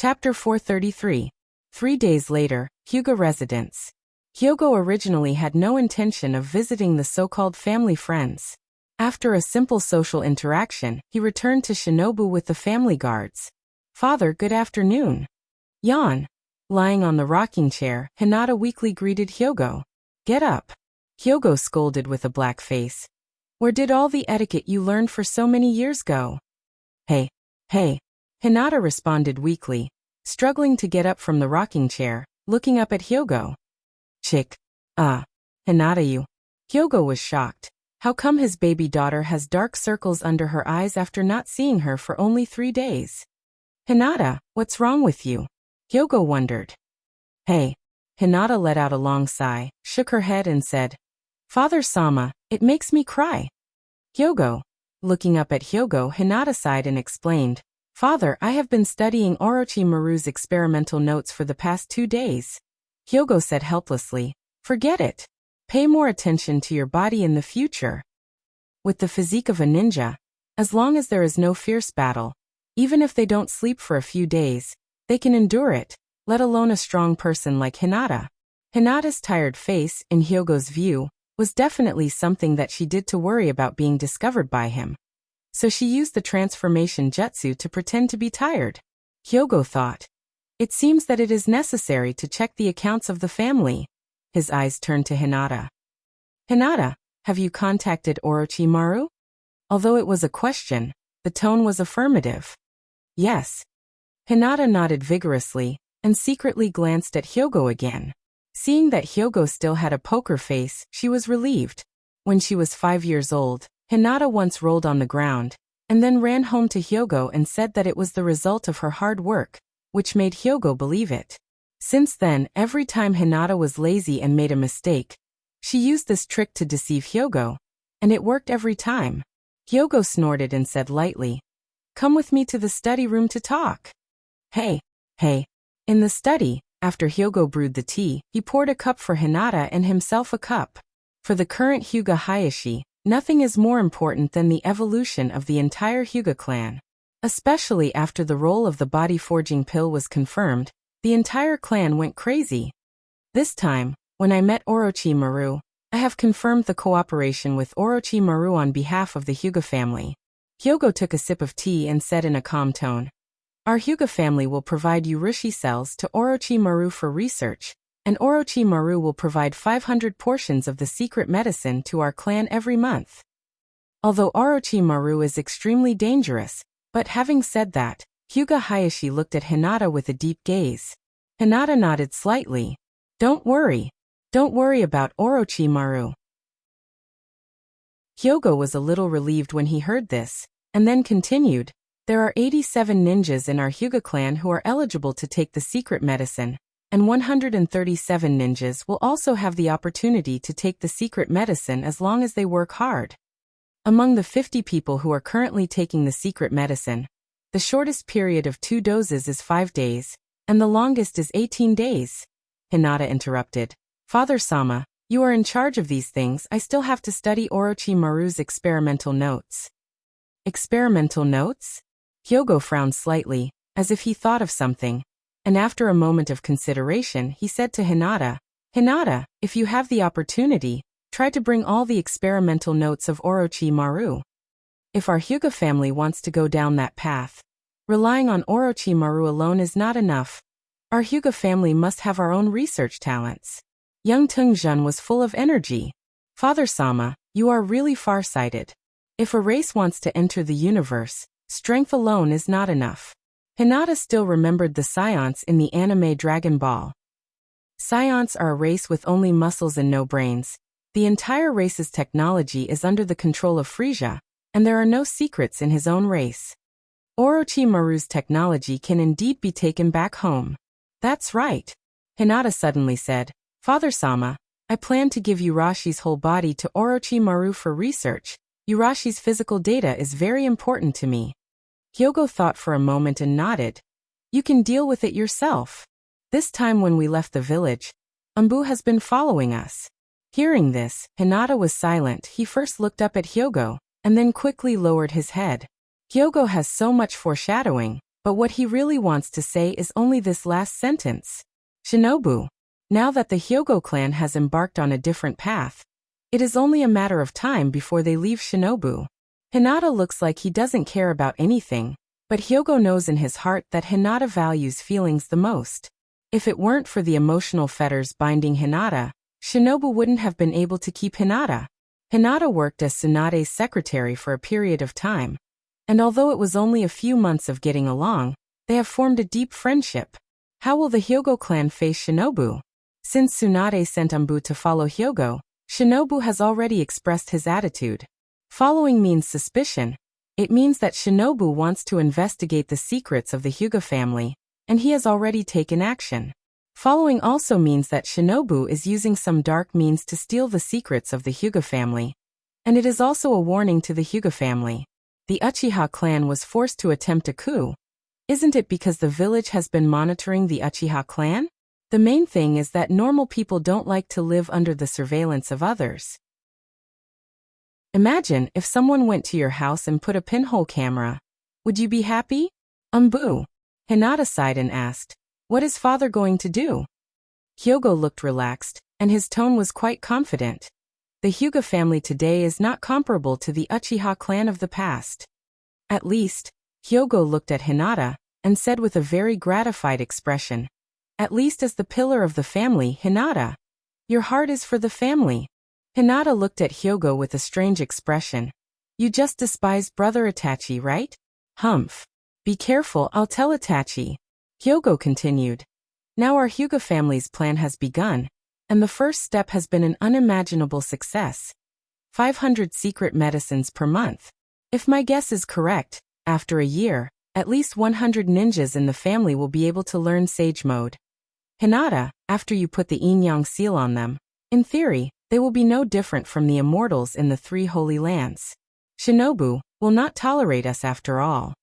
Chapter 433. 3 days later, Hyuga residence. Hyogo originally had no intention of visiting the so-called family friends. After a simple social interaction, he returned to Shinobu with the family guards. "Father, good afternoon." Yawn. Lying on the rocking chair, Hinata weakly greeted Hyogo. "Get up." Hyogo scolded with a black face. "Where did all the etiquette you learned for so many years go?" Hey. Hinata responded weakly, struggling to get up from the rocking chair, looking up at Hyogo. "Chick. Hinata you." Hyogo was shocked. How come his baby daughter has dark circles under her eyes after not seeing her for only 3 days? "Hinata, what's wrong with you?" Hyogo wondered. "Hey." Hinata let out a long sigh, shook her head and said, "Father-sama, it makes me cry." Hyogo. Looking up at Hyogo, Hinata sighed and explained, "Father, I have been studying Orochimaru's experimental notes for the past 2 days. Hyogo said helplessly, "Forget it. Pay more attention to your body in the future." With the physique of a ninja, as long as there is no fierce battle, even if they don't sleep for a few days, they can endure it, let alone a strong person like Hinata. Hinata's tired face, in Hyogo's view, was definitely something that she did to worry about being discovered by him. So she used the transformation jutsu to pretend to be tired. Hyogo thought, "It seems that it is necessary to check the accounts of the family." His eyes turned to Hinata. "Hinata, have you contacted Orochimaru?" Although it was a question, the tone was affirmative. "Yes." Hinata nodded vigorously, and secretly glanced at Hyogo again. Seeing that Hyogo still had a poker face, she was relieved. When she was 5 years old, Hinata once rolled on the ground, and then ran home to Hyogo and said that it was the result of her hard work, which made Hyogo believe it. Since then, every time Hinata was lazy and made a mistake, she used this trick to deceive Hyogo, and it worked every time. Hyogo snorted and said lightly, "Come with me to the study room to talk." Hey. In the study, after Hyogo brewed the tea, he poured a cup for Hinata and himself a cup. For the current Hyuga Hayashi, nothing is more important than the evolution of the entire Hyuga clan. Especially after the role of the body-forging pill was confirmed, the entire clan went crazy. This time, when I met Orochimaru, I have confirmed the cooperation with Orochimaru on behalf of the Hyuga family. Hyogo took a sip of tea and said in a calm tone, "Our Hyuga family will provide Urishi cells to Orochimaru for research, and Orochimaru will provide 500 portions of the secret medicine to our clan every month." Although Orochimaru is extremely dangerous, but having said that, Hyuga Hayashi looked at Hinata with a deep gaze. Hinata nodded slightly. Don't worry about Orochimaru." Hyogo was a little relieved when he heard this, and then continued, "There are 87 ninjas in our Hyuga clan who are eligible to take the secret medicine, and 137 ninjas will also have the opportunity to take the secret medicine as long as they work hard. Among the 50 people who are currently taking the secret medicine, the shortest period of 2 doses is 5 days, and the longest is 18 days. Hinata interrupted. "Father-sama, you are in charge of these things. I still have to study Orochimaru's experimental notes." "Experimental notes?" Hyogo frowned slightly, as if he thought of something, and after a moment of consideration he said to Hinata, "Hinata, if you have the opportunity, try to bring all the experimental notes of Orochimaru. If our Hyuga family wants to go down that path, relying on Orochimaru alone is not enough. Our Hyuga family must have our own research talents." Young Tungjun was full of energy. "Father-sama, you are really far-sighted. If a race wants to enter the universe, strength alone is not enough." Hinata still remembered the Scionts in the anime Dragon Ball. Scionts are a race with only muscles and no brains. The entire race's technology is under the control of Frieza, and there are no secrets in his own race. Orochimaru's technology can indeed be taken back home. "That's right," Hinata suddenly said. "Father-sama, I plan to give Urashi's whole body to Orochimaru for research. Urashi's physical data is very important to me." Hyogo thought for a moment and nodded. "You can deal with it yourself. This time when we left the village, Umbu has been following us." Hearing this, Hinata was silent. He first looked up at Hyogo, and then quickly lowered his head. Hyogo has so much foreshadowing, But what he really wants to say is only this last sentence. Shinobu. Now that the Hyogo clan has embarked on a different path, it is only a matter of time before they leave Shinobu. Hinata looks like he doesn't care about anything, but Hyogo knows in his heart that Hinata values feelings the most. If it weren't for the emotional fetters binding Hinata, Shinobu wouldn't have been able to keep Hinata. Hinata worked as Tsunade's secretary for a period of time, and although it was only a few months of getting along, they have formed a deep friendship. How will the Hyogo clan face Shinobu? Since Tsunade sent Umbu to follow Hyogo, Shinobu has already expressed his attitude. Following means suspicion. It means that Shinobu wants to investigate the secrets of the Hyuga family, and he has already taken action. Following also means that Shinobu is using some dark means to steal the secrets of the Hyuga family. And it is also a warning to the Hyuga family. The Uchiha clan was forced to attempt a coup. Isn't it because the village has been monitoring the Uchiha clan? The main thing is that normal people don't like to live under the surveillance of others. Imagine if someone went to your house and put a pinhole camera. Would you be happy? Umbu. Hinata sighed and asked, "What is father going to do?" Hyogo looked relaxed, and his tone was quite confident. The Hyuga family today is not comparable to the Uchiha clan of the past. At least, Hyogo looked at Hinata, and said with a very gratified expression, "At least as the pillar of the family, Hinata. Your heart is for the family." Hinata looked at Hyogo with a strange expression. "You just despise brother Itachi, right?" "Humph. Be careful, I'll tell Itachi." Hyogo continued. "Now our Hyuga family's plan has begun, and the first step has been an unimaginable success. 500 secret medicines per month. If my guess is correct, after a year, at least 100 ninjas in the family will be able to learn Sage Mode. Hinata, after you put the Yin-Yang seal on them, in theory, they will be no different from the immortals in the three holy lands. Shinobu will not tolerate us after all."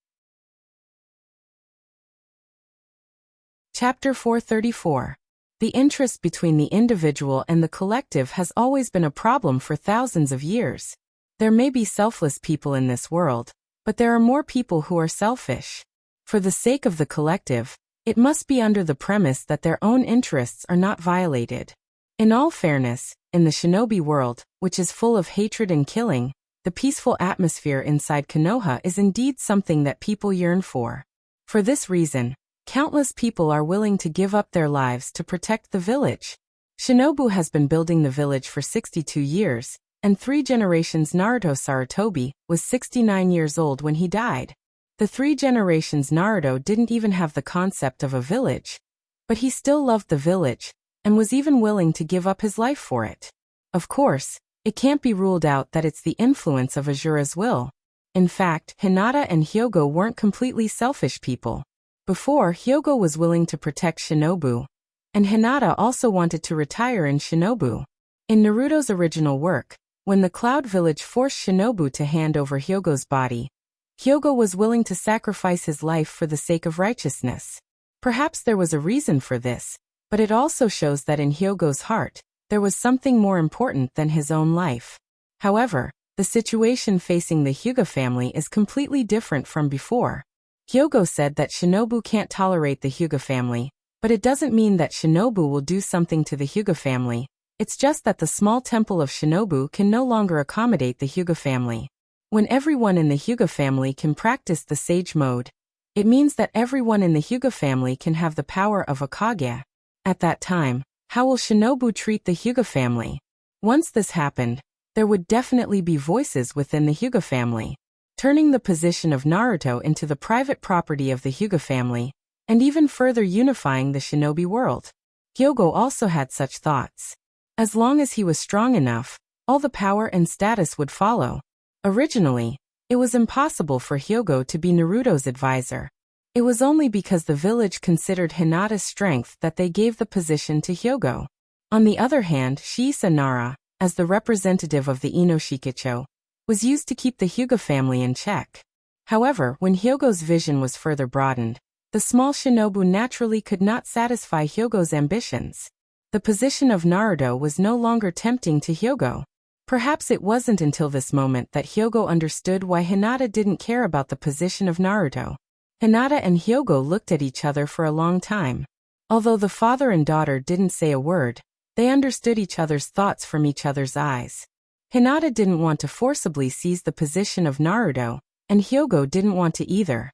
Chapter 434. The interest between the individual and the collective has always been a problem for thousands of years. There may be selfless people in this world, but there are more people who are selfish. For the sake of the collective, it must be under the premise that their own interests are not violated. In all fairness, in the shinobi world, which is full of hatred and killing, the peaceful atmosphere inside Konoha is indeed something that people yearn for. For this reason, countless people are willing to give up their lives to protect the village. Shinobu has been building the village for 62 years, and 3 generations. Naruto Sarutobi was 69 years old when he died. The 3 generations Naruto didn't even have the concept of a village, but he still loved the village, and was even willing to give up his life for it. Of course, it can't be ruled out that it's the influence of Azura's will. In fact, Hinata and Hyogo weren't completely selfish people. Before, Hyogo was willing to protect Shinobu, and Hinata also wanted to retire in Shinobu. In Naruto's original work, when the Cloud Village forced Shinobu to hand over Hyogo's body, Hyogo was willing to sacrifice his life for the sake of righteousness. Perhaps there was a reason for this, but it also shows that in Hyogo's heart, there was something more important than his own life. However, the situation facing the Hyuga family is completely different from before. Hyogo said that Shinobu can't tolerate the Hyuga family, but it doesn't mean that Shinobu will do something to the Hyuga family. It's just that the small temple of Shinobu can no longer accommodate the Hyuga family. When everyone in the Hyuga family can practice the Sage Mode, it means that everyone in the Hyuga family can have the power of a Kage. At that time, how will Shinobu treat the Hyuga family? Once this happened, there would definitely be voices within the Hyuga family, turning the position of Naruto into the private property of the Hyuga family, and even further unifying the shinobi world. Hyogo also had such thoughts. As long as he was strong enough, all the power and status would follow. Originally, it was impossible for Hyogo to be Naruto's advisor. It was only because the village considered Hinata's strength that they gave the position to Hyogo. On the other hand, Shisa Nara, as the representative of the Inoshikicho, was used to keep the Hyuga family in check. However, when Hyogo's vision was further broadened, the small shinobu naturally could not satisfy Hyogo's ambitions. The position of Naruto was no longer tempting to Hyogo. Perhaps it wasn't until this moment that Hyogo understood why Hinata didn't care about the position of Naruto. Hinata and Hyogo looked at each other for a long time. Although the father and daughter didn't say a word, they understood each other's thoughts from each other's eyes. Hinata didn't want to forcibly seize the position of Naruto, and Hyogo didn't want to either.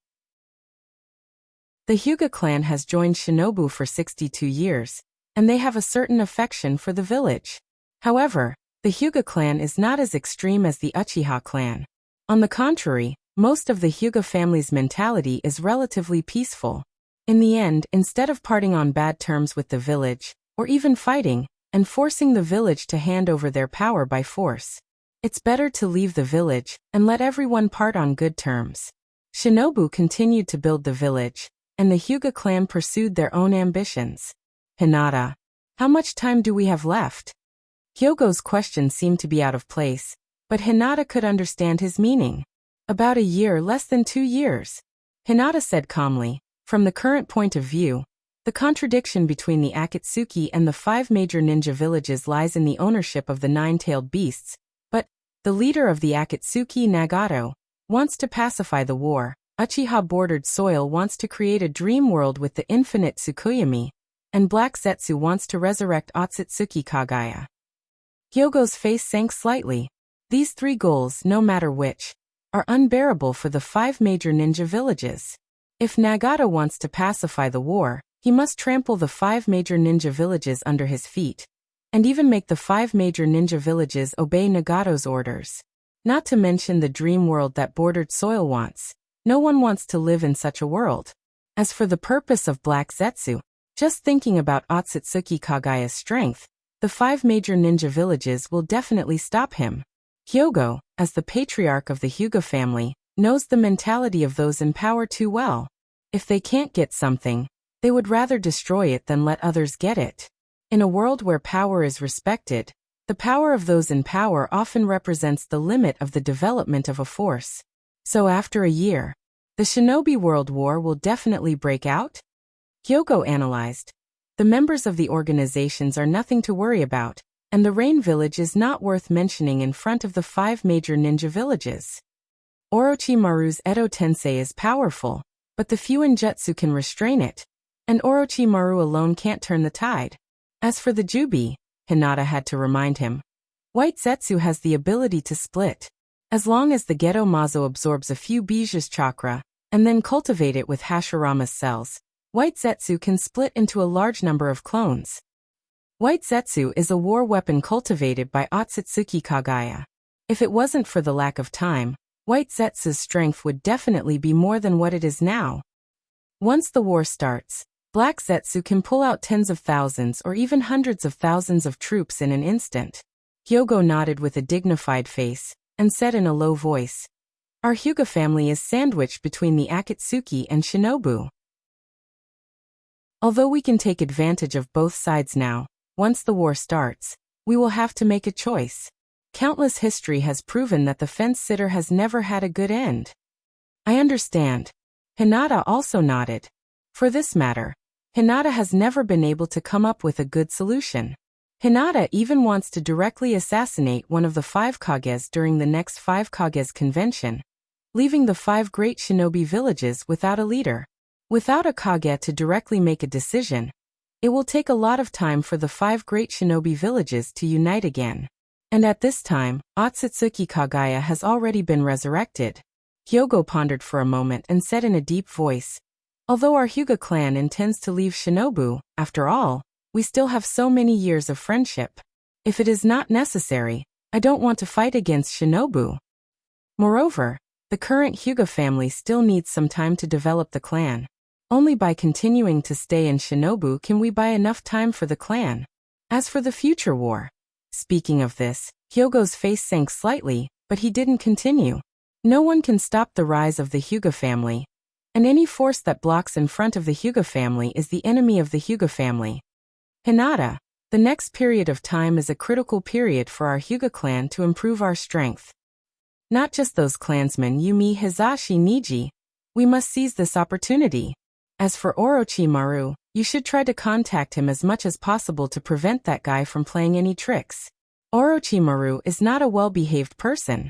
The Hyuga clan has joined Shinobu for 62 years, and they have a certain affection for the village. However, the Hyuga clan is not as extreme as the Uchiha clan. On the contrary, most of the Hyuga family's mentality is relatively peaceful. In the end, instead of parting on bad terms with the village, or even fighting, and forcing the village to hand over their power by force, it's better to leave the village and let everyone part on good terms. Shinobu continued to build the village, and the Hyuga clan pursued their own ambitions. Hinata, how much time do we have left? Hyogo's question seemed to be out of place, but Hinata could understand his meaning. About a year, less than 2 years. Hinata said calmly, from the current point of view, the contradiction between the Akatsuki and the 5 major ninja villages lies in the ownership of the 9-tailed beasts, but the leader of the Akatsuki, Nagato, wants to pacify the war. Uchiha-bordered soil wants to create a dream world with the infinite Tsukuyomi, and Black Zetsu wants to resurrect Otsutsuki Kagaya. Hyogo's face sank slightly. These 3 goals, no matter which, are unbearable for the 5 major ninja villages. If Nagato wants to pacify the war, he must trample the 5 major ninja villages under his feet, and even make the 5 major ninja villages obey Nagato's orders. Not to mention the dream world that bordered soil wants. No one wants to live in such a world. As for the purpose of Black Zetsu, just thinking about Otsutsuki Kagaya's strength, the 5 major ninja villages will definitely stop him. Hyogo, as the patriarch of the Hyuga family, knows the mentality of those in power too well. If they can't get something, they would rather destroy it than let others get it. In a world where power is respected, the power of those in power often represents the limit of the development of a force. So after a year, the Shinobi World War will definitely break out? Hyogo analyzed. The members of the organizations are nothing to worry about, and the Rain Village is not worth mentioning in front of the 5 major ninja villages. Orochimaru's Edo Tensei is powerful, but the Fuinjutsu can restrain it, and Orochimaru alone can't turn the tide. As for the Jubi, Hinata had to remind him, White Zetsu has the ability to split. As long as the Geto Mazo absorbs a few Biju's chakra, and then cultivate it with Hashirama's cells, White Zetsu can split into a large number of clones. White Zetsu is a war weapon cultivated by Otsutsuki Kagaya. If it wasn't for the lack of time, White Zetsu's strength would definitely be more than what it is now. Once the war starts, Black Zetsu can pull out tens of thousands or even hundreds of thousands of troops in an instant. Hyogo nodded with a dignified face, and said in a low voice, Our Hyuga family is sandwiched between the Akatsuki and Shinobu. Although we can take advantage of both sides now, once the war starts, we will have to make a choice. Countless history has proven that the fence-sitter has never had a good end. I understand. Hinata also nodded. For this matter, Hinata has never been able to come up with a good solution. Hinata even wants to directly assassinate one of the 5 Kages during the next 5 Kages convention, leaving the 5 great shinobi villages without a leader. Without a Kage to directly make a decision, it will take a lot of time for the 5 great shinobi villages to unite again. And at this time, Otsutsuki Kagaya has already been resurrected. Hyogo pondered for a moment and said in a deep voice, Although our Hyuga clan intends to leave Shinobu, after all, we still have so many years of friendship. If it is not necessary, I don't want to fight against Shinobu. Moreover, the current Hyuga family still needs some time to develop the clan. Only by continuing to stay in Shinobu can we buy enough time for the clan. As for the future war. Speaking of this, Hyogo's face sank slightly, but he didn't continue. No one can stop the rise of the Hyuga family, and any force that blocks in front of the Hyuga family is the enemy of the Hyuga family. Hinata, the next period of time is a critical period for our Hyuga clan to improve our strength. Not just those clansmen Yumi Hizashi Niji. We must seize this opportunity. As for Orochimaru, you should try to contact him as much as possible to prevent that guy from playing any tricks. Orochimaru is not a well-behaved person.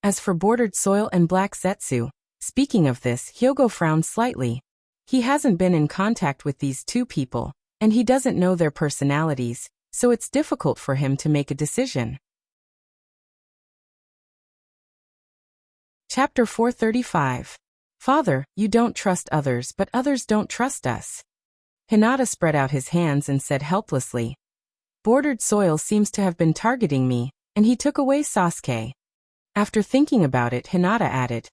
As for Bordered Soil and Black Zetsu, Speaking of this, Hyogo frowned slightly. He hasn't been in contact with these two people, and he doesn't know their personalities, so it's difficult for him to make a decision. Chapter 435. Father, you don't trust others, but others don't trust us. Hinata spread out his hands and said helplessly. Bordered soil seems to have been targeting me, and he took away Sasuke. After thinking about it, Hinata added.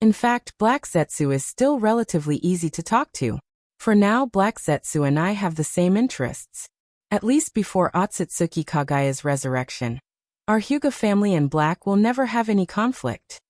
In fact, Black Zetsu is still relatively easy to talk to. For now, Black Zetsu and I have the same interests. At least before Otsutsuki Kagaya's resurrection. Our Hyuga family and Black will never have any conflict.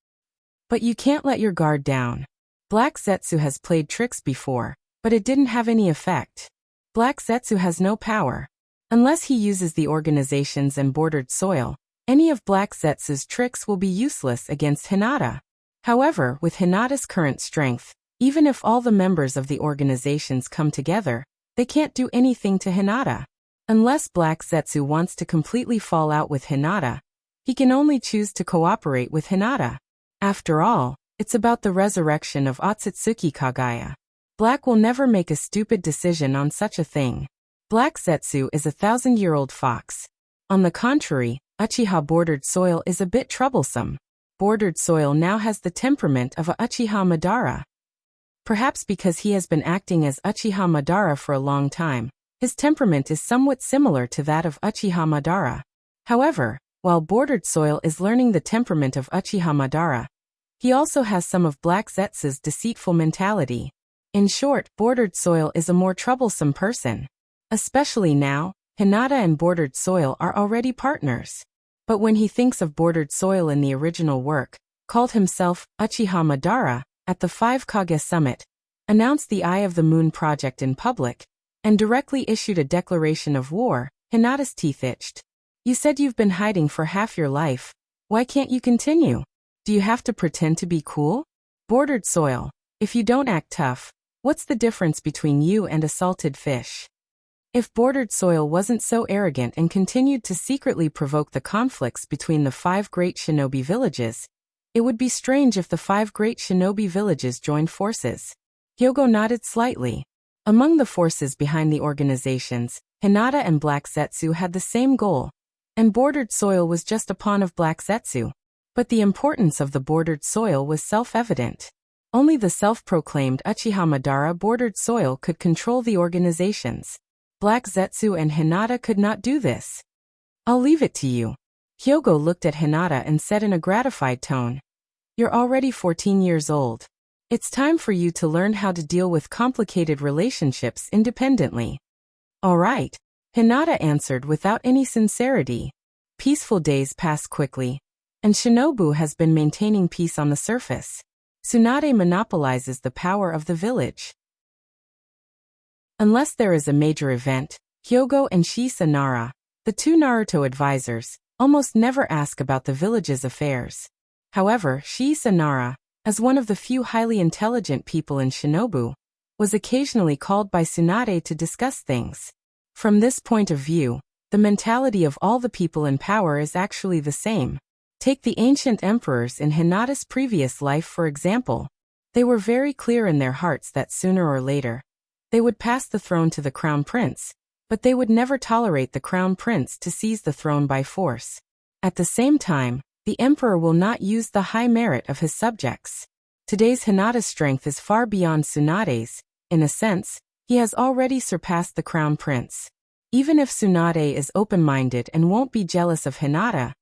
But you can't let your guard down. Black Zetsu has played tricks before, but it didn't have any effect. Black Zetsu has no power. Unless he uses the organizations and bordered soil, any of Black Zetsu's tricks will be useless against Hinata. However, with Hinata's current strength, even if all the members of the organizations come together, they can't do anything to Hinata. Unless Black Zetsu wants to completely fall out with Hinata, he can only choose to cooperate with Hinata. After all, it's about the resurrection of Otsutsuki Kagaya. Black will never make a stupid decision on such a thing. Black Zetsu is a 1,000-year-old fox. On the contrary, Uchiha bordered soil is a bit troublesome. Bordered soil now has the temperament of a Uchiha Madara. Perhaps because he has been acting as Uchiha Madara for a long time, his temperament is somewhat similar to that of Uchiha Madara. However, while bordered soil is learning the temperament of Uchiha Madara, he also has some of Black Zetsu's deceitful mentality. In short, bordered soil is a more troublesome person. Especially now, Hinata and bordered soil are already partners. But when he thinks of bordered soil in the original work, called himself Uchiha Madara, at the 5 Kage Summit, announced the Eye of the Moon project in public, and directly issued a declaration of war, Hinata's teeth itched. You said you've been hiding for half your life. Why can't you continue? Do you have to pretend to be cool? Bordered soil, if you don't act tough, what's the difference between you and a salted fish? If bordered soil wasn't so arrogant and continued to secretly provoke the conflicts between the 5 great shinobi villages, it would be strange if the 5 great shinobi villages joined forces. Hyogo nodded slightly. Among the forces behind the organizations, Hinata and Black Zetsu had the same goal, and bordered soil was just a pawn of Black Zetsu. But the importance of the bordered soil was self-evident. Only the self-proclaimed Uchiha Madara bordered soil could control the organizations. Black Zetsu and Hinata could not do this. I'll leave it to you. Hyogo looked at Hinata and said in a gratified tone. You're already 14 years old. It's time for you to learn how to deal with complicated relationships independently. All right, Hinata answered without any sincerity. Peaceful days pass quickly, and Shinobu has been maintaining peace on the surface. Tsunade monopolizes the power of the village. Unless there is a major event, Hyogo and Shisa Nara, the 2 Naruto advisors, almost never ask about the village's affairs. However, Shisa Nara, as one of the few highly intelligent people in Shinobu, was occasionally called by Tsunade to discuss things. From this point of view, the mentality of all the people in power is actually the same. Take the ancient emperors in Hinata's previous life for example. They were very clear in their hearts that sooner or later, they would pass the throne to the crown prince, but they would never tolerate the crown prince to seize the throne by force. At the same time, the emperor will not use the high merit of his subjects. Today's Hinata's strength is far beyond Tsunade's. In a sense, he has already surpassed the crown prince. Even if Tsunade is open-minded and won't be jealous of Hinata,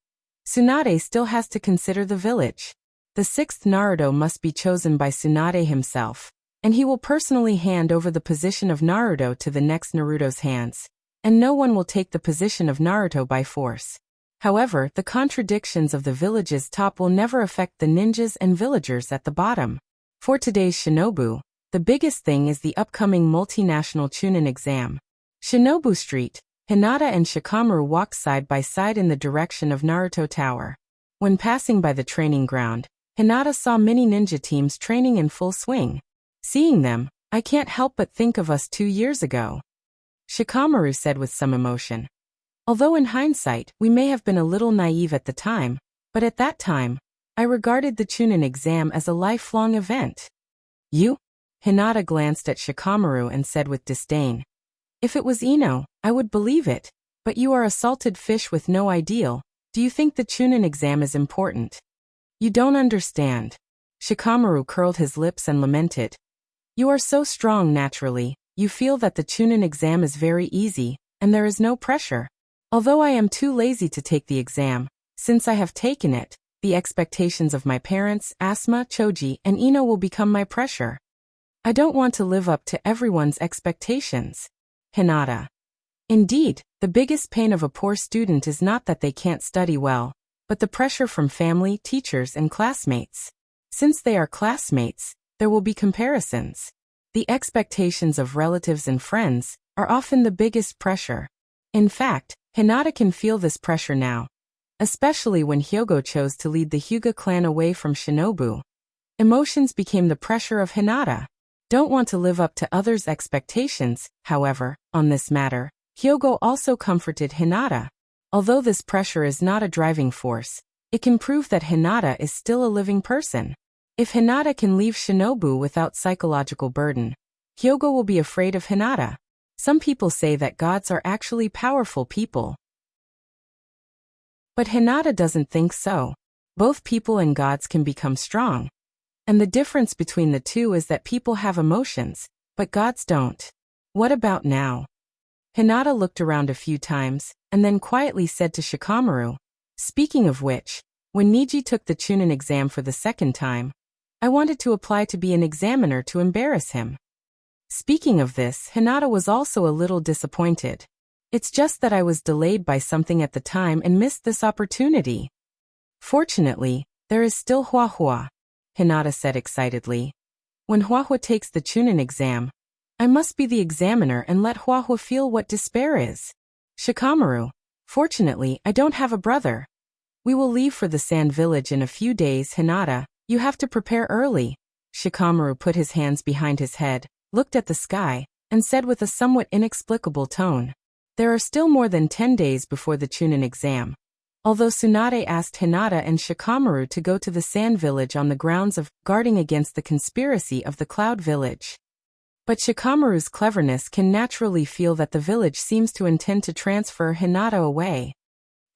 Tsunade still has to consider the village. The 6th Naruto must be chosen by Tsunade himself, and he will personally hand over the position of Naruto to the next Naruto's hands, and no one will take the position of Naruto by force. However, the contradictions of the village's top will never affect the ninjas and villagers at the bottom. For today's Shinobu, the biggest thing is the upcoming multinational Chunin exam. Shinobu Street, Hinata and Shikamaru walked side by side in the direction of Naruto Tower. When passing by the training ground, Hinata saw many ninja teams training in full swing. Seeing them, I can't help but think of us 2 years ago. Shikamaru said with some emotion. Although in hindsight, we may have been a little naive at the time, but at that time, I regarded the Chunin exam as a lifelong event. You? Hinata glanced at Shikamaru and said with disdain. If it was Ino, I would believe it, but you are a salted fish with no ideal. Do you think the Chunin exam is important? You don't understand. Shikamaru curled his lips and lamented. You are so strong naturally, you feel that the Chunin exam is very easy, and there is no pressure. Although I am too lazy to take the exam, since I have taken it, the expectations of my parents, Asuma, Choji, and Ino will become my pressure. I don't want to live up to everyone's expectations. Hinata. Indeed, the biggest pain of a poor student is not that they can't study well, but the pressure from family, teachers, and classmates. Since they are classmates, there will be comparisons. The expectations of relatives and friends are often the biggest pressure. In fact, Hinata can feel this pressure now, especially when Hyogo chose to lead the Hyuga clan away from Shinobu. Emotions became the pressure of Hinata. Don't want to live up to others' expectations, however, on this matter. Hyogo also comforted Hinata. Although this pressure is not a driving force, it can prove that Hinata is still a living person. If Hinata can leave Shinobu without psychological burden, Hyogo will be afraid of Hinata. Some people say that gods are actually powerful people. But Hinata doesn't think so. Both people and gods can become strong. And the difference between the two is that people have emotions, but gods don't. What about now? Hinata looked around a few times, and then quietly said to Shikamaru, speaking of which, when Niji took the Chunin exam for the second time, I wanted to apply to be an examiner to embarrass him. Speaking of this, Hinata was also a little disappointed. It's just that I was delayed by something at the time and missed this opportunity. Fortunately, there is still Huahua, Hinata said excitedly. When Huahua takes the Chunin exam, I must be the examiner and let Huahua feel what despair is. Shikamaru, fortunately, I don't have a brother. We will leave for the Sand Village in a few days. Hinata, you have to prepare early. Shikamaru put his hands behind his head, looked at the sky, and said with a somewhat inexplicable tone. There are still more than 10 days before the Chunin exam. Although Tsunade asked Hinata and Shikamaru to go to the Sand Village on the grounds of guarding against the conspiracy of the Cloud Village. But Shikamaru's cleverness can naturally feel that the village seems to intend to transfer Hinata away.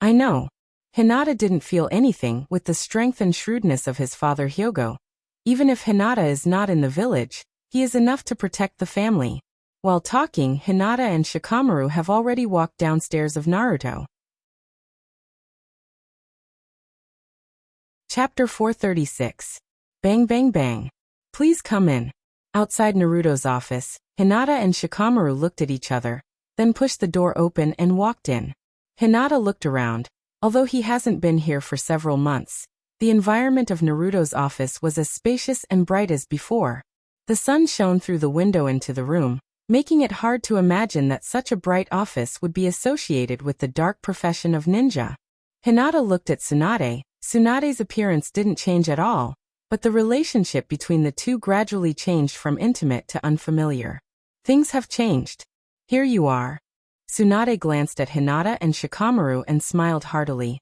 I know. Hinata didn't feel anything with the strength and shrewdness of his father Hyogo. Even if Hinata is not in the village, he is enough to protect the family. While talking, Hinata and Shikamaru have already walked downstairs of Naruto. Chapter 436. Bang bang bang. Please come in. Outside Naruto's office, Hinata and Shikamaru looked at each other, then pushed the door open and walked in. Hinata looked around. Although he hasn't been here for several months, the environment of Naruto's office was as spacious and bright as before. The sun shone through the window into the room, making it hard to imagine that such a bright office would be associated with the dark profession of ninja. Hinata looked at Tsunade. Tsunade's appearance didn't change at all, but the relationship between the two gradually changed from intimate to unfamiliar. Things have changed. Here you are. Tsunade glanced at Hinata and Shikamaru and smiled heartily.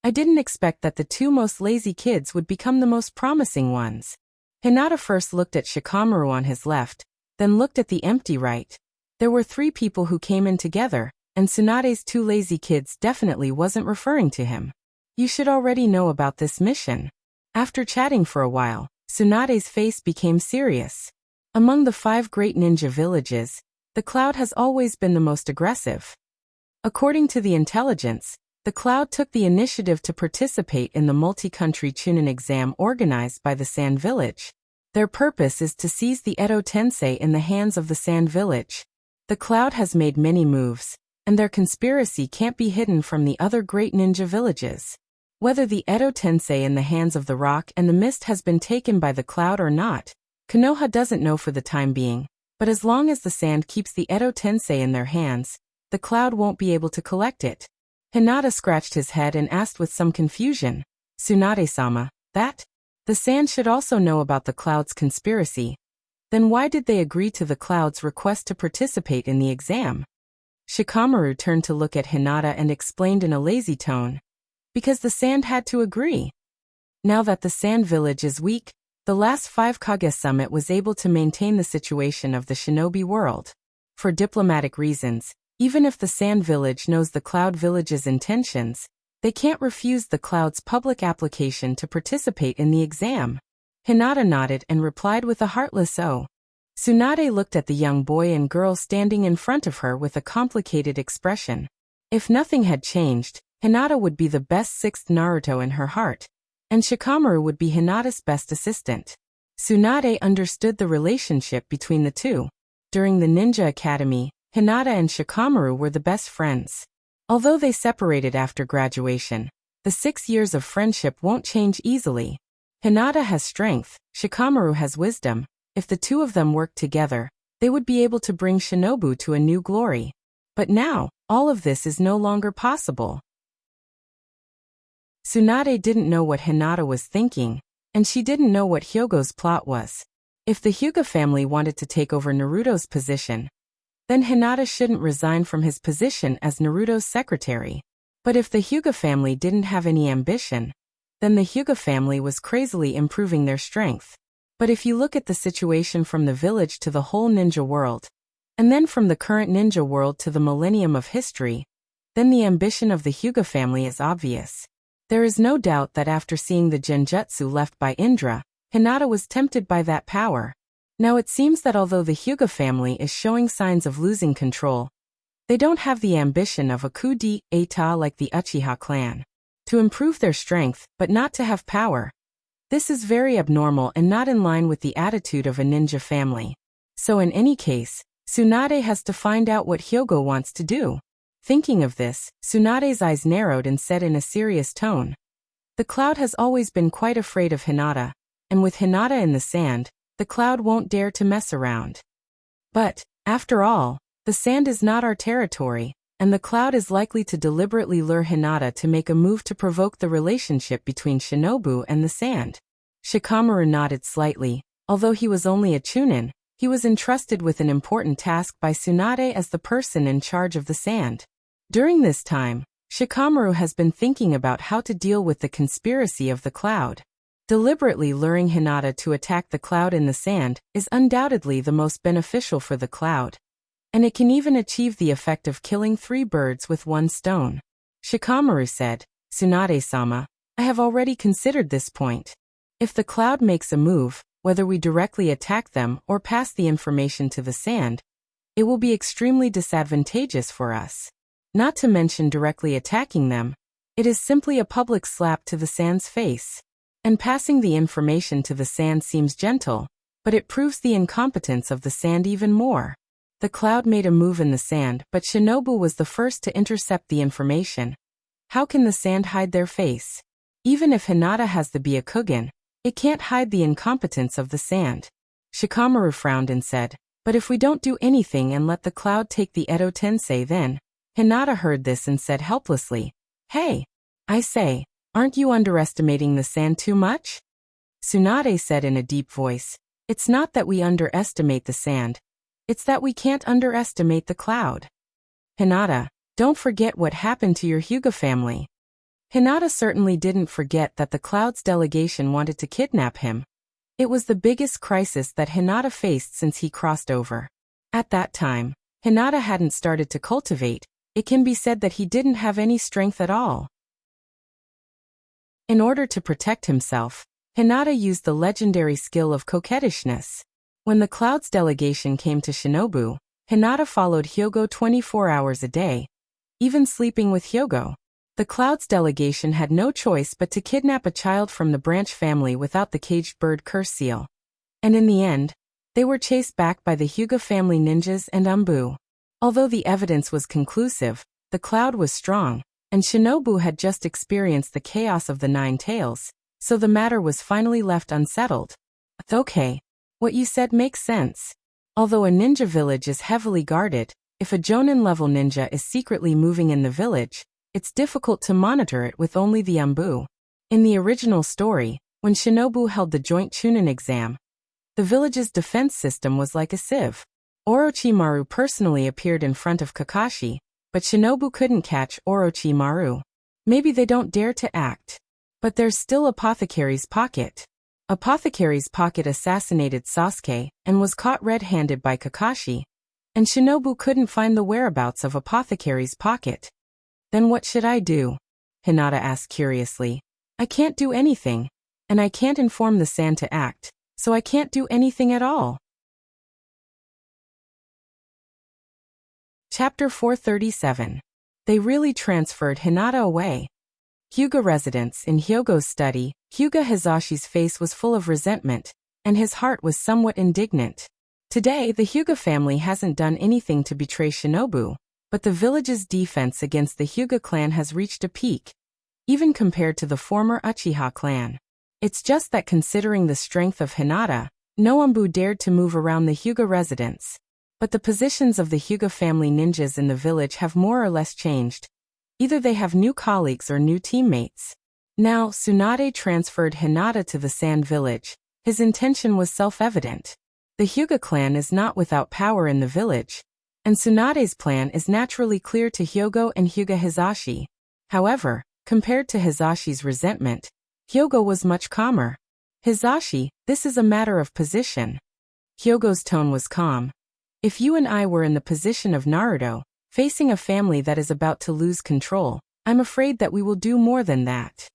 I didn't expect that the two most lazy kids would become the most promising ones. Hinata first looked at Shikamaru on his left, then looked at the empty right. There were 3 people who came in together, and Tsunade's 2 lazy kids definitely wasn't referring to him. You should already know about this mission. After chatting for a while, Tsunade's face became serious. Among the 5 great ninja villages, the Cloud has always been the most aggressive. According to the intelligence, the Cloud took the initiative to participate in the multi-country Chunin exam organized by the Sand Village. Their purpose is to seize the Edo Tensei in the hands of the Sand Village. The Cloud has made many moves, and their conspiracy can't be hidden from the other great ninja villages. Whether the Edo Tensei in the hands of the Rock and the Mist has been taken by the Cloud or not, Konoha doesn't know for the time being, but as long as the Sand keeps the Edo Tensei in their hands, the Cloud won't be able to collect it. Hinata scratched his head and asked with some confusion, Tsunade-sama, that? The Sand should also know about the Cloud's conspiracy. Then why did they agree to the Cloud's request to participate in the exam? Shikamaru turned to look at Hinata and explained in a lazy tone. Because the Sand had to agree. Now that the Sand Village is weak, the last 5 Kage summit was able to maintain the situation of the shinobi world. For diplomatic reasons, even if the Sand Village knows the Cloud Village's intentions, they can't refuse the Cloud's public application to participate in the exam. Hinata nodded and replied with a heartless "oh." Tsunade looked at the young boy and girl standing in front of her with a complicated expression. If nothing had changed, Hinata would be the best 6th Naruto in her heart, and Shikamaru would be Hinata's best assistant. Tsunade understood the relationship between the two. During the Ninja Academy, Hinata and Shikamaru were the best friends. Although they separated after graduation, the 6 years of friendship won't change easily. Hinata has strength, Shikamaru has wisdom. If the two of them worked together, they would be able to bring Shinobu to a new glory. But now, all of this is no longer possible. Tsunade didn't know what Hinata was thinking, and she didn't know what Hyogo's plot was. If the Hyuga family wanted to take over Naruto's position, then Hinata shouldn't resign from his position as Naruto's secretary. But if the Hyuga family didn't have any ambition, then the Hyuga family was crazily improving their strength. But if you look at the situation from the village to the whole ninja world, and then from the current ninja world to the millennium of history, then the ambition of the Hyuga family is obvious. There is no doubt that after seeing the genjutsu left by Indra, Hinata was tempted by that power. Now it seems that although the Hyuga family is showing signs of losing control, they don't have the ambition of a coup d'état like the Uchiha clan. To improve their strength, but not to have power. This is very abnormal and not in line with the attitude of a ninja family. So in any case, Tsunade has to find out what Hyogo wants to do. Thinking of this, Tsunade's eyes narrowed and said in a serious tone, "The Cloud has always been quite afraid of Hinata, and with Hinata in the sand, the Cloud won't dare to mess around. But, after all, the sand is not our territory, and the Cloud is likely to deliberately lure Hinata to make a move to provoke the relationship between Shinobu and the sand." Shikamaru nodded slightly. Although he was only a chunin, he was entrusted with an important task by Tsunade as the person in charge of the sand. During this time, Shikamaru has been thinking about how to deal with the conspiracy of the Cloud. Deliberately luring Hinata to attack the Cloud in the sand is undoubtedly the most beneficial for the Cloud. And it can even achieve the effect of killing 3 birds with 1 stone. Shikamaru said, "Tsunade-sama, I have already considered this point. If the Cloud makes a move, whether we directly attack them or pass the information to the sand, it will be extremely disadvantageous for us. Not to mention directly attacking them, it is simply a public slap to the sand's face. And passing the information to the sand seems gentle, but it proves the incompetence of the sand even more. The Cloud made a move in the sand, but Shinobu was the first to intercept the information. How can the sand hide their face? Even if Hinata has the Byakugan, it can't hide the incompetence of the sand." Shikamaru frowned and said, "But if we don't do anything and let the Cloud take the Edo Tensei then?" Hinata heard this and said helplessly, "Hey, I say, aren't you underestimating the sand too much?" Tsunade said in a deep voice, "It's not that we underestimate the sand. It's that we can't underestimate the Cloud. Hinata, don't forget what happened to your Hyuga family." Hinata certainly didn't forget that the Cloud's delegation wanted to kidnap him. It was the biggest crisis that Hinata faced since he crossed over. At that time, Hinata hadn't started to cultivate. It can be said that he didn't have any strength at all. In order to protect himself, Hinata used the legendary skill of coquettishness. When the Cloud's delegation came to Shinobu, Hinata followed Hyogo 24 hours a day, even sleeping with Hyogo. The Cloud's delegation had no choice but to kidnap a child from the branch family without the caged bird curse seal. And in the end, they were chased back by the Hyuga family ninjas and Umbu. Although the evidence was conclusive, the Cloud was strong, and Shinobu had just experienced the chaos of the 9 tails, so the matter was finally left unsettled. "Okay, what you said makes sense. Although a ninja village is heavily guarded, if a Jonin-level ninja is secretly moving in the village, it's difficult to monitor it with only the Umbu. In the original story, when Shinobu held the joint Chunin exam, the village's defense system was like a sieve. Orochimaru personally appeared in front of Kakashi, but Shinobu couldn't catch Orochimaru. Maybe they don't dare to act. But there's still Apothecary's Pocket. Apothecary's Pocket assassinated Sasuke and was caught red-handed by Kakashi, and Shinobu couldn't find the whereabouts of Apothecary's Pocket. Then what should I do? Hinata asked curiously. I can't do anything, and I can't inform the Sand to act, so I can't do anything at all. Chapter 437. They really transferred Hinata away. Hyuga residence. In Hyogo's study, Hyuga Hizashi's face was full of resentment, and his heart was somewhat indignant. Today, the Hyuga family hasn't done anything to betray Shinobu, but the village's defense against the Hyuga clan has reached a peak, even compared to the former Uchiha clan. It's just that considering the strength of Hinata, no Anbu dared to move around the Hyuga residence. But the positions of the Hyuga family ninjas in the village have more or less changed. Either they have new colleagues or new teammates. Now, Tsunade transferred Hinata to the Sand Village. His intention was self-evident. The Hyuga clan is not without power in the village, and Tsunade's plan is naturally clear to Hyogo and Hyuga Hizashi. However, compared to Hizashi's resentment, Hyogo was much calmer. Hizashi, this is a matter of position. Hyogo's tone was calm. If you and I were in the position of Naruto, facing a family that is about to lose control, I'm afraid that we will do more than that.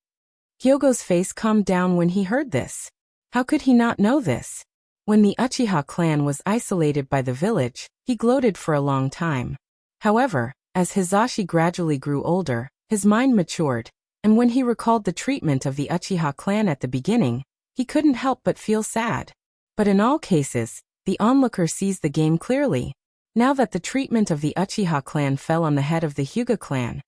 Hyogo's face calmed down when he heard this. How could he not know this? When the Uchiha clan was isolated by the village, he gloated for a long time. However, as Hizashi gradually grew older, his mind matured, and when he recalled the treatment of the Uchiha clan at the beginning, he couldn't help but feel sad. But in all cases, the onlooker sees the game clearly. Now that the treatment of the Uchiha clan fell on the head of the Hyuga clan,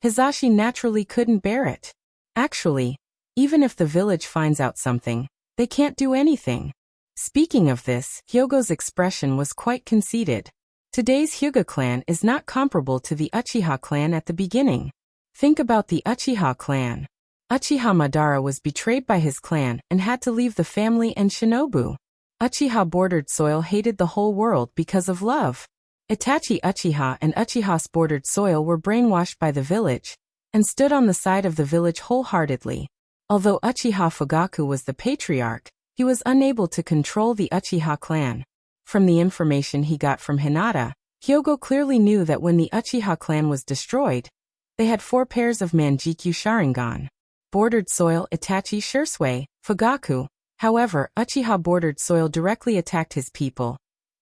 Hizashi naturally couldn't bear it. Actually, even if the village finds out something, they can't do anything. Speaking of this, Hyogo's expression was quite conceited. Today's Hyuga clan is not comparable to the Uchiha clan at the beginning. Think about the Uchiha clan. Uchiha Madara was betrayed by his clan and had to leave the family and Shinobu. Uchiha Bordered Soil hated the whole world because of love. Itachi Uchiha and Uchiha's Bordered Soil were brainwashed by the village and stood on the side of the village wholeheartedly. Although Uchiha Fugaku was the patriarch, he was unable to control the Uchiha clan. From the information he got from Hinata, Hyogo clearly knew that when the Uchiha clan was destroyed, they had 4 pairs of Manjikyu Sharingan. Bordered Soil, Itachi Shursui, Fugaku. However, Uchiha Bordered Soil directly attacked his people.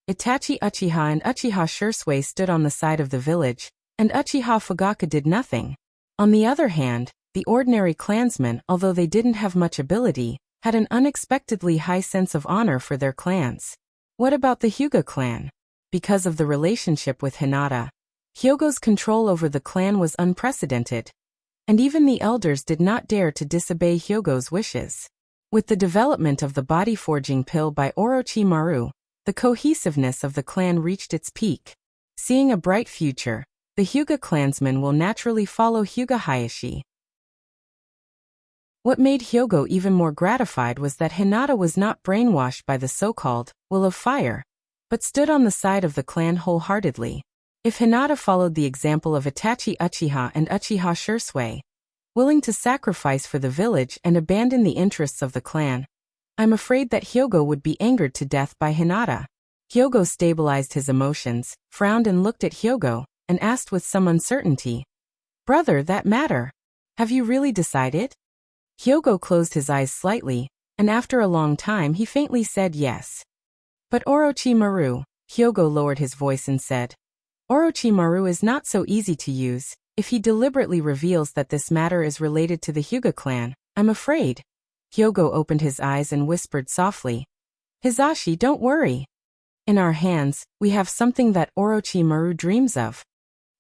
Itachi Uchiha and Uchiha Shursui stood on the side of the village, and Uchiha Fugaku did nothing. On the other hand, the ordinary clansmen, although they didn't have much ability, had an unexpectedly high sense of honor for their clans. What about the Hyuga clan? Because of the relationship with Hinata, Hyogo's control over the clan was unprecedented, and even the elders did not dare to disobey Hyogo's wishes. With the development of the body-forging pill by Orochimaru, the cohesiveness of the clan reached its peak. Seeing a bright future, the Hyuga clansmen will naturally follow Hyuga Hayashi. What made Hyogo even more gratified was that Hinata was not brainwashed by the so-called Will of Fire, but stood on the side of the clan wholeheartedly. If Hinata followed the example of Itachi Uchiha and Uchiha Shursui, willing to sacrifice for the village and abandon the interests of the clan, I'm afraid that Hyogo would be angered to death by Hinata. Hyogo stabilized his emotions, frowned and looked at Hyogo, and asked with some uncertainty, "Brother, that matter? Have you really decided?" Hyogo closed his eyes slightly, and after a long time he faintly said yes. "But Orochimaru," Hyogo lowered his voice and said, "Orochimaru is not so easy to use. If he deliberately reveals that this matter is related to the Hyuga clan, I'm afraid." Hyogo opened his eyes and whispered softly, "Hizashi, don't worry. In our hands, we have something that Orochimaru dreams of."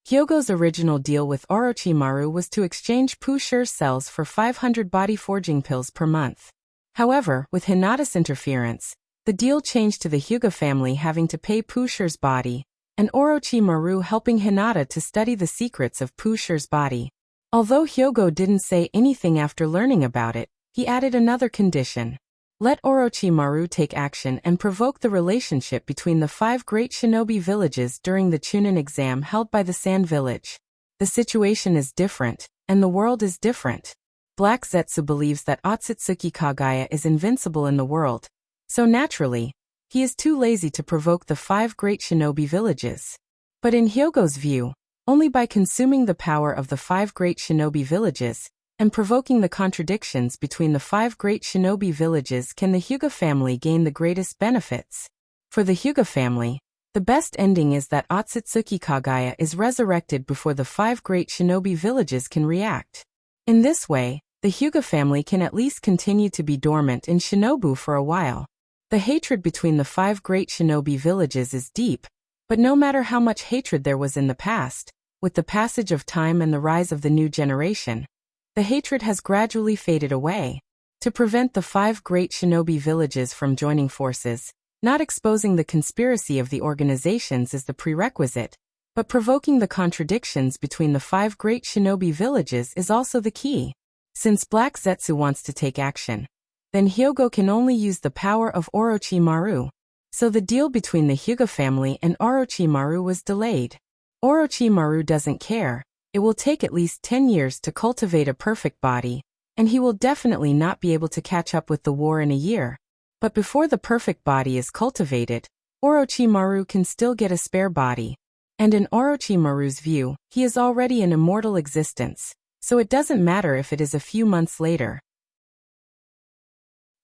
Hyogo's original deal with Orochimaru was to exchange Pushur's cells for 500 body forging pills per month. However, with Hinata's interference, the deal changed to the Hyuga family having to pay Pushur's body, and Orochimaru helping Hinata to study the secrets of Pushur's body. Although Hyogo didn't say anything after learning about it, he added another condition. Let Orochimaru take action and provoke the relationship between the 5 great shinobi villages during the Chunin exam held by the Sand Village. The situation is different, and the world is different. Black Zetsu believes that Otsutsuki Kagaya is invincible in the world, so naturally, he is too lazy to provoke the 5 great shinobi villages. But in Hyogo's view, only by consuming the power of the 5 great shinobi villages, and provoking the contradictions between the 5 great shinobi villages can the Hyuga family gain the greatest benefits. For the Hyuga family, the best ending is that Otsutsuki Kagaya is resurrected before the 5 great shinobi villages can react. In this way, the Hyuga family can at least continue to be dormant in Shinobu for a while. The hatred between the 5 great shinobi villages is deep, but no matter how much hatred there was in the past, with the passage of time and the rise of the new generation, the hatred has gradually faded away. To prevent the 5 great shinobi villages from joining forces, not exposing the conspiracy of the organizations is the prerequisite, but provoking the contradictions between the 5 great shinobi villages is also the key. Since Black Zetsu wants to take action, then Hyogo can only use the power of Orochimaru. So the deal between the Hyuga family and Orochimaru was delayed. Orochimaru doesn't care. It will take at least 10 years to cultivate a perfect body, and he will definitely not be able to catch up with the war in a year. But before the perfect body is cultivated, Orochimaru can still get a spare body. And in Orochimaru's view, he is already an immortal existence, so it doesn't matter if it is a few months later.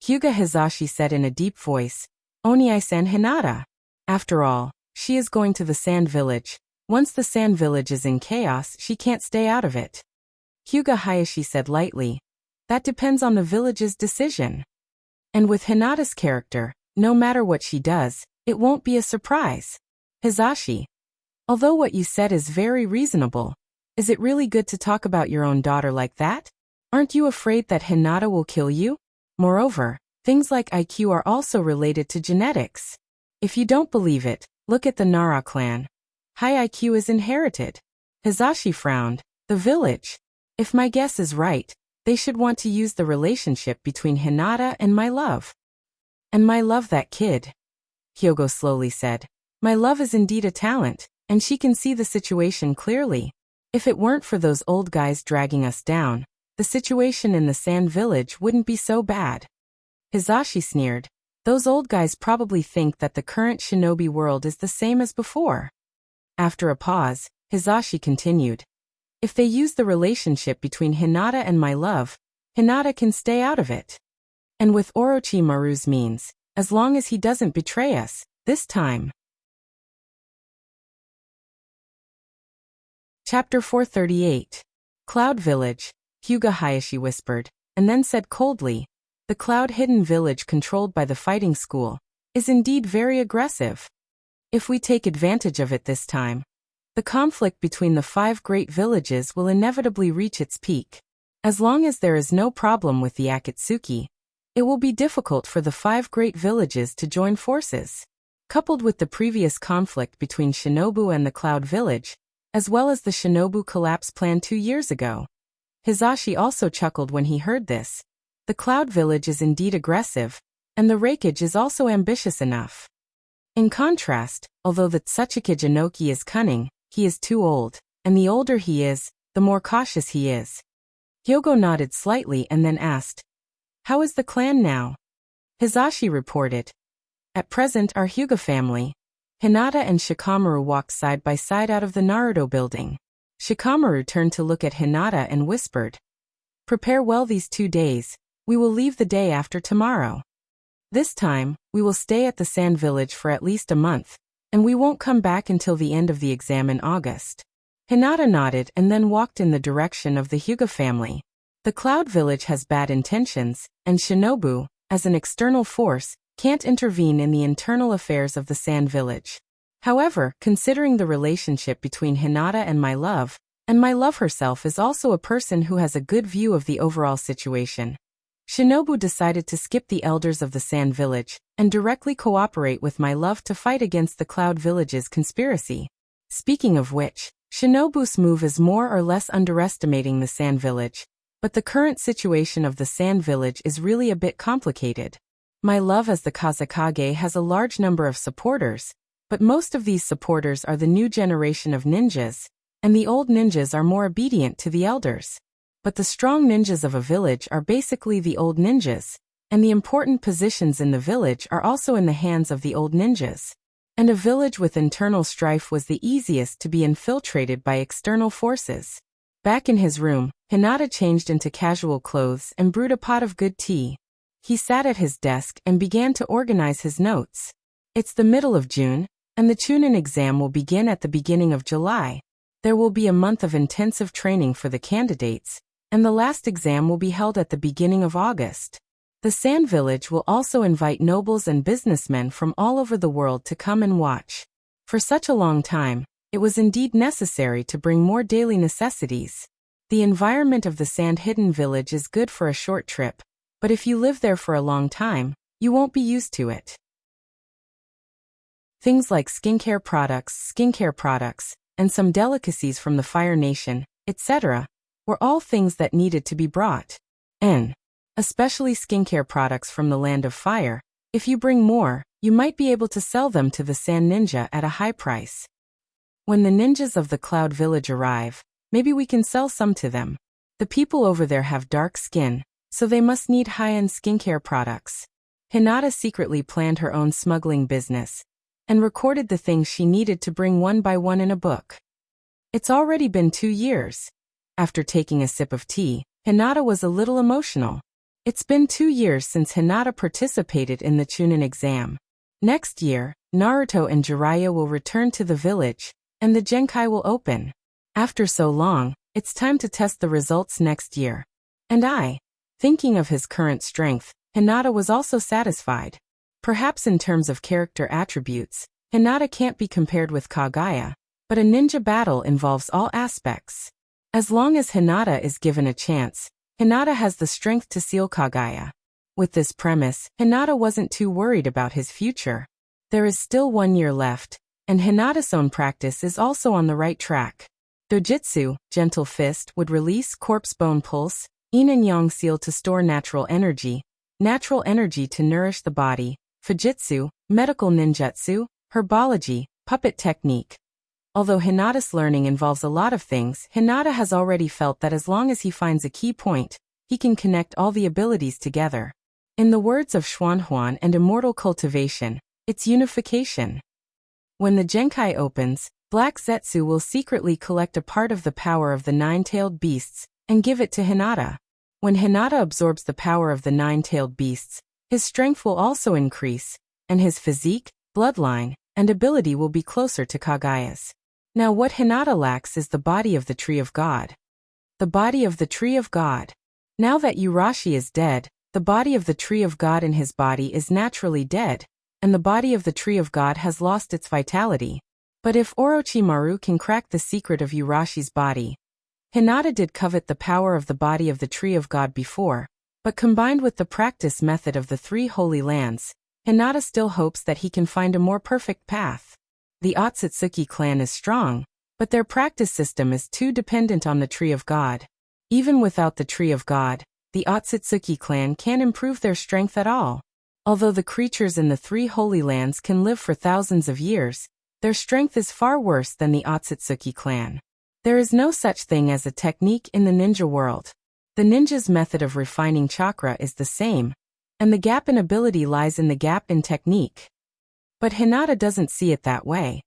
Hyuga Hizashi said in a deep voice, "Oniai-san Hinata." After all, she is going to the Sand Village. Once the Sand Village is in chaos, she can't stay out of it. Hyuga Hayashi said lightly, "That depends on the village's decision." And with Hinata's character, no matter what she does, it won't be a surprise. Hizashi, although what you said is very reasonable, is it really good to talk about your own daughter like that? Aren't you afraid that Hinata will kill you? Moreover, things like IQ are also related to genetics. If you don't believe it, look at the Nara clan. High IQ is inherited. Hizashi frowned. The village. If my guess is right, they should want to use the relationship between Hinata and my love. And my love, that kid. Hyogo slowly said. My love is indeed a talent, and she can see the situation clearly. If it weren't for those old guys dragging us down, the situation in the Sand Village wouldn't be so bad. Hizashi sneered. Those old guys probably think that the current shinobi world is the same as before. After a pause, Hizashi continued. If they use the relationship between Hinata and my love, Hinata can stay out of it. And with Orochimaru's means, as long as he doesn't betray us, this time. Chapter 438. Cloud Village, Hyuga Hayashi whispered, and then said coldly, the cloud-hidden village controlled by the fighting school is indeed very aggressive. If we take advantage of it this time, the conflict between the 5 great villages will inevitably reach its peak. As long as there is no problem with the Akatsuki, it will be difficult for the 5 great villages to join forces. Coupled with the previous conflict between Shinobu and the Cloud Village, as well as the Shinobu collapse plan 2 years ago. Hizashi also chuckled when he heard this. The Cloud Village is indeed aggressive, and the Reikage is also ambitious enough. In contrast, although the Tsuchika Jinoki is cunning, he is too old, and the older he is, the more cautious he is. Hyogo nodded slightly and then asked, how is the clan now? Hizashi reported. At present our Hyuga family. Hinata and Shikamaru walked side by side out of the Naruto building. Shikamaru turned to look at Hinata and whispered, prepare well these 2 days, we will leave the day after tomorrow. This time, we will stay at the Sand Village for at least a month, and we won't come back until the end of the exam in August. Hinata nodded and then walked in the direction of the Hyuga family. The Cloud Village has bad intentions, and Shinobu, as an external force, can't intervene in the internal affairs of the Sand Village. However, considering the relationship between Hinata and my love herself is also a person who has a good view of the overall situation. Shinobu decided to skip the elders of the Sand Village and directly cooperate with my love to fight against the Cloud Village's conspiracy. Speaking of which, Shinobu's move is more or less underestimating the Sand Village, but the current situation of the Sand Village is really a bit complicated. My love as the Kazekage has a large number of supporters, but most of these supporters are the new generation of ninjas, and the old ninjas are more obedient to the elders. But the strong ninjas of a village are basically the old ninjas, and the important positions in the village are also in the hands of the old ninjas. And a village with internal strife was the easiest to be infiltrated by external forces. Back in his room, Hinata changed into casual clothes and brewed a pot of good tea. He sat at his desk and began to organize his notes. It's the middle of June, and the Chunin exam will begin at the beginning of July. There will be a month of intensive training for the candidates, and the last exam will be held at the beginning of August. The Sand Village will also invite nobles and businessmen from all over the world to come and watch. For such a long time, it was indeed necessary to bring more daily necessities. The environment of the sand-hidden village is good for a short trip, but if you live there for a long time, you won't be used to it. Things like skincare products, and some delicacies from the Fire Nation, etc., were all things that needed to be brought. And especially skincare products from the Land of Fire, if you bring more, you might be able to sell them to the Sand Ninja at a high price. When the ninjas of the Cloud Village arrive, maybe we can sell some to them. The people over there have dark skin, so they must need high-end skincare products. Hinata secretly planned her own smuggling business, and recorded the things she needed to bring one by one in a book. It's already been 2 years. After taking a sip of tea, Hinata was a little emotional. It's been 2 years since Hinata participated in the Chunin exam. Next year, Naruto and Jiraiya will return to the village, and the Genkai will open. After so long, it's time to test the results next year. And thinking of his current strength, Hinata was also satisfied. Perhaps in terms of character attributes, Hinata can't be compared with Kaguya, but a ninja battle involves all aspects. As long as Hinata is given a chance, Hinata has the strength to seal Kaguya. With this premise, Hinata wasn't too worried about his future. There is still 1 year left, and Hinata's own practice is also on the right track. Dojutsu, Gentle Fist, would release Corpse Bone Pulse, Yin and Yang Seal to store natural energy to nourish the body, Fujitsu, Medical Ninjutsu, Herbology, Puppet Technique. Although Hinata's learning involves a lot of things, Hinata has already felt that as long as he finds a key point, he can connect all the abilities together. In the words of Xuanhuan and Immortal Cultivation, it's unification. When the Genkai opens, Black Zetsu will secretly collect a part of the power of the nine-tailed beasts and give it to Hinata. When Hinata absorbs the power of the nine-tailed beasts, his strength will also increase, and his physique, bloodline, and ability will be closer to Kaguya's. Now what Hinata lacks is the body of the Tree of God. The body of the Tree of God. Now that Urashi is dead, the body of the Tree of God in his body is naturally dead, and the body of the Tree of God has lost its vitality. But if Orochimaru can crack the secret of Urashi's body, Hinata did covet the power of the body of the Tree of God before, but combined with the practice method of the 3 Holy Lands, Hinata still hopes that he can find a more perfect path. The Otsutsuki clan is strong, but their practice system is too dependent on the Tree of God. Even without the Tree of God, the Otsutsuki clan can't improve their strength at all. Although the creatures in the 3 Holy Lands can live for thousands of years, their strength is far worse than the Otsutsuki clan. There is no such thing as a technique in the ninja world. The ninja's method of refining chakra is the same, and the gap in ability lies in the gap in technique. But Hinata doesn't see it that way.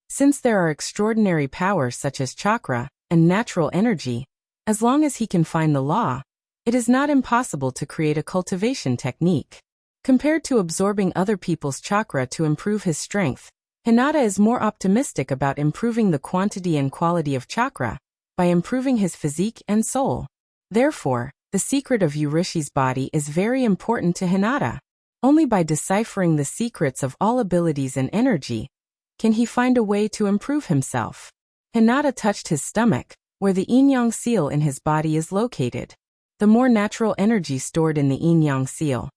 Since there are extraordinary powers such as chakra and natural energy, as long as he can find the law, it is not impossible to create a cultivation technique. Compared to absorbing other people's chakra to improve his strength, Hinata is more optimistic about improving the quantity and quality of chakra by improving his physique and soul. Therefore, the secret of Urashi's body is very important to Hinata. Only by deciphering the secrets of all abilities and energy can he find a way to improve himself. Hinata touched his stomach, where the yin-yang seal in his body is located. The more natural energy stored in the yin-yang seal,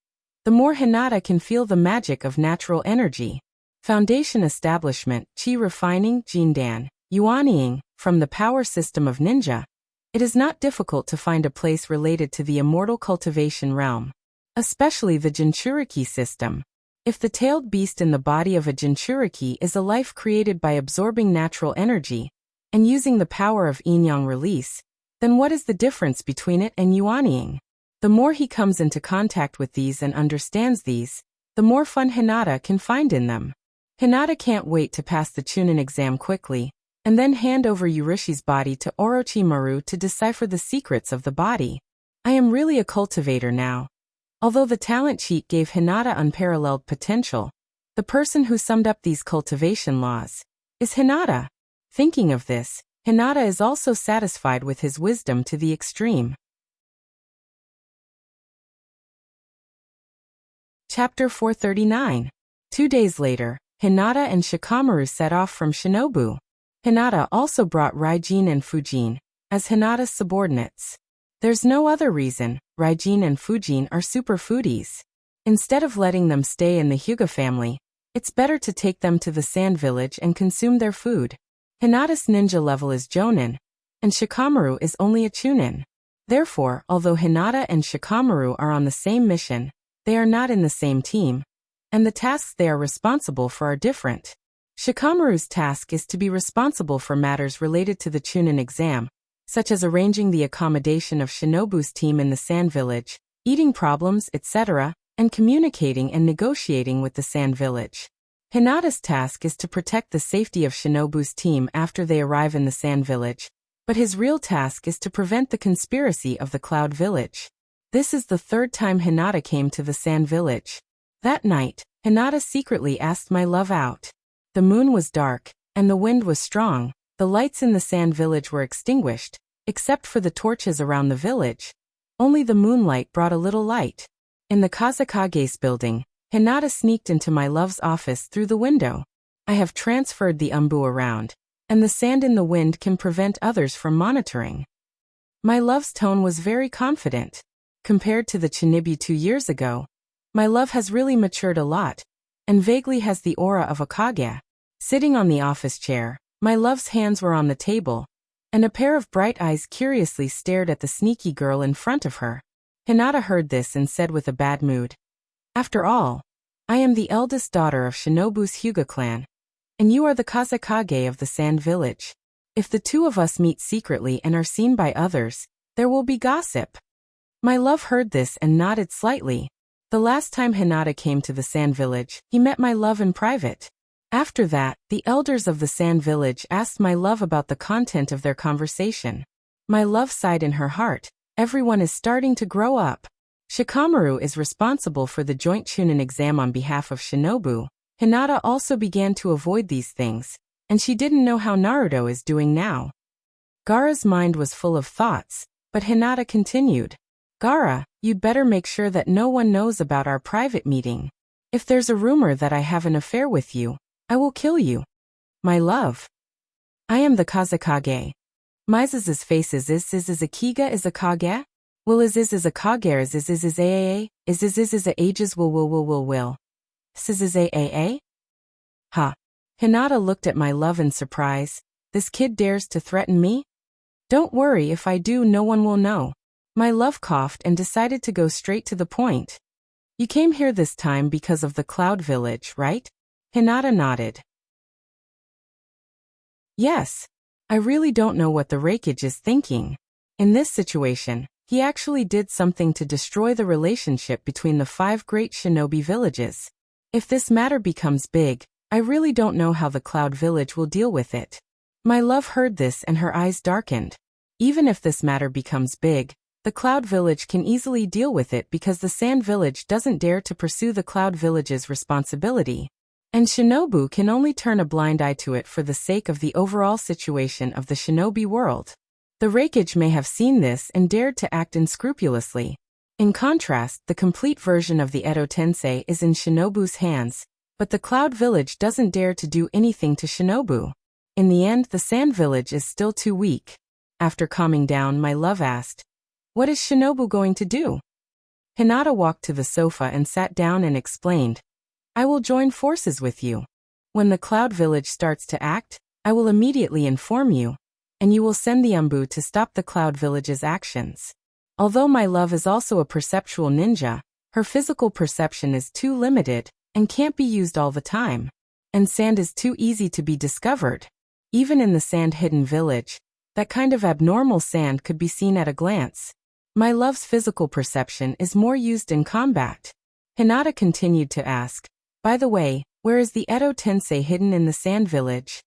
the more Hinata can feel the magic of natural energy. Foundation establishment, Qi refining, Jindan, Yuanying, from the power system of ninja. It is not difficult to find a place related to the immortal cultivation realm, especially the Jinchuriki system. If the tailed beast in the body of a Jinchuriki is a life created by absorbing natural energy and using the power of yin-yang release, Then what is the difference between it and yuaniing? The more he comes into contact with these and understands these, the more fun Hinata can find in them. Hinata can't wait to pass the Chunin exam quickly, and then hand over Yurishi's body to Orochimaru to decipher the secrets of the body. I am really a cultivator now. Although the talent sheet gave Hinata unparalleled potential, the person who summed up these cultivation laws is Hinata. Thinking of this, Hinata is also satisfied with his wisdom to the extreme. Chapter 439. 2 days later, Hinata and Shikamaru set off from Shinobu. Hinata also brought Raijin and Fujin as Hinata's subordinates. There's no other reason. Raijin and Fujin are super foodies. Instead of letting them stay in the Hyuga family, it's better to take them to the sand village and consume their food. Hinata's ninja level is Jonin, and Shikamaru is only a Chunin. Therefore, although Hinata and Shikamaru are on the same mission, they are not in the same team, and the tasks they are responsible for are different. Shikamaru's task is to be responsible for matters related to the Chunin exam, such as arranging the accommodation of Shinobu's team in the sand village, eating problems, etc., and communicating and negotiating with the sand village. Hinata's task is to protect the safety of Shinobu's team after they arrive in the sand village, but his real task is to prevent the conspiracy of the Cloud Village. This is the third time Hinata came to the sand village. That night, Hinata secretly asked my love out. The moon was dark, and the wind was strong. The lights in the sand village were extinguished, except for the torches around the village. Only the moonlight brought a little light. In the Kazakage's building, Hinata sneaked into my love's office through the window. I have transferred the umbu around, and the sand in the wind can prevent others from monitoring. My love's tone was very confident. Compared to the Chinibi 2 years ago, my love has really matured a lot, and vaguely has the aura of a Kage. Sitting on the office chair, my love's hands were on the table, and a pair of bright eyes curiously stared at the sneaky girl in front of her. Hinata heard this and said with a bad mood, "After all, I am the eldest daughter of Shinobu's Hyuga clan, and you are the Kazakage of the Sand Village. If the two of us meet secretly and are seen by others, there will be gossip." My love heard this and nodded slightly. The last time Hinata came to the Sand Village, he met my love in private. After that, the elders of the Sand Village asked my love about the content of their conversation. My love sighed in her heart. Everyone is starting to grow up. Shikamaru is responsible for the joint Chunin exam on behalf of Shinobu. Hinata also began to avoid these things, and she didn't know how Naruto is doing now. Gaara's mind was full of thoughts, but Hinata continued. "Gaara, you'd better make sure that no one knows about our private meeting. If there's a rumor that I have an affair with you, I will kill you." My love. I am the Kazakage. Mises' face is a Kiga is a Kage? Will is a Kage is a is a ages will. Is a? Ha. Hinata looked at my love in surprise. This kid dares to threaten me? Don't worry, if I do, no one will know. My love coughed and decided to go straight to the point. You came here this time because of the Cloud Village, right? Hinata nodded. Yes. I really don't know what the Raikage is thinking. In this situation, he actually did something to destroy the relationship between the 5 great shinobi villages. If this matter becomes big, I really don't know how the Cloud Village will deal with it. My love heard this and her eyes darkened. Even if this matter becomes big, the Cloud Village can easily deal with it because the Sand Village doesn't dare to pursue the Cloud Village's responsibility. And Shinobu can only turn a blind eye to it for the sake of the overall situation of the shinobi world. The Raikage may have seen this and dared to act unscrupulously. In contrast, the complete version of the Edo Tensei is in Shinobu's hands, but the Cloud Village doesn't dare to do anything to Shinobu. In the end, the Sand Village is still too weak. After calming down, my love asked, "What is Shinobu going to do?" Hinata walked to the sofa and sat down and explained, "I will join forces with you. When the Cloud Village starts to act, I will immediately inform you, and you will send the Umbu to stop the Cloud Village's actions." Although my love is also a perceptual ninja, her physical perception is too limited and can't be used all the time. And sand is too easy to be discovered. Even in the sand-hidden village, That kind of abnormal sand could be seen at a glance. My love's physical perception is more used in combat. Hinata continued to ask, by the way, where is the Edo Tensei hidden in the sand village?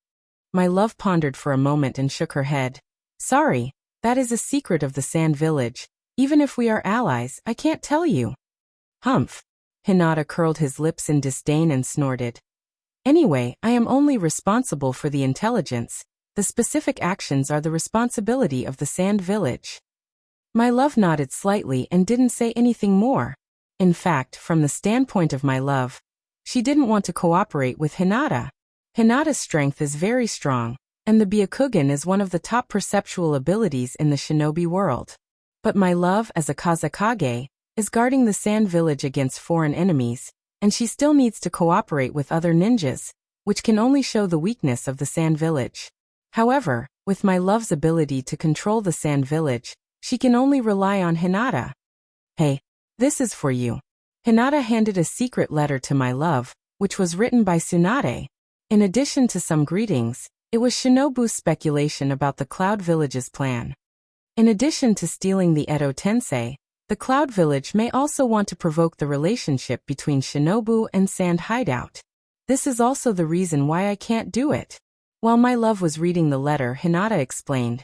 My love pondered for a moment and shook her head. Sorry, that is a secret of the sand village. Even if we are allies, I can't tell you. Humph. Hinata curled his lips in disdain and snorted. Anyway, I am only responsible for the intelligence. The specific actions are the responsibility of the sand village. My love nodded slightly and didn't say anything more. In fact, from the standpoint of my love, she didn't want to cooperate with Hinata. Hinata's strength is very strong, and the Byakugan is one of the top perceptual abilities in the shinobi world. But my love, as a Kazekage, is guarding the sand village against foreign enemies, and she still needs to cooperate with other ninjas, which can only show the weakness of the sand village. However, with my love's ability to control the sand village, she can only rely on Hinata. Hey, this is for you. Hinata handed a secret letter to my love, which was written by Tsunade. In addition to some greetings, it was Shinobu's speculation about the Cloud Village's plan. In addition to stealing the Edo Tensei, the Cloud Village may also want to provoke the relationship between Shinobu and Sand Hideout. This is also the reason why I can't do it. While my love was reading the letter, Hinata explained,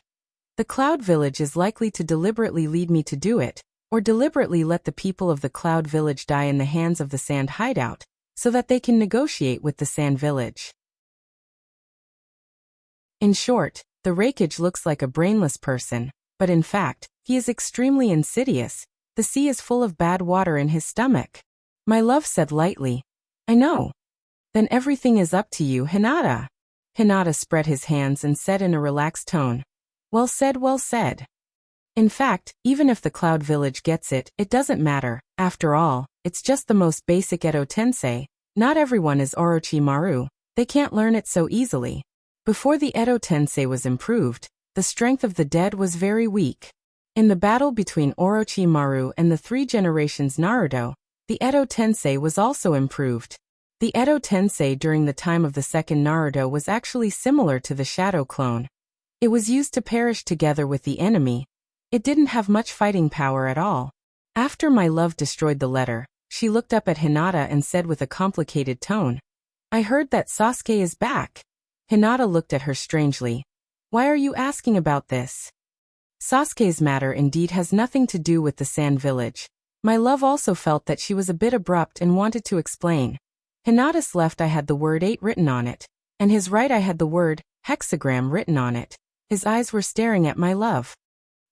the Cloud Village is likely to deliberately lead me to do it, or deliberately let the people of the Cloud Village die in the hands of the Sand Hideout, so that they can negotiate with the Sand Village. In short, the Raikage looks like a brainless person, but in fact, he is extremely insidious. The sea is full of bad water in his stomach. My love said lightly, I know. Then everything is up to you, Hinata. Hinata spread his hands and said in a relaxed tone, well said, well said. In fact, even if the Cloud Village gets it, it doesn't matter. After all, it's just the most basic Edo Tensei. Not everyone is Orochimaru. They can't learn it so easily. Before the Edo Tensei was improved, the strength of the dead was very weak. In the battle between Orochimaru and the 3 generations Naruto, the Edo Tensei was also improved. The Edo Tensei during the time of the second Naruto was actually similar to the Shadow Clone. It was used to perish together with the enemy. It didn't have much fighting power at all. After my love destroyed the letter, she looked up at Hinata and said with a complicated tone, I heard that Sasuke is back. Hinata looked at her strangely. Why are you asking about this? Sasuke's matter indeed has nothing to do with the Sand Village. My love also felt that she was a bit abrupt and wanted to explain. Hinata's left eye had the word 8 written on it, and his right eye had the word hexagram written on it. His eyes were staring at my love.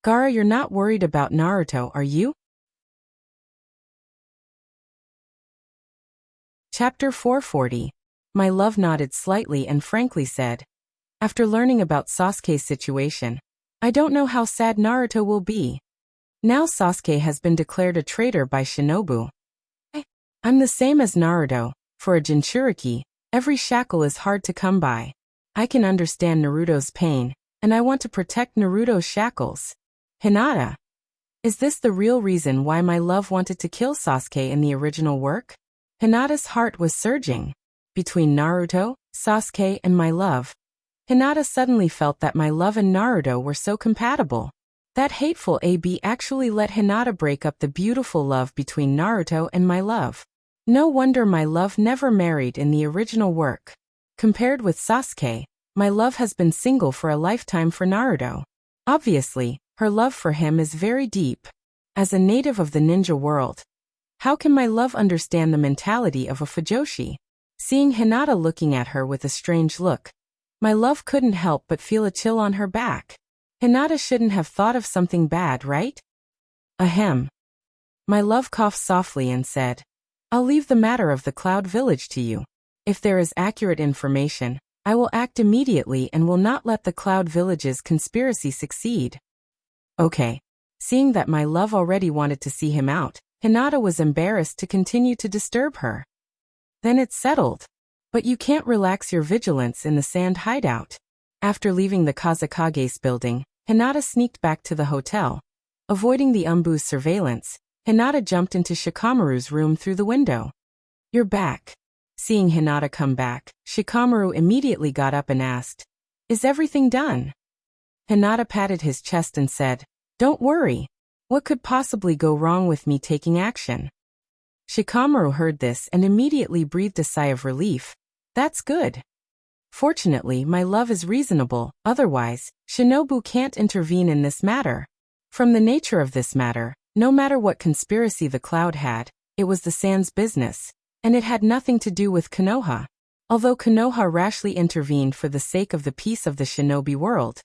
Gaara, you're not worried about Naruto, are you? Chapter 440. My love nodded slightly and frankly said, after learning about Sasuke's situation, I don't know how sad Naruto will be. Now Sasuke has been declared a traitor by Shinobu. I'm the same as Naruto. For a Jinchuriki, every shackle is hard to come by. I can understand Naruto's pain, and I want to protect Naruto's shackles. Hinata, is this the real reason why my love wanted to kill Sasuke in the original work? Hinata's heart was surging. Between Naruto, Sasuke, and my love, Hinata suddenly felt that my love and Naruto were so compatible. That hateful AB actually let Hinata break up the beautiful love between Naruto and my love. No wonder my love never married in the original work. Compared with Sasuke, my love has been single for a lifetime for Naruto. Obviously, her love for him is very deep. As a native of the ninja world, how can my love understand the mentality of a Fujoshi? Seeing Hinata looking at her with a strange look, my love couldn't help but feel a chill on her back. Hinata shouldn't have thought of something bad, right? Ahem. My love coughed softly and said, I'll leave the matter of the Cloud Village to you. If there is accurate information, I will act immediately and will not let the Cloud Village's conspiracy succeed. Okay. Seeing that my love already wanted to see him out, Hinata was embarrassed to continue to disturb her. Then it's settled. But you can't relax your vigilance in the Sand Hideout. After leaving the Kazekage's building, Hinata sneaked back to the hotel. Avoiding the Umbu's surveillance, Hinata jumped into Shikamaru's room through the window. You're back. Seeing Hinata come back, Shikamaru immediately got up and asked, Is everything done? Hinata patted his chest and said, "Don't worry. What could possibly go wrong with me taking action?" Shikamaru heard this and immediately breathed a sigh of relief. "That's good. Fortunately, my love is reasonable, otherwise, Shinobu can't intervene in this matter." From the nature of this matter, no matter what conspiracy the Cloud had, it was the Sand's business, and it had nothing to do with Konoha. Although Konoha rashly intervened for the sake of the peace of the shinobi world,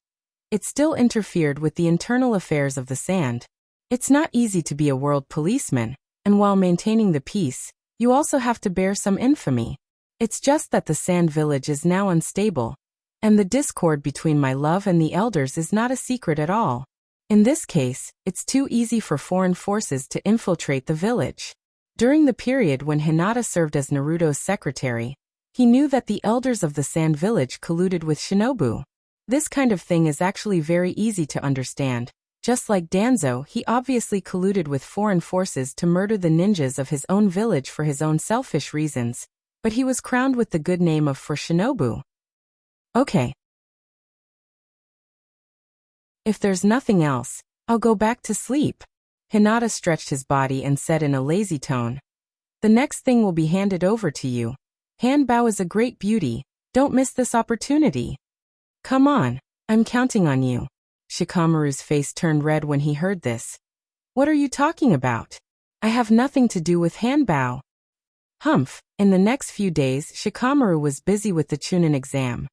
it still interfered with the internal affairs of the Sand. It's not easy to be a world policeman, and while maintaining the peace, you also have to bear some infamy. It's just that the Sand Village is now unstable, and the discord between my love and the elders is not a secret at all. In this case, it's too easy for foreign forces to infiltrate the village. During the period when Hinata served as Naruto's secretary, he knew that the elders of the Sand Village colluded with Shinobu. This kind of thing is actually very easy to understand. Just like Danzo, he obviously colluded with foreign forces to murder the ninjas of his own village for his own selfish reasons, but he was crowned with the good name of for Shinobu. Okay. If there's nothing else, I'll go back to sleep. Hinata stretched his body and said in a lazy tone. The next thing will be handed over to you. Hanbao is a great beauty. Don't miss this opportunity. Come on, I'm counting on you. Shikamaru's face turned red when he heard this. What are you talking about? I have nothing to do with Hanbao. Humph, in the next few days Shikamaru was busy with the Chunin exam.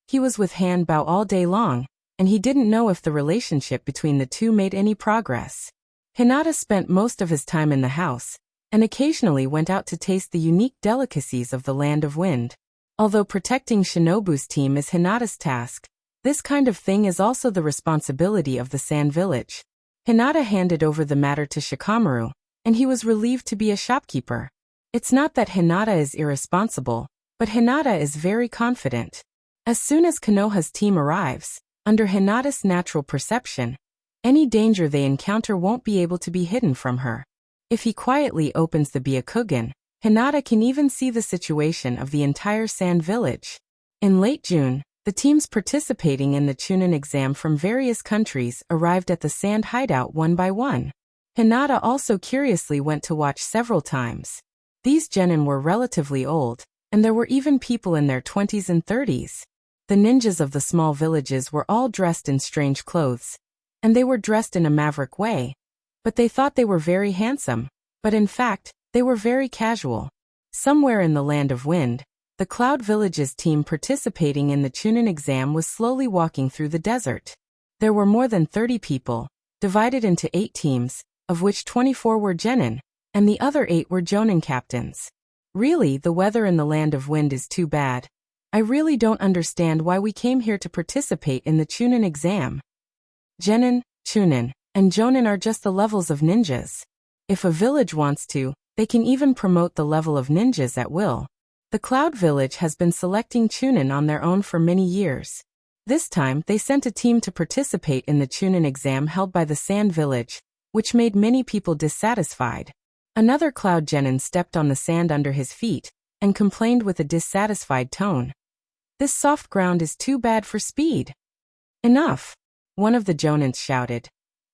He was with Hanbao all day long, and he didn't know if the relationship between the two made any progress. Hinata spent most of his time in the house, and occasionally went out to taste the unique delicacies of the Land of Wind. Although protecting Shinobu's team is Hinata's task, this kind of thing is also the responsibility of the Sand Village. Hinata handed over the matter to Shikamaru, and he was relieved to be a shopkeeper. It's not that Hinata is irresponsible, but Hinata is very confident. As soon as Konoha's team arrives, under Hinata's natural perception, any danger they encounter won't be able to be hidden from her. If he quietly opens the Byakugan, Hinata can even see the situation of the entire Sand Village. In late June, the teams participating in the Chunin exam from various countries arrived at the Sand hideout one by one. Hinata also curiously went to watch several times. These genin were relatively old, and there were even people in their 20s and 30s. The ninjas of the small villages were all dressed in strange clothes, and they were dressed in a maverick way. But they thought they were very handsome, but in fact, they were very casual. Somewhere in the Land of Wind, the Cloud Village's team participating in the Chunin exam was slowly walking through the desert. There were more than 30 people, divided into 8 teams, of which 24 were genin, and the other 8 were jonin captains. Really, the weather in the Land of Wind is too bad. I really don't understand why we came here to participate in the Chunin exam. Genin, Chunin, and jonin are just the levels of ninjas. If a village wants to, they can even promote the level of ninjas at will. The Cloud Village has been selecting Chunin on their own for many years. This time, they sent a team to participate in the Chunin exam held by the Sand Village, which made many people dissatisfied. Another Cloud genin stepped on the sand under his feet, and complained with a dissatisfied tone. This soft ground is too bad for speed. Enough! One of the jonins shouted.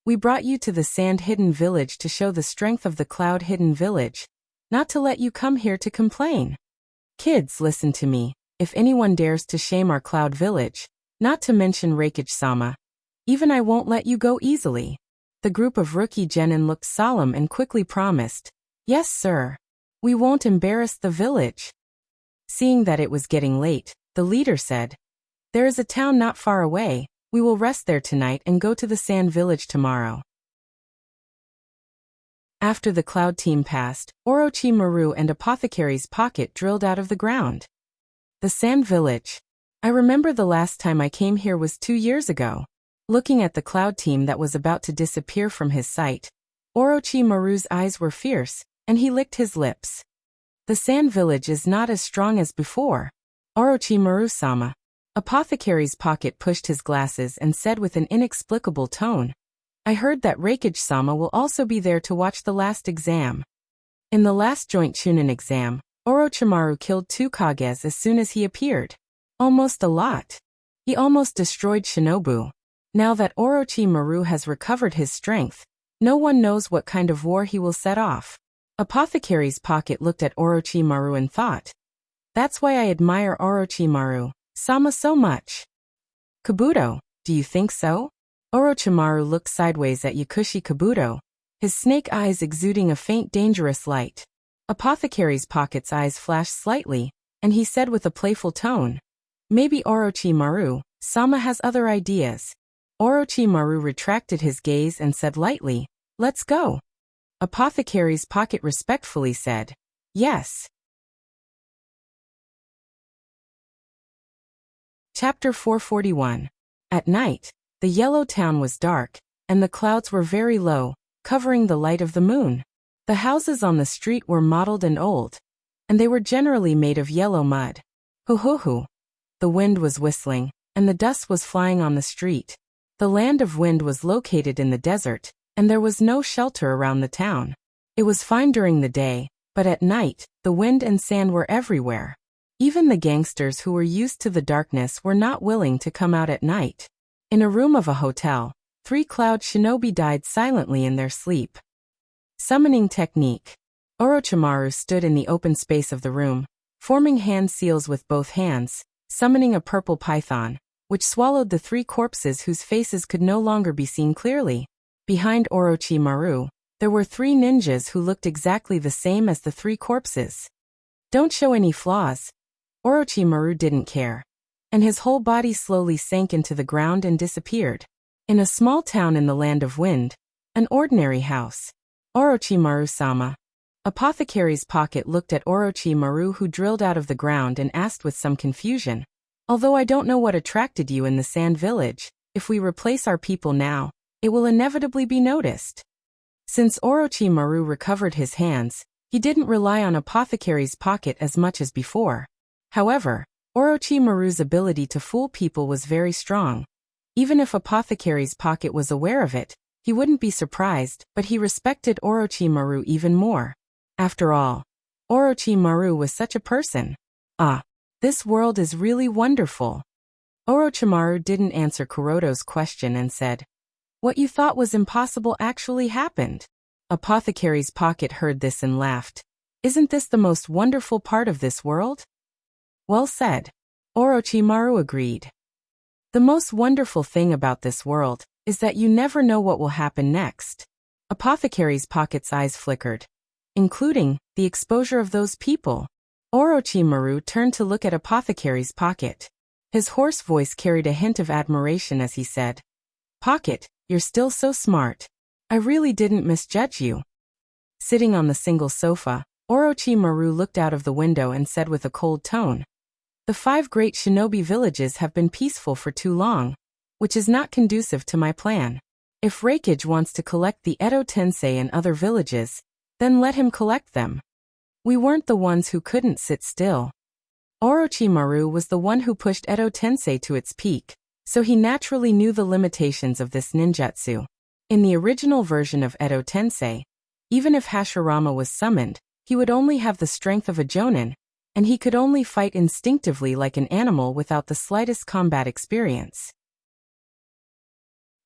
We brought you to the Sand Hidden Village to show the strength of the Cloud Hidden Village, not to let you come here to complain. Kids, listen to me. If anyone dares to shame our Cloud Village, not to mention Reikage-sama, even I won't let you go easily. The group of rookie genin looked solemn and quickly promised, Yes, sir. We won't embarrass the village. Seeing that it was getting late, the leader said, There is a town not far away. We will rest there tonight and go to the Sand Village tomorrow. After the Cloud team passed, Orochimaru and Apothecary's pocket drilled out of the ground. The Sand Village. I remember the last time I came here was 2 years ago. Looking at the Cloud team that was about to disappear from his sight, Orochimaru's eyes were fierce, and he licked his lips. The Sand Village is not as strong as before. Orochimaru-sama. Apothecary's pocket pushed his glasses and said with an inexplicable tone, I heard that Reikage-sama will also be there to watch the last exam. In the last joint Chunin exam, Orochimaru killed 2 Kages as soon as he appeared. Almost a lot. He almost destroyed Shinobu. Now that Orochimaru has recovered his strength, no one knows what kind of war he will set off. Apothecary's Pocket looked at Orochimaru and thought, "That's why I admire Orochimaru-sama so much." "Kabuto, do you think so?" Orochimaru looked sideways at Yakushi Kabuto, his snake eyes exuding a faint dangerous light. Apothecary's Pocket's eyes flashed slightly, and he said with a playful tone, "Maybe Orochimaru-sama has other ideas." Orochimaru retracted his gaze and said lightly, "Let's go." Apothecary's Pocket respectfully said, "Yes." Chapter 441. At night, the yellow town was dark, and the clouds were very low, covering the light of the moon. The houses on the street were mottled and old, and they were generally made of yellow mud. Hoo-hoo-hoo. The wind was whistling, and the dust was flying on the street. The land of wind was located in the desert, and there was no shelter around the town. It was fine during the day, but at night, the wind and sand were everywhere. Even the gangsters who were used to the darkness were not willing to come out at night. In a room of a hotel, 3 cloud shinobi died silently in their sleep. Summoning technique. Orochimaru stood in the open space of the room, forming hand seals with both hands, summoning a purple python, which swallowed the 3 corpses whose faces could no longer be seen clearly. Behind Orochimaru, there were 3 ninjas who looked exactly the same as the 3 corpses. Don't show any flaws. Orochimaru didn't care, and his whole body slowly sank into the ground and disappeared. In a small town in the land of wind, an ordinary house. Orochimaru-sama. Apothecary's Pocket looked at Orochimaru, who drilled out of the ground, and asked with some confusion, "Although I don't know what attracted you in the sand village, if we replace our people now, it will inevitably be noticed." Since Orochimaru recovered his hands, he didn't rely on Apothecary's Pocket as much as before. However, Orochimaru's ability to fool people was very strong. Even if Apothecary's Pocket was aware of it, he wouldn't be surprised, but he respected Orochimaru even more. After all, Orochimaru was such a person. Ah, this world is really wonderful. Orochimaru didn't answer Kuroto's question and said, "What you thought was impossible actually happened." Apothecary's Pocket heard this and laughed. "Isn't this the most wonderful part of this world?" "Well said." Orochimaru agreed. "The most wonderful thing about this world is that you never know what will happen next." Apothecary's Pocket's eyes flickered. "Including the exposure of those people." Orochimaru turned to look at Apothecary's Pocket. His hoarse voice carried a hint of admiration as he said, "Pocket, you're still so smart. I really didn't misjudge you." Sitting on the single sofa, Orochimaru looked out of the window and said with a cold tone, "The 5 great shinobi villages have been peaceful for too long, which is not conducive to my plan. If Raikage wants to collect the Edo Tensei and other villages, then let him collect them. We weren't the ones who couldn't sit still." Orochimaru was the one who pushed Edo Tensei to its peak, so he naturally knew the limitations of this ninjutsu. In the original version of Edo Tensei, even if Hashirama was summoned, he would only have the strength of a jonin, and he could only fight instinctively like an animal without the slightest combat experience.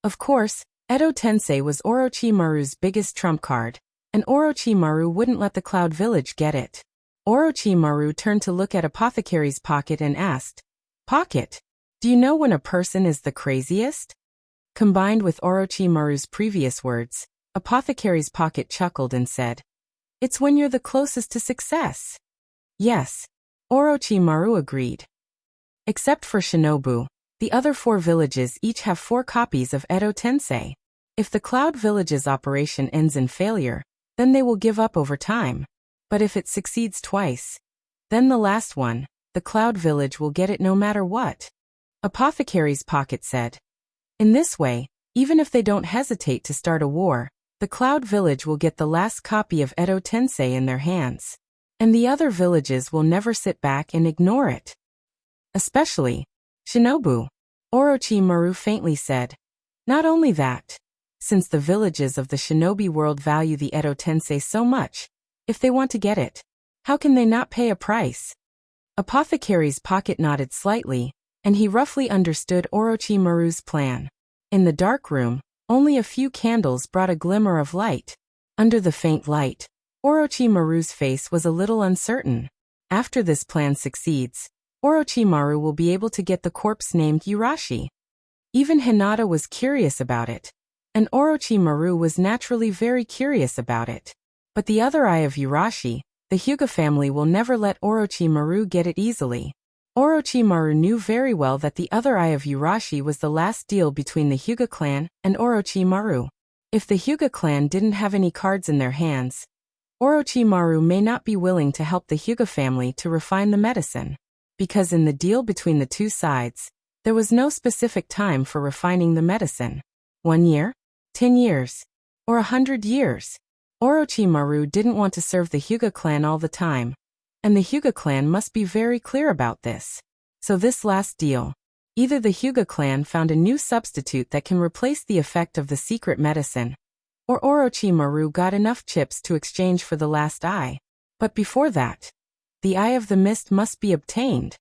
Of course, Edo Tensei was Orochimaru's biggest trump card, and Orochimaru wouldn't let the Cloud Village get it. Orochimaru turned to look at Apothecary's Pocket and asked, "Pocket, do you know when a person is the craziest?" Combined with Orochimaru's previous words, Apothecary's Pocket chuckled and said, "It's when you're the closest to success." "Yes," Orochimaru agreed. Except for Shinobu, the other 4 villages each have 4 copies of Edo Tensei. If the Cloud Village's operation ends in failure, then they will give up over time. But if it succeeds twice, then the last one, the Cloud Village, will get it no matter what. Apothecary's Pocket said, "In this way, even if they don't hesitate to start a war, the Cloud Village will get the last copy of Edo Tensei in their hands. And the other villages will never sit back and ignore it. Especially Shinobu," Orochimaru faintly said. "Not only that, since the villages of the shinobi world value the Edo Tensei so much, if they want to get it, how can they not pay a price?" Apothecary's Pocket nodded slightly, and he roughly understood Orochimaru's plan. In the dark room, only a few candles brought a glimmer of light. Under the faint light, Orochimaru's face was a little uncertain. After this plan succeeds, Orochimaru will be able to get the corpse named Urashi. Even Hinata was curious about it, and Orochimaru was naturally very curious about it. But the other eye of Urashi, the Hyuga family will never let Orochimaru get it easily. Orochimaru knew very well that the other eye of Urashi was the last deal between the Hyuga clan and Orochimaru. If the Hyuga clan didn't have any cards in their hands, Orochimaru may not be willing to help the Hyuga family to refine the medicine. Because in the deal between the two sides, there was no specific time for refining the medicine. 1 year? 10 years? Or 100 years? Orochimaru didn't want to serve the Hyuga clan all the time, and the Hyuga clan must be very clear about this. So this last deal, either the Hyuga clan found a new substitute that can replace the effect of the secret medicine, or Orochimaru got enough chips to exchange for the last eye. But before that, the Eye of the Mist must be obtained.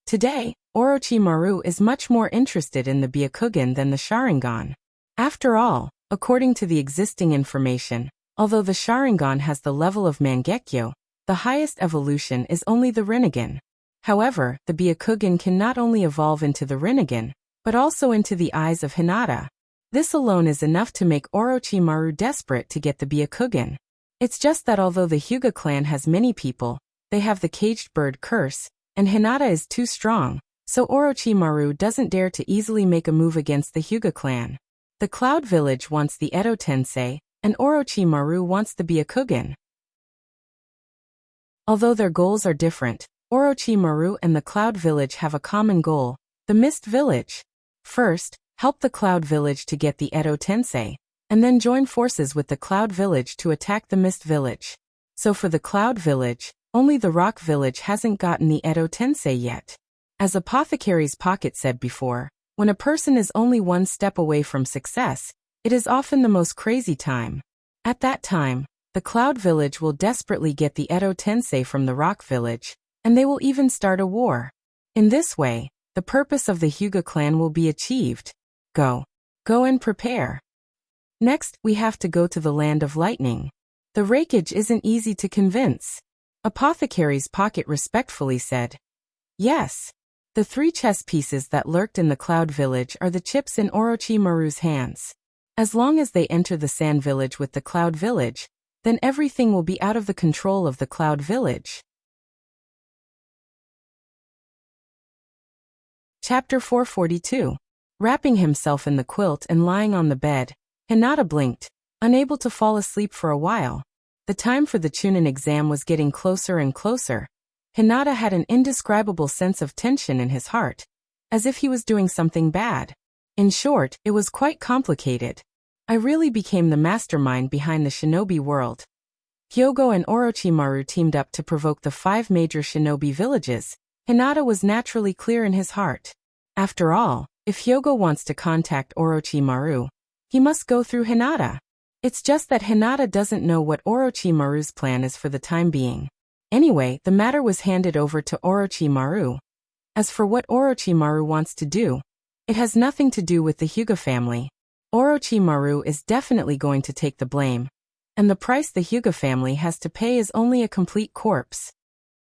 Today, Orochimaru is much more interested in the Byakugan than the Sharingan. After all, according to the existing information, although the Sharingan has the level of Mangekyo, the highest evolution is only the Rinnegan. However, the Byakugan can not only evolve into the Rinnegan, but also into the eyes of Hinata. This alone is enough to make Orochimaru desperate to get the Byakugan. It's just that although the Hyuga clan has many people, they have the caged bird curse, and Hinata is too strong, so Orochimaru doesn't dare to easily make a move against the Hyuga clan. The Cloud Village wants the Edo Tensei, and Orochimaru wants the Byakugan. Although their goals are different, Orochimaru and the Cloud Village have a common goal, the Mist Village. First, help the Cloud Village to get the Edo Tensei, and then join forces with the Cloud Village to attack the Mist Village. So for the Cloud Village, only the Rock Village hasn't gotten the Edo Tensei yet. As Apothecary's Pocket said before, when a person is only one step away from success, it is often the most crazy time. At that time, the Cloud Village will desperately get the Edo Tensei from the Rock Village, and they will even start a war. In this way, the purpose of the Hyuga clan will be achieved. Go and prepare. Next, we have to go to the Land of Lightning. The Raikage isn't easy to convince. Apothecary's Pocket respectfully said, yes. The 3 chess pieces that lurked in the Cloud Village are the chips in Orochimaru's hands. As long as they enter the Sand Village with the Cloud Village, then everything will be out of the control of the Cloud Village. Chapter 442. Wrapping himself in the quilt and lying on the bed, Hinata blinked, unable to fall asleep for a while. The time for the Chunin exam was getting closer and closer. Hinata had an indescribable sense of tension in his heart, as if he was doing something bad. In short, it was quite complicated. I really became the mastermind behind the shinobi world. Hyogo and Orochimaru teamed up to provoke the 5 major shinobi villages. Hinata was naturally clear in his heart. After all, if Hyogo wants to contact Orochimaru, he must go through Hinata. It's just that Hinata doesn't know what Orochimaru's plan is for the time being. Anyway, the matter was handed over to Orochimaru. As for what Orochimaru wants to do, it has nothing to do with the Hyuga family. Orochimaru is definitely going to take the blame, and the price the Hyuga family has to pay is only a complete corpse.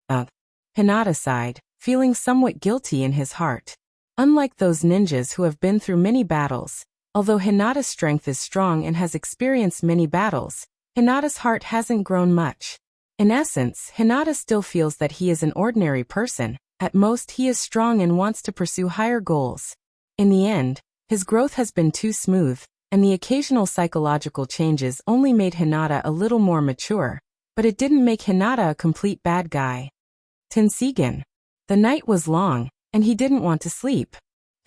Hinata sighed, feeling somewhat guilty in his heart. Unlike those ninjas who have been through many battles, although Hinata's strength is strong and has experienced many battles, Hinata's heart hasn't grown much. In essence, Hinata still feels that he is an ordinary person. At most, he is strong and wants to pursue higher goals. In the end, his growth has been too smooth, and the occasional psychological changes only made Hinata a little more mature, but it didn't make Hinata a complete bad guy. Tensigen. The night was long, and he didn't want to sleep.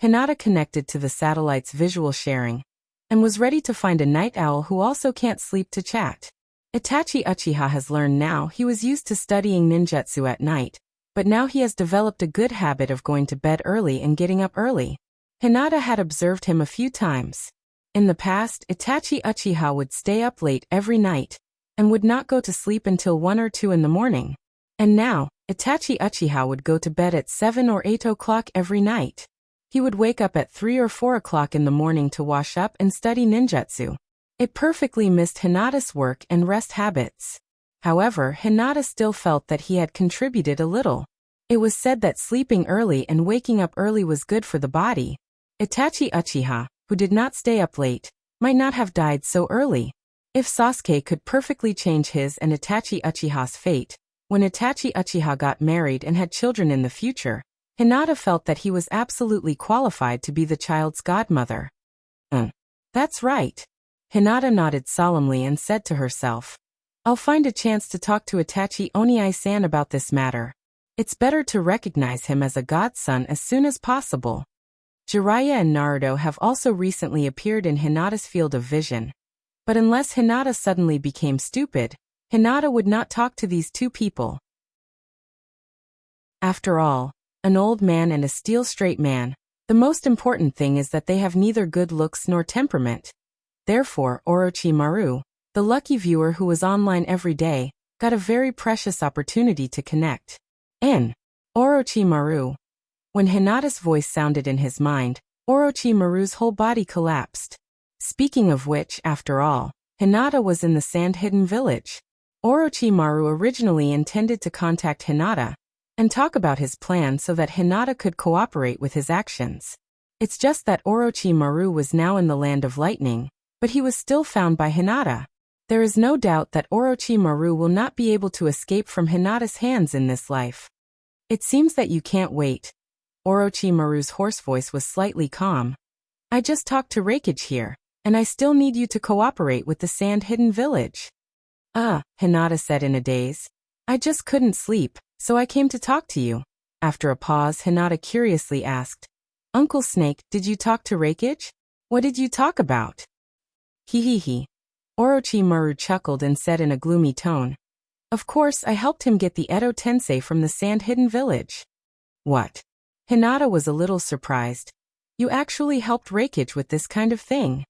Hinata connected to the satellite's visual sharing, and was ready to find a night owl who also can't sleep to chat. Itachi Uchiha has learned now he was used to studying ninjutsu at night, but now he has developed a good habit of going to bed early and getting up early. Hinata had observed him a few times. In the past, Itachi Uchiha would stay up late every night, and would not go to sleep until 1 or 2 in the morning. And now, Itachi Uchiha would go to bed at 7 or 8 o'clock every night. He would wake up at 3 or 4 o'clock in the morning to wash up and study ninjutsu. It perfectly missed Hinata's work and rest habits. However, Hinata still felt that he had contributed a little. It was said that sleeping early and waking up early was good for the body. Itachi Uchiha, who did not stay up late, might not have died so early. If Sasuke could perfectly change his and Itachi Uchiha's fate, when Itachi Uchiha got married and had children in the future, Hinata felt that he was absolutely qualified to be the child's godmother. That's right. Hinata nodded solemnly and said to herself, I'll find a chance to talk to Itachi Oniai-san about this matter. It's better to recognize him as a godson as soon as possible. Jiraiya and Naruto have also recently appeared in Hinata's field of vision. But unless Hinata suddenly became stupid, Hinata would not talk to these two people. After all, an old man and a steel-straight man, the most important thing is that they have neither good looks nor temperament. Therefore, Orochimaru, the lucky viewer who was online every day, got a very precious opportunity to connect. Orochimaru. When Hinata's voice sounded in his mind, Orochimaru's whole body collapsed. Speaking of which, after all, Hinata was in the sand-hidden village. Orochimaru originally intended to contact Hinata and talk about his plan so that Hinata could cooperate with his actions. It's just that Orochimaru was now in the land of lightning, but he was still found by Hinata. There is no doubt that Orochimaru will not be able to escape from Hinata's hands in this life. It seems that you can't wait. Orochimaru's hoarse voice was slightly calm. I just talked to Reikage here, and I still need you to cooperate with the sand-hidden village. Hinata said in a daze. I just couldn't sleep, so I came to talk to you. After a pause, Hinata curiously asked, Uncle Snake, did you talk to Reikage? What did you talk about? He. Orochimaru chuckled and said in a gloomy tone, Of course, I helped him get the Edo Tensei from the sand-hidden village. What? Hinata was a little surprised. You actually helped Reikage with this kind of thing?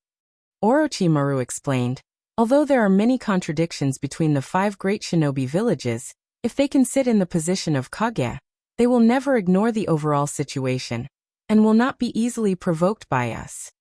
Orochimaru explained, although there are many contradictions between the 5 great shinobi villages, if they can sit in the position of Kage, they will never ignore the overall situation, and will not be easily provoked by us.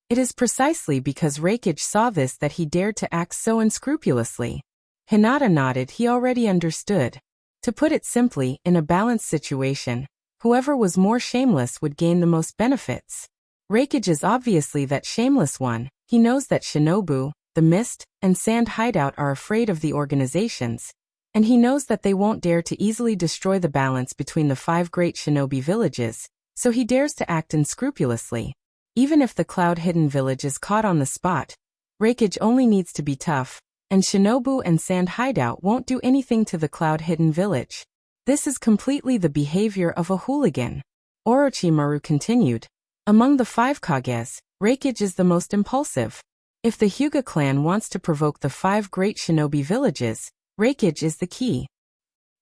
It is precisely because Reikage saw this that he dared to act so unscrupulously. Hinata nodded. He already understood. To put it simply, in a balanced situation, whoever was more shameless would gain the most benefits. Reikage is obviously that shameless one. He knows that Shinobu, the Mist, and Sand Hideout are afraid of the organizations, and he knows that they won't dare to easily destroy the balance between the 5 great shinobi villages, so he dares to act unscrupulously. Even if the Cloud-Hidden village is caught on the spot, Reikage only needs to be tough, and Shinobu and Sand Hideout won't do anything to the Cloud-Hidden village. This is completely the behavior of a hooligan. Orochimaru continued, Among the 5 Kages, Reikage is the most impulsive. If the Hyuga clan wants to provoke the 5 great shinobi villages, Reikage is the key.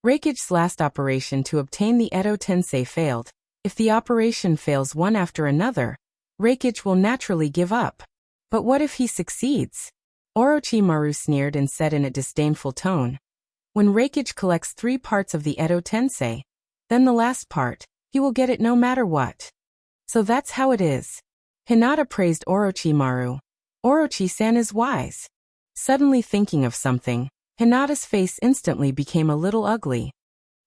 Reikage's last operation to obtain the Edo Tensei failed. If the operation fails one after another, Reikage will naturally give up. But what if he succeeds? Orochimaru sneered and said in a disdainful tone. When Reikage collects 3 parts of the Edo Tensei, then the last part, he will get it no matter what. So that's how it is. Hinata praised Orochimaru. Orochi-san is wise. Suddenly thinking of something, Hinata's face instantly became a little ugly.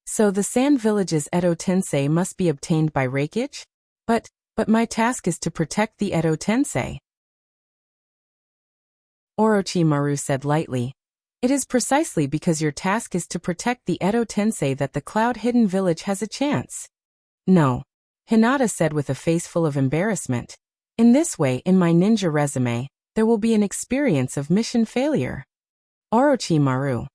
So the Sand Village's Edo Tensei must be obtained by Reikage? But my task is to protect the Edo Tensei. Orochimaru said lightly. It is precisely because your task is to protect the Edo Tensei that the Cloud-Hidden village has a chance. No. Hinata said with a face full of embarrassment. In this way, in my ninja resume, there will be an experience of mission failure. Orochimaru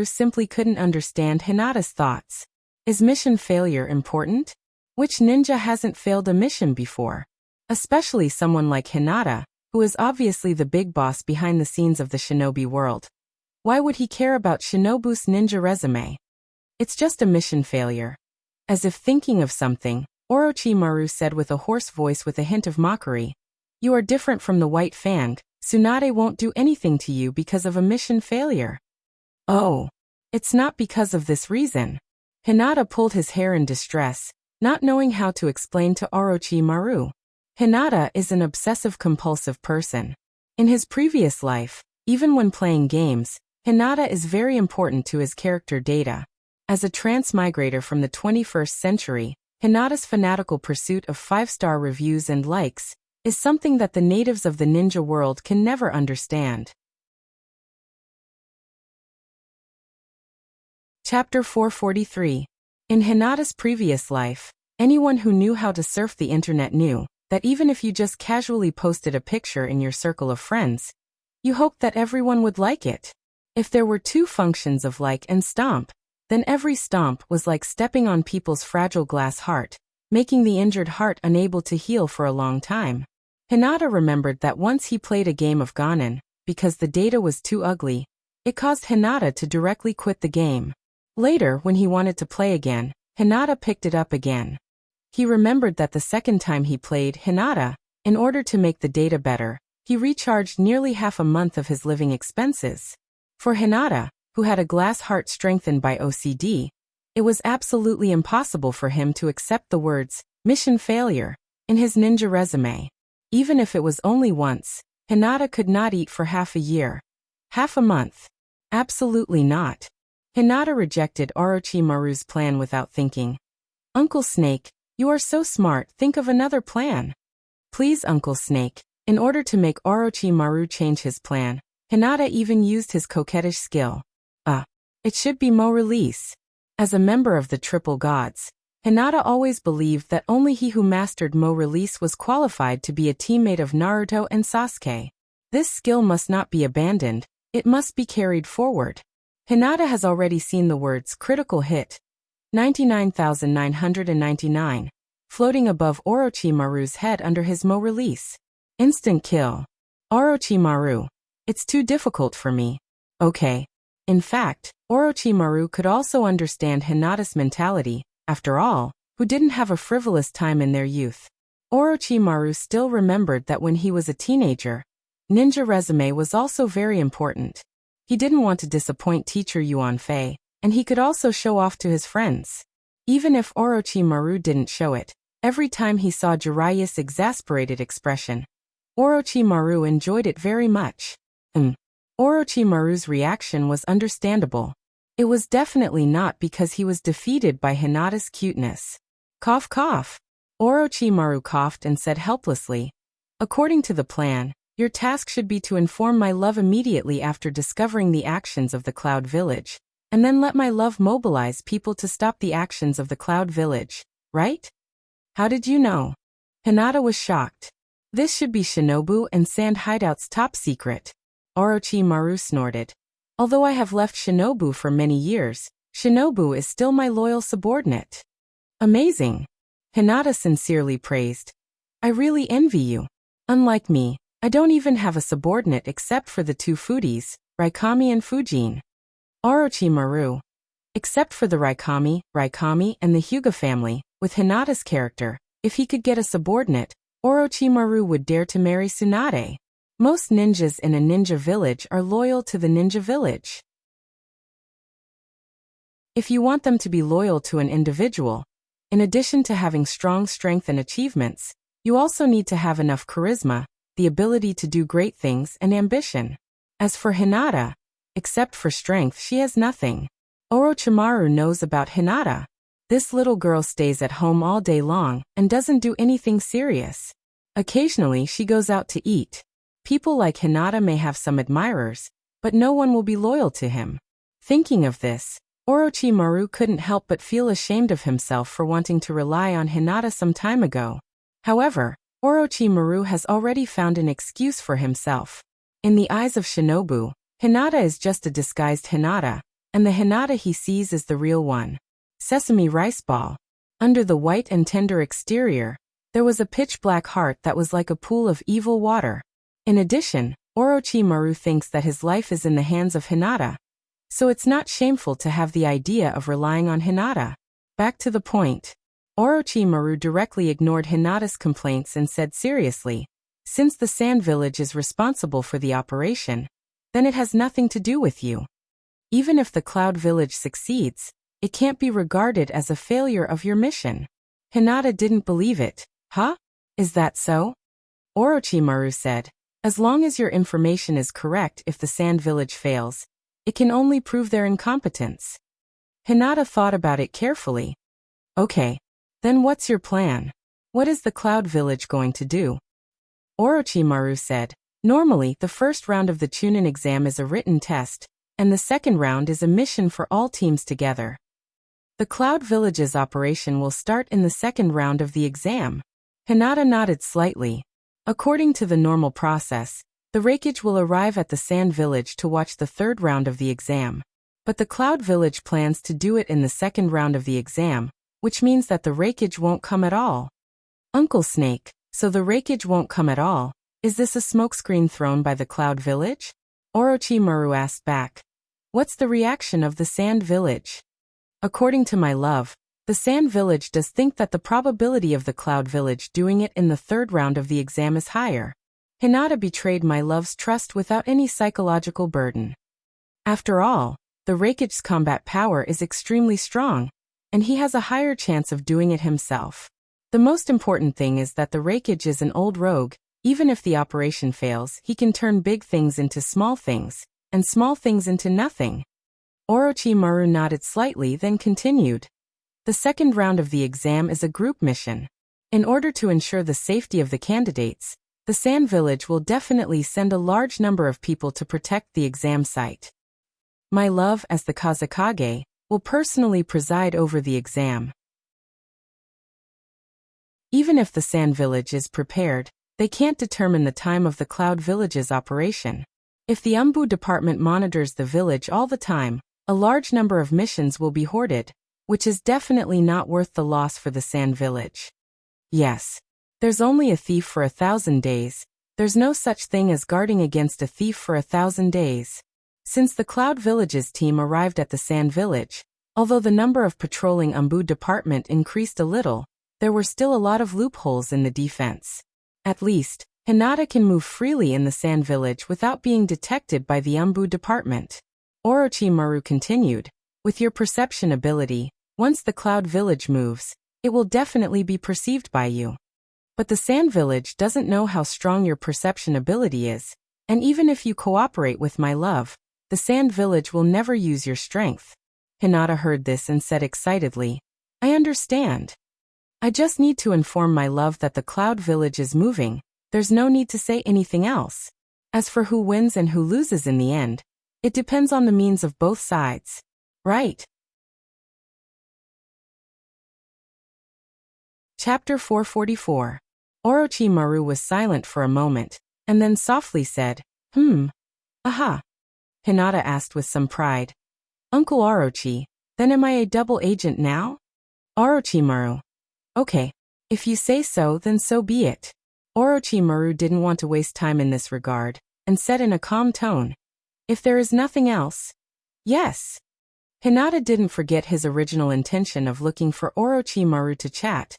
simply couldn't understand Hinata's thoughts. Is mission failure important? Which ninja hasn't failed a mission before? Especially someone like Hinata, who is obviously the big boss behind the scenes of the shinobi world. Why would he care about Shinobu's ninja resume? It's just a mission failure. As if thinking of something, Orochimaru said with a hoarse voice with a hint of mockery. You are different from the White Fang. Tsunade won't do anything to you because of a mission failure. Oh. It's not because of this reason. Hinata pulled his hair in distress. not knowing how to explain to Orochimaru. Hinata is an obsessive-compulsive person. In his previous life, even when playing games, Hinata is very important to his character data. As a transmigrator from the 21st century, Hinata's fanatical pursuit of 5-star reviews and likes is something that the natives of the ninja world can never understand. Chapter 443. In Hinata's previous life, anyone who knew how to surf the internet knew that even if you just casually posted a picture in your circle of friends, you hoped that everyone would like it. If there were 2 functions of like and stomp, then every stomp was like stepping on people's fragile glass heart, making the injured heart unable to heal for a long time. Hinata remembered that once he played a game of Ganon, because the data was too ugly, it caused Hinata to directly quit the game. Later, when he wanted to play again, Hinata picked it up again. He remembered that the second time he played Hinata, in order to make the data better, he recharged nearly half a month of his living expenses. For Hinata, who had a glass heart strengthened by OCD, it was absolutely impossible for him to accept the words, "mission failure," in his ninja resume. Even if it was only once, Hinata could not eat for half a year. Half a month. Absolutely not. Hinata rejected Orochimaru's plan without thinking. "Uncle Snake, you are so smart, think of another plan." "Please, Uncle Snake." In order to make Orochimaru change his plan, Hinata even used his coquettish skill. It should be Mo Release. As a member of the Triple Gods, Hinata always believed that only he who mastered Mo Release was qualified to be a teammate of Naruto and Sasuke. This skill must not be abandoned, it must be carried forward. Hinata has already seen the words critical hit, 99,999, floating above Orochimaru's head under his Mo Release. Instant kill. Orochimaru. It's too difficult for me. Okay. In fact, Orochimaru could also understand Hinata's mentality, after all, who didn't have a frivolous time in their youth. Orochimaru still remembered that when he was a teenager, ninja resume was also very important. He didn't want to disappoint teacher Yuan Fei, and he could also show off to his friends. Even if Orochimaru didn't show it, every time he saw Jiraiya's exasperated expression, Orochimaru enjoyed it very much. Orochimaru's reaction was understandable. It was definitely not because he was defeated by Hinata's cuteness. Cough cough. Orochimaru coughed and said helplessly, "According to the plan, your task should be to inform my love immediately after discovering the actions of the Cloud Village, and then let my love mobilize people to stop the actions of the Cloud Village, right?" "How did you know?" Hinata was shocked. "This should be Shinobu and Sand Hideout's top secret." Orochimaru snorted. "Although I have left Shinobu for many years, Shinobu is still my loyal subordinate." "Amazing." Hinata sincerely praised. "I really envy you. Unlike me, I don't even have a subordinate except for the 2 foodies, Raikami and Fujin." Orochimaru. Except for the Raikami, and the Hyuga family, with Hinata's character, if he could get a subordinate, Orochimaru would dare to marry Tsunade. Most ninjas in a ninja village are loyal to the ninja village. If you want them to be loyal to an individual, in addition to having strong strength and achievements, you also need to have enough charisma, the ability to do great things, and ambition. As for Hinata, except for strength she has nothing. Orochimaru knows about Hinata. This little girl stays at home all day long and doesn't do anything serious. Occasionally she goes out to eat. People like Hinata may have some admirers, but no one will be loyal to him. Thinking of this, Orochimaru couldn't help but feel ashamed of himself for wanting to rely on Hinata some time ago. However, Orochimaru has already found an excuse for himself. In the eyes of Shinobu, Hinata is just a disguised Hinata, and the Hinata he sees is the real one. Sesame rice ball. Under the white and tender exterior, there was a pitch-black heart that was like a pool of evil water. In addition, Orochimaru thinks that his life is in the hands of Hinata, so it's not shameful to have the idea of relying on Hinata. Back to the point. Orochimaru directly ignored Hinata's complaints and said seriously, "Since the Sand Village is responsible for the operation, then it has nothing to do with you. Even if the Cloud Village succeeds, it can't be regarded as a failure of your mission." Hinata didn't believe it. Huh? Is that so? Orochimaru said, as long as your information is correct, if the Sand Village fails, it can only prove their incompetence. Hinata thought about it carefully. Okay. Then what's your plan? What is the Cloud Village going to do? Orochimaru said, normally the first round of the Chunin exam is a written test, and the second round is a mission for all teams together. The Cloud Village's operation will start in the second round of the exam. Hinata nodded slightly. According to the normal process, the Raikage will arrive at the Sand Village to watch the third round of the exam. But the Cloud Village plans to do it in the second round of the exam, which means that the Raikage won't come at all. Uncle Snake, so the Raikage won't come at all. Is this a smokescreen thrown by the Cloud Village? Orochimaru asked back. What's the reaction of the Sand Village? According to my love, the Sand Village does think that the probability of the Cloud Village doing it in the third round of the exam is higher. Hinata betrayed my love's trust without any psychological burden. After all, the Raikage's combat power is extremely strong, and he has a higher chance of doing it himself. The most important thing is that the Raikage is an old rogue. Even if the operation fails, he can turn big things into small things, and small things into nothing. Orochimaru nodded slightly, then continued. The second round of the exam is a group mission. In order to ensure the safety of the candidates, the Sand Village will definitely send a large number of people to protect the exam site. My love, as the Kazekage, will personally preside over the exam. Even if the Sand Village is prepared, they can't determine the time of the Cloud Village's operation. If the Umbu department monitors the village all the time, a large number of missions will be hoarded, which is definitely not worth the loss for the Sand Village. Yes. There's only a thief for 1,000 days. There's no such thing as guarding against a thief for 1,000 days. Since the Cloud Village's team arrived at the Sand Village, although the number of patrolling Umbu department increased a little, there were still a lot of loopholes in the defense. At least, Hinata can move freely in the Sand Village without being detected by the Umbu department. Orochimaru continued, with your perception ability, once the Cloud Village moves, it will definitely be perceived by you. But the Sand Village doesn't know how strong your perception ability is, and even if you cooperate with my love, the Sand Village will never use your strength. Hinata heard this and said excitedly, I understand. I just need to inform my love that the Cloud Village is moving. There's no need to say anything else. As for who wins and who loses in the end, it depends on the means of both sides. Right? Chapter 444. Orochimaru was silent for a moment, and then softly said, Aha. Hinata asked with some pride. Uncle Orochi, then am I a double agent now? Orochimaru. Okay. If you say so, then so be it. Orochimaru didn't want to waste time in this regard, and said in a calm tone, if there is nothing else. Yes. Hinata didn't forget his original intention of looking for Orochimaru to chat.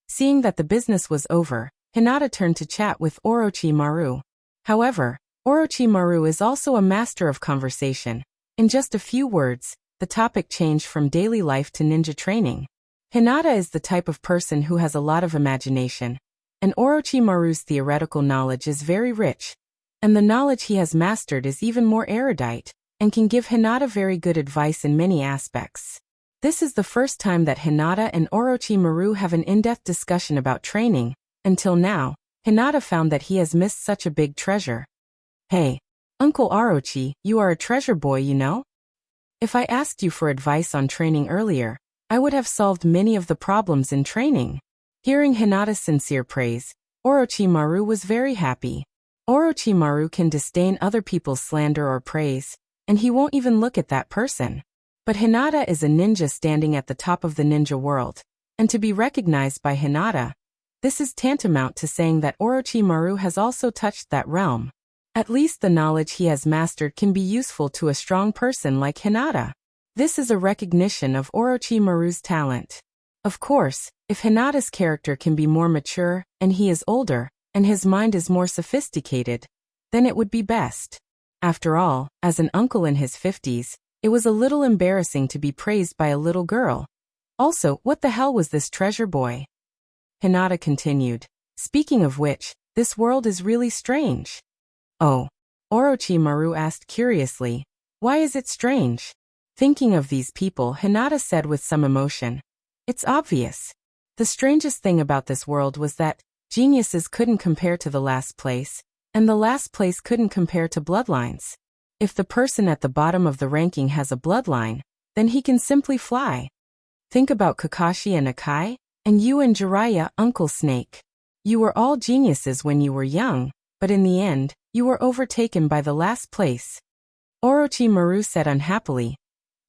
Seeing that the business was over, Hinata turned to chat with Orochimaru. However, Orochimaru is also a master of conversation. In just a few words, the topic changed from daily life to ninja training. Hinata is the type of person who has a lot of imagination, and Orochimaru's theoretical knowledge is very rich, and the knowledge he has mastered is even more erudite, and can give Hinata very good advice in many aspects. This is the first time that Hinata and Orochimaru have an in-depth discussion about training. Until now, Hinata found that he has missed such a big treasure. Hey, Uncle Orochi, you are a treasure boy, you know? If I asked you for advice on training earlier, I would have solved many of the problems in training. Hearing Hinata's sincere praise, Orochimaru was very happy. Orochimaru can disdain other people's slander or praise, and he won't even look at that person. But Hinata is a ninja standing at the top of the ninja world, and to be recognized by Hinata, this is tantamount to saying that Orochimaru has also touched that realm. At least the knowledge he has mastered can be useful to a strong person like Hinata. This is a recognition of Orochimaru's talent. Of course, if Hinata's character can be more mature, and he is older, and his mind is more sophisticated, then it would be best. After all, as an uncle in his 50s, it was a little embarrassing to be praised by a little girl. Also, what the hell was this treasure boy? Hinata continued. Speaking of which, this world is really strange. Oh. Orochimaru asked curiously. Why is it strange? Thinking of these people, Hinata said with some emotion. It's obvious. The strangest thing about this world was that geniuses couldn't compare to the last place, and the last place couldn't compare to bloodlines. If the person at the bottom of the ranking has a bloodline, then he can simply fly. Think about Kakashi and Akai, and you and Jiraiya, Uncle Snake. You were all geniuses when you were young, but in the end, you were overtaken by the last place. Orochimaru said unhappily.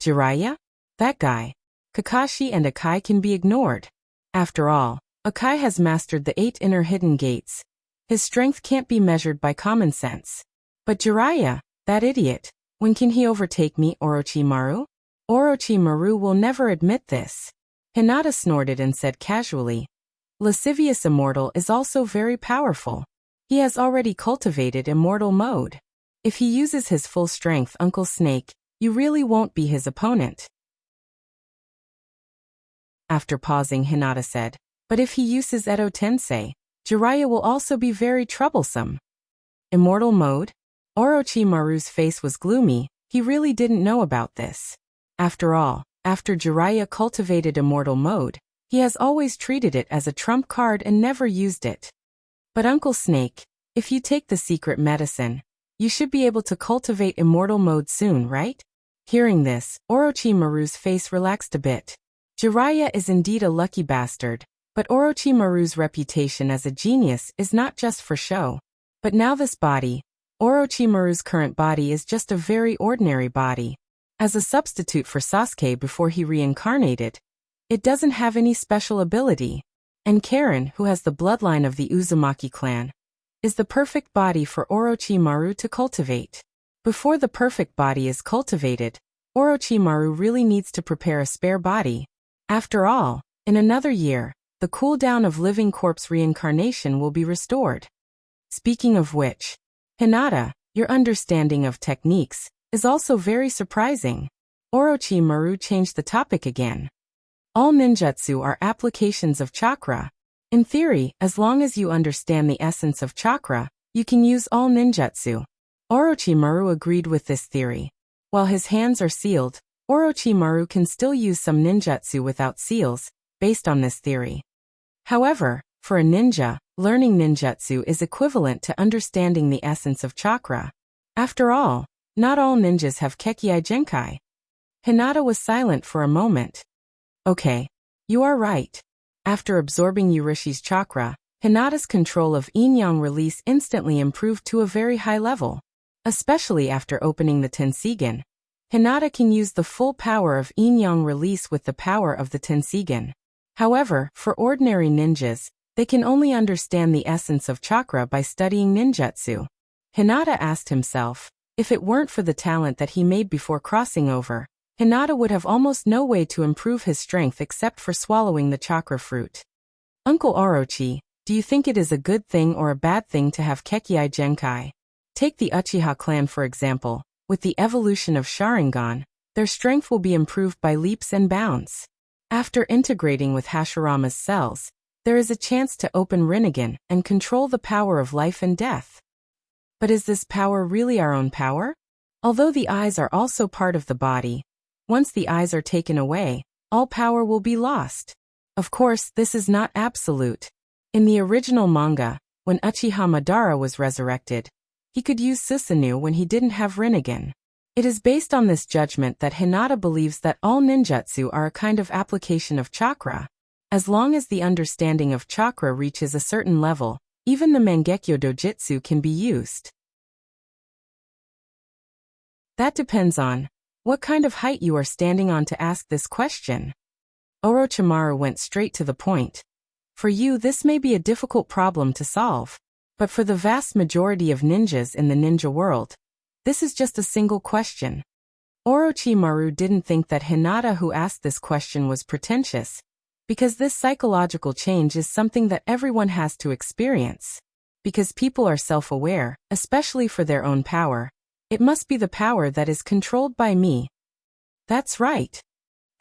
Jiraiya? That guy. Kakashi and Akai can be ignored. After all, Akai has mastered the 8 inner hidden gates. His strength can't be measured by common sense. But Jiraiya, that idiot, when can he overtake me, Orochimaru? Orochimaru will never admit this. Hinata snorted and said casually. Lascivious Immortal is also very powerful. He has already cultivated Immortal Mode. If he uses his full strength, Uncle Snake, you really won't be his opponent. After pausing, Hinata said, but if he uses Edo Tensei, Jiraiya will also be very troublesome. Immortal Mode? Orochimaru's face was gloomy. He really didn't know about this. After all, after Jiraiya cultivated Immortal Mode, he has always treated it as a trump card and never used it. But Uncle Snake, if you take the secret medicine, you should be able to cultivate Immortal Mode soon, right? Hearing this, Orochimaru's face relaxed a bit. Jiraiya is indeed a lucky bastard, but Orochimaru's reputation as a genius is not just for show. But now this body, Orochimaru's current body, is just a very ordinary body. As a substitute for Sasuke before he reincarnated, it doesn't have any special ability. And Karen, who has the bloodline of the Uzumaki clan, is the perfect body for Orochimaru to cultivate. Before the perfect body is cultivated, Orochimaru really needs to prepare a spare body. After all, in another year, the cooldown of living corpse reincarnation will be restored. Speaking of which, Hinata, your understanding of techniques is also very surprising. Orochimaru changed the topic again. All ninjutsu are applications of chakra. In theory, as long as you understand the essence of chakra, you can use all ninjutsu. Orochimaru agreed with this theory. While his hands are sealed, Orochimaru can still use some ninjutsu without seals, based on this theory. However, for a ninja, learning ninjutsu is equivalent to understanding the essence of chakra. After all, not all ninjas have Kekkei Genkai. Hinata was silent for a moment. Okay, you are right. After absorbing Urishi's chakra, Hinata's control of yin-yang release instantly improved to a very high level. Especially after opening the Tenseigan, Hinata can use the full power of yin-yang release with the power of the Tenseigan. However, for ordinary ninjas, they can only understand the essence of chakra by studying ninjutsu. Hinata asked himself, if it weren't for the talent that he made before crossing over, Hinata would have almost no way to improve his strength except for swallowing the chakra fruit. Uncle Orochi, do you think it is a good thing or a bad thing to have Kekkei Genkai? Take the Uchiha clan for example. With the evolution of Sharingan, their strength will be improved by leaps and bounds. After integrating with Hashirama's cells, there is a chance to open Rinnegan and control the power of life and death. But is this power really our own power? Although the eyes are also part of the body, once the eyes are taken away, all power will be lost. Of course, this is not absolute. In the original manga, when Uchiha Madara was resurrected, he could use Susanoo when he didn't have Rinnegan. It is based on this judgment that Hinata believes that all ninjutsu are a kind of application of chakra. As long as the understanding of chakra reaches a certain level, even the Mangekyo Dojutsu can be used. That depends on what kind of height you are standing on to ask this question. Orochimaru went straight to the point. For you, this may be a difficult problem to solve. But for the vast majority of ninjas in the ninja world, this is just a single question. Orochimaru didn't think that Hinata who asked this question was pretentious, because this psychological change is something that everyone has to experience. Because people are self-aware, especially for their own power. It must be the power that is controlled by me. That's right.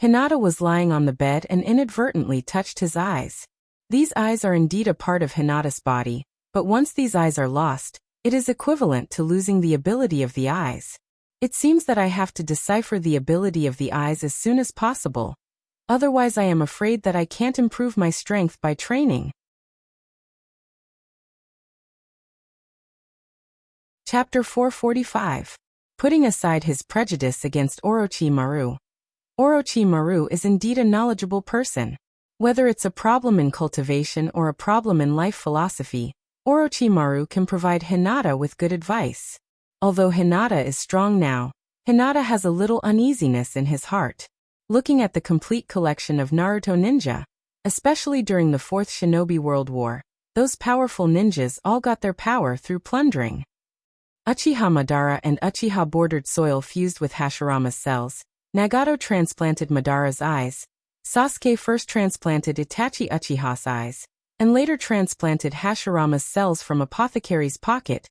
Hinata was lying on the bed and inadvertently touched his eyes. These eyes are indeed a part of Hinata's body, but once these eyes are lost, it is equivalent to losing the ability of the eyes. It seems that I have to decipher the ability of the eyes as soon as possible. Otherwise I am afraid that I can't improve my strength by training. Chapter 445. Putting aside his prejudice against Orochimaru. Orochimaru is indeed a knowledgeable person. Whether it's a problem in cultivation or a problem in life philosophy, Orochimaru can provide Hinata with good advice. Although Hinata is strong now, Hinata has a little uneasiness in his heart. Looking at the complete collection of Naruto ninja, especially during the Fourth Shinobi World War, those powerful ninjas all got their power through plundering. Uchiha Madara and Uchiha bordered soil fused with Hashirama's cells. Nagato transplanted Madara's eyes. Sasuke first transplanted Itachi Uchiha's eyes, and later transplanted Hashirama's cells from Apothecary's pocket.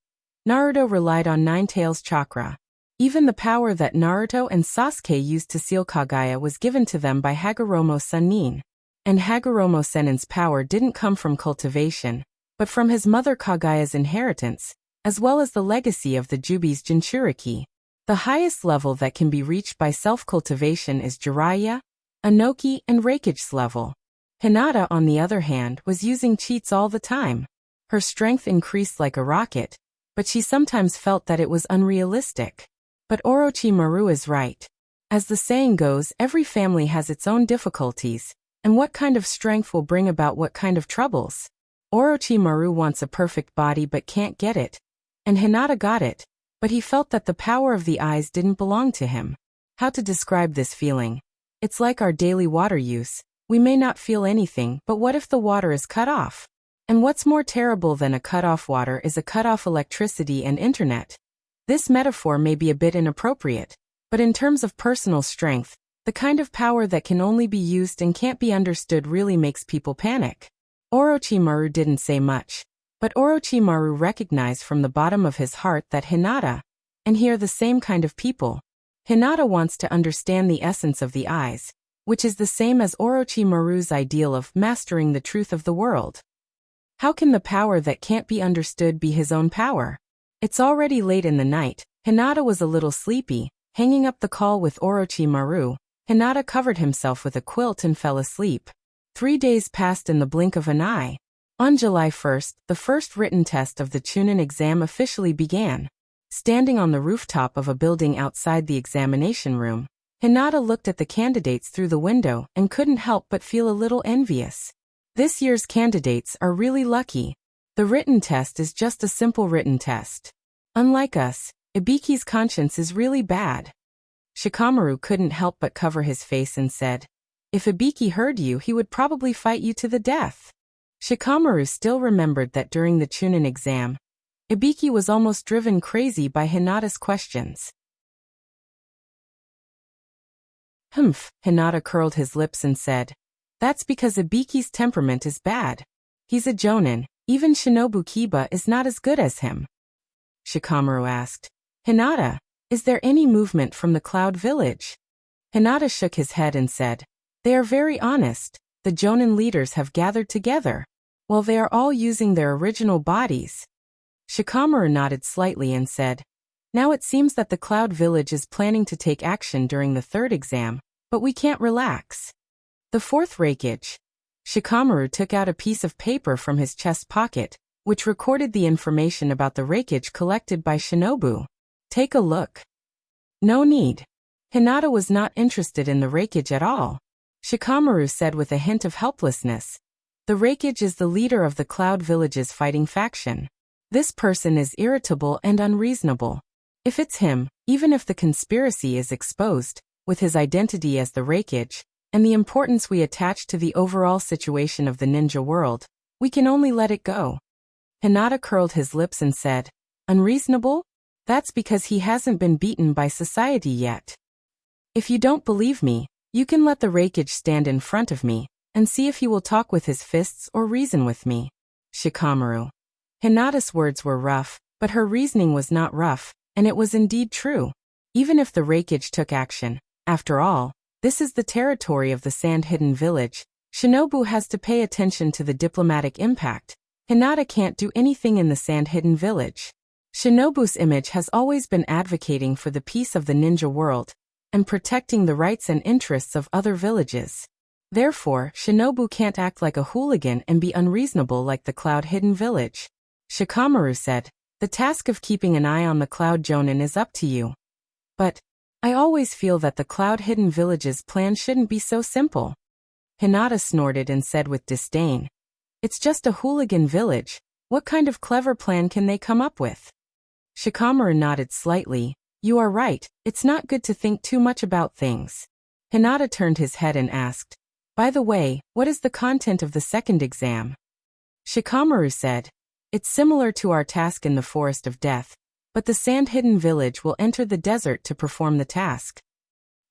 Naruto relied on Nine-Tails chakra. Even the power that Naruto and Sasuke used to seal Kagaya was given to them by Hagoromo Sennin. And Hagoromo Sennin's power didn't come from cultivation, but from his mother Kagaya's inheritance, as well as the legacy of the Jubi's Jinchuriki. The highest level that can be reached by self-cultivation is Jiraiya, Inoki, and Raikage's level. Hinata, on the other hand, was using cheats all the time. Her strength increased like a rocket, but she sometimes felt that it was unrealistic. But Orochimaru is right. As the saying goes, every family has its own difficulties, and what kind of strength will bring about what kind of troubles. Orochimaru wants a perfect body but can't get it. And Hinata got it, but he felt that the power of the eyes didn't belong to him. How to describe this feeling? It's like our daily water use. We may not feel anything, but what if the water is cut off? And what's more terrible than a cut-off water is a cut-off electricity and internet. This metaphor may be a bit inappropriate, but in terms of personal strength, the kind of power that can only be used and can't be understood really makes people panic. Orochimaru didn't say much, but Orochimaru recognized from the bottom of his heart that Hinata, and here the same kind of people. Hinata wants to understand the essence of the eyes, which is the same as Orochimaru's ideal of mastering the truth of the world. How can the power that can't be understood be his own power? It's already late in the night. Hinata was a little sleepy. Hanging up the call with Orochimaru, Hinata covered himself with a quilt and fell asleep. 3 days passed in the blink of an eye. On July 1st, the first written test of the Chunin exam officially began. Standing on the rooftop of a building outside the examination room, Hinata looked at the candidates through the window and couldn't help but feel a little envious. This year's candidates are really lucky. The written test is just a simple written test. Unlike us, Ibiki's conscience is really bad. Shikamaru couldn't help but cover his face and said, "If Ibiki heard you, he would probably fight you to the death." Shikamaru still remembered that during the Chunin exam, Ibiki was almost driven crazy by Hinata's questions. Hinata curled his lips and said, "That's because Ibiki's temperament is bad. He's a jonin. Even Shinobu Kiba is not as good as him." Shikamaru asked, "Hinata, is there any movement from the Cloud Village?" Hinata shook his head and said, "They are very honest. The Jonin leaders have gathered together. While they are all using their original bodies." Shikamaru nodded slightly and said, "Now it seems that the Cloud Village is planning to take action during the third exam, but we can't relax." The fourth Raikage. Shikamaru took out a piece of paper from his chest pocket, which recorded the information about the Raikage collected by Shinobu. "Take a look." "No need." Hinata was not interested in the Raikage at all. Shikamaru said with a hint of helplessness, "The Raikage is the leader of the Cloud Village's fighting faction. This person is irritable and unreasonable. If it's him, even if the conspiracy is exposed, with his identity as the Raikage, and the importance we attach to the overall situation of the ninja world, we can only let it go." Hinata curled his lips and said, "Unreasonable? That's because he hasn't been beaten by society yet. If you don't believe me, you can let the Raikage stand in front of me, and see if he will talk with his fists or reason with me." Shikamaru. Hinata's words were rough, but her reasoning was not rough, and it was indeed true. Even if the Raikage took action, after all, this is the territory of the Sand Hidden Village. Shinobu has to pay attention to the diplomatic impact. Hinata can't do anything in the sand-hidden village. Shinobu's image has always been advocating for the peace of the ninja world and protecting the rights and interests of other villages. Therefore, Shinobu can't act like a hooligan and be unreasonable like the Cloud-Hidden Village. Shikamaru said, "The task of keeping an eye on the Cloud Jonin is up to you. But I always feel that the Cloud-Hidden Village's plan shouldn't be so simple." Hinata snorted and said with disdain, "It's just a hooligan village. What kind of clever plan can they come up with?" Shikamaru nodded slightly. "You are right, it's not good to think too much about things." Hinata turned his head and asked, "By the way, what is the content of the second exam?" Shikamaru said, "It's similar to our task in the Forest of Death, but the Sand-Hidden Village will enter the desert to perform the task."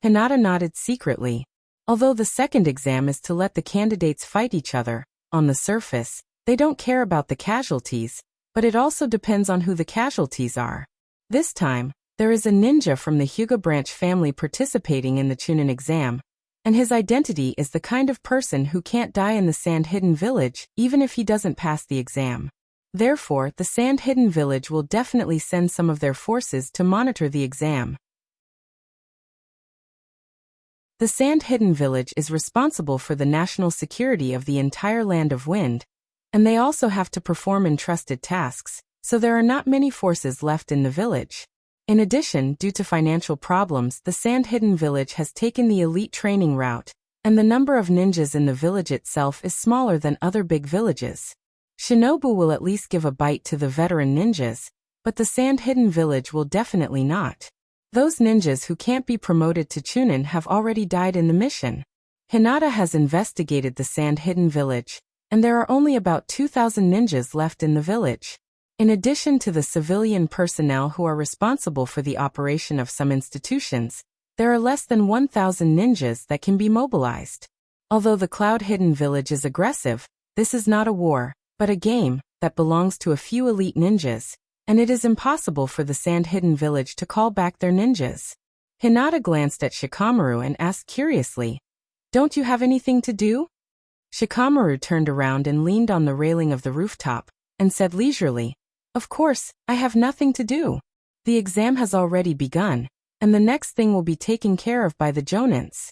Hinata nodded secretly. Although the second exam is to let the candidates fight each other, on the surface, they don't care about the casualties, but it also depends on who the casualties are. This time, there is a ninja from the Hyuga branch family participating in the Chunin exam, and his identity is the kind of person who can't die in the Sand-Hidden Village, even if he doesn't pass the exam. Therefore, the Sand-Hidden Village will definitely send some of their forces to monitor the exam. The Sand-Hidden Village is responsible for the national security of the entire Land of Wind, and they also have to perform entrusted tasks, so there are not many forces left in the village. In addition, due to financial problems, the Sand-Hidden Village has taken the elite training route, and the number of ninjas in the village itself is smaller than other big villages. Shinobu will at least give a bite to the veteran ninjas, but the Sand-Hidden Village will definitely not. Those ninjas who can't be promoted to Chunin have already died in the mission. Hinata has investigated the Sand-Hidden Village, and there are only about 2,000 ninjas left in the village. In addition to the civilian personnel who are responsible for the operation of some institutions, there are less than 1,000 ninjas that can be mobilized. Although the Cloud-Hidden Village is aggressive, this is not a war, but a game that belongs to a few elite ninjas, and it is impossible for the Sand-Hidden Village to call back their ninjas. Hinata glanced at Shikamaru and asked curiously, "Don't you have anything to do?" Shikamaru turned around and leaned on the railing of the rooftop, and said leisurely, "Of course, I have nothing to do. The exam has already begun, and the next thing will be taken care of by the Jonins.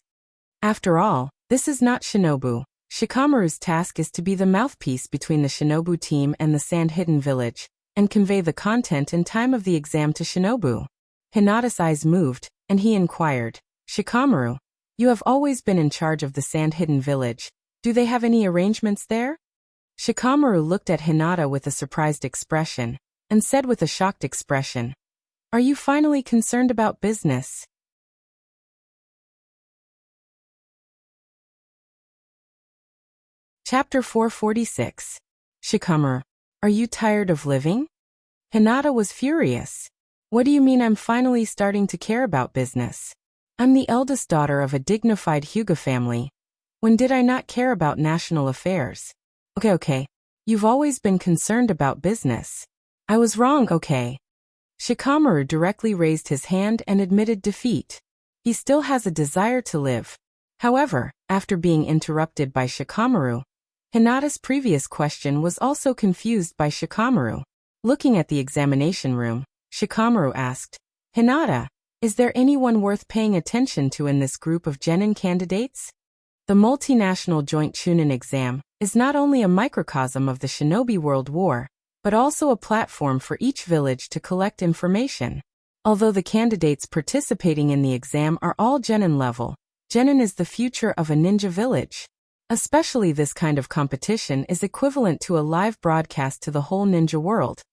After all, this is not Shinobu. Shikamaru's task is to be the mouthpiece between the Shinobu team and the Sand-Hidden Village, and convey the content and time of the exam to Shinobu." Hinata's eyes moved, and he inquired, "Shikamaru, you have always been in charge of the Sand-Hidden Village. Do they have any arrangements there?" Shikamaru looked at Hinata with a surprised expression, and said with a shocked expression, "Are you finally concerned about business?" Chapter 446. Shikamaru, are you tired of living? Hinata was furious. "What do you mean I'm finally starting to care about business? I'm the eldest daughter of a dignified Hyuga family. When did I not care about national affairs? Okay. You've always been concerned about business. I was wrong, okay." Shikamaru directly raised his hand and admitted defeat. He still has a desire to live. However, after being interrupted by Shikamaru, Hinata's previous question was also confused by Shikamaru. Looking at the examination room, Shikamaru asked, "Hinata, is there anyone worth paying attention to in this group of genin candidates?" The multinational joint Chunin exam is not only a microcosm of the Shinobi World War, but also a platform for each village to collect information. Although the candidates participating in the exam are all genin level, genin is the future of a ninja village. Especially this kind of competition is equivalent to a live broadcast to the whole ninja world.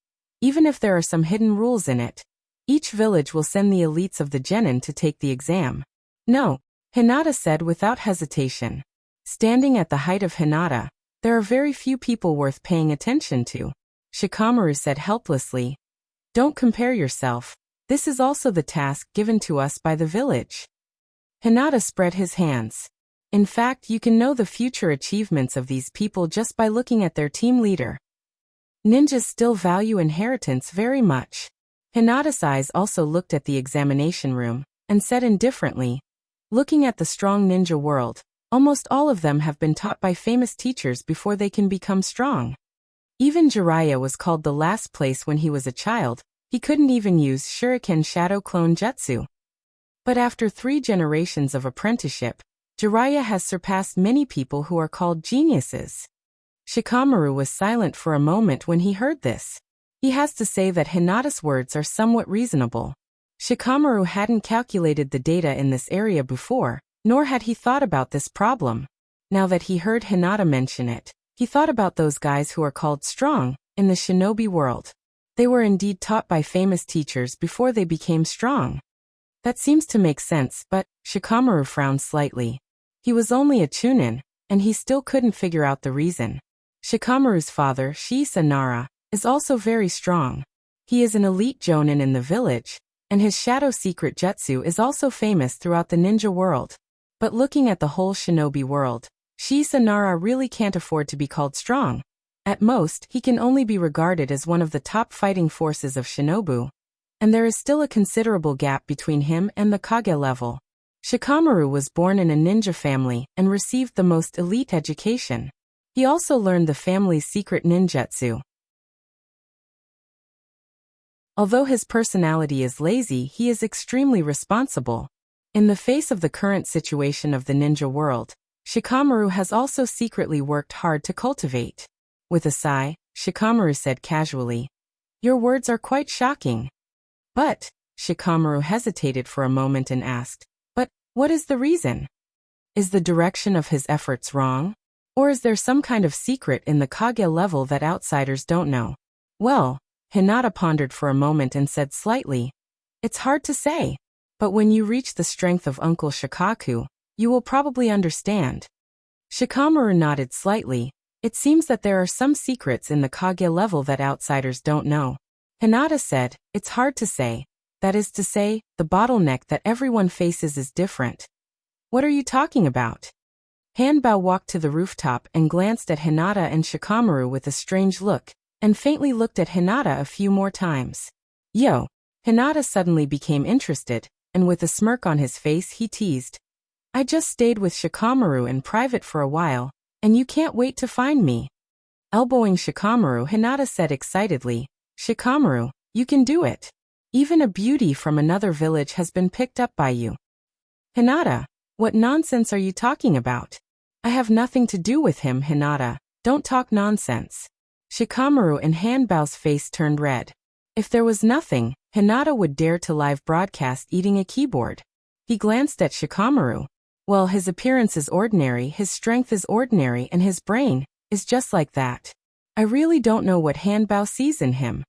Even if there are some hidden rules in it, each village will send the elites of the genin to take the exam. "No," Hinata said without hesitation. Standing at the height of Hinata, there are very few people worth paying attention to. Shikamaru said helplessly, "Don't compare yourself. This is also the task given to us by the village." Hinata spread his hands. "In fact, you can know the future achievements of these people just by looking at their team leader. Ninjas still value inheritance very much." Hinata's eyes also looked at the examination room, and said indifferently, "Looking at the strong ninja world, Almost all of them have been taught by famous teachers before they can become strong. Even Jiraiya was called the last place when he was a child. He couldn't even use Shuriken Shadow Clone Jutsu. But after 3 generations of apprenticeship, Jiraiya has surpassed many people who are called geniuses. Shikamaru was silent for a moment when he heard this. He has to say that Hinata's words are somewhat reasonable. Shikamaru hadn't calculated the data in this area before, nor had he thought about this problem. Now that he heard Hinata mention it, he thought about those guys who are called strong in the shinobi world. They were indeed taught by famous teachers before they became strong. That seems to make sense, but Shikamaru frowned slightly. He was only a chunin, and he still couldn't figure out the reason. Shikamaru's father, Shisa Nara, is also very strong. He is an elite jonin in the village, and his shadow secret jutsu is also famous throughout the ninja world. But looking at the whole shinobi world, Shisa Nara really can't afford to be called strong. At most, he can only be regarded as one of the top fighting forces of shinobu. And there is still a considerable gap between him and the Kage level. Shikamaru was born in a ninja family and received the most elite education. He also learned the family's secret ninjutsu. Although his personality is lazy, he is extremely responsible. In the face of the current situation of the ninja world, Shikamaru has also secretly worked hard to cultivate. With a sigh, Shikamaru said casually, "Your words are quite shocking." But, Shikamaru hesitated for a moment and asked, "But, what is the reason? Is the direction of his efforts wrong? Or is there some kind of secret in the Kage level that outsiders don't know?" "Well," Hinata pondered for a moment and said slightly, "It's hard to say. But when you reach the strength of Uncle Shikaku, you will probably understand." Shikamaru nodded slightly. It seems that there are some secrets in the Kage level that outsiders don't know. Hinata said, "It's hard to say. That is to say, the bottleneck that everyone faces is different." "What are you talking about?" Hanbao walked to the rooftop and glanced at Hinata and Shikamaru with a strange look, and faintly looked at Hinata a few more times. "Yo!" Hinata suddenly became interested, and with a smirk on his face he teased, "I just stayed with Shikamaru in private for a while, and you can't wait to find me." Elbowing Shikamaru, Hinata said excitedly, "Shikamaru, you can do it. Even a beauty from another village has been picked up by you." "Hinata, what nonsense are you talking about?" "I have nothing to do with him, Hinata. Don't talk nonsense." Shikamaru and Hanbao's face turned red. If there was nothing, Hinata would dare to live broadcast eating a keyboard. He glanced at Shikamaru. Well, his appearance is ordinary, his strength is ordinary, and his brain is just like that. I really don't know what Hanbao sees in him.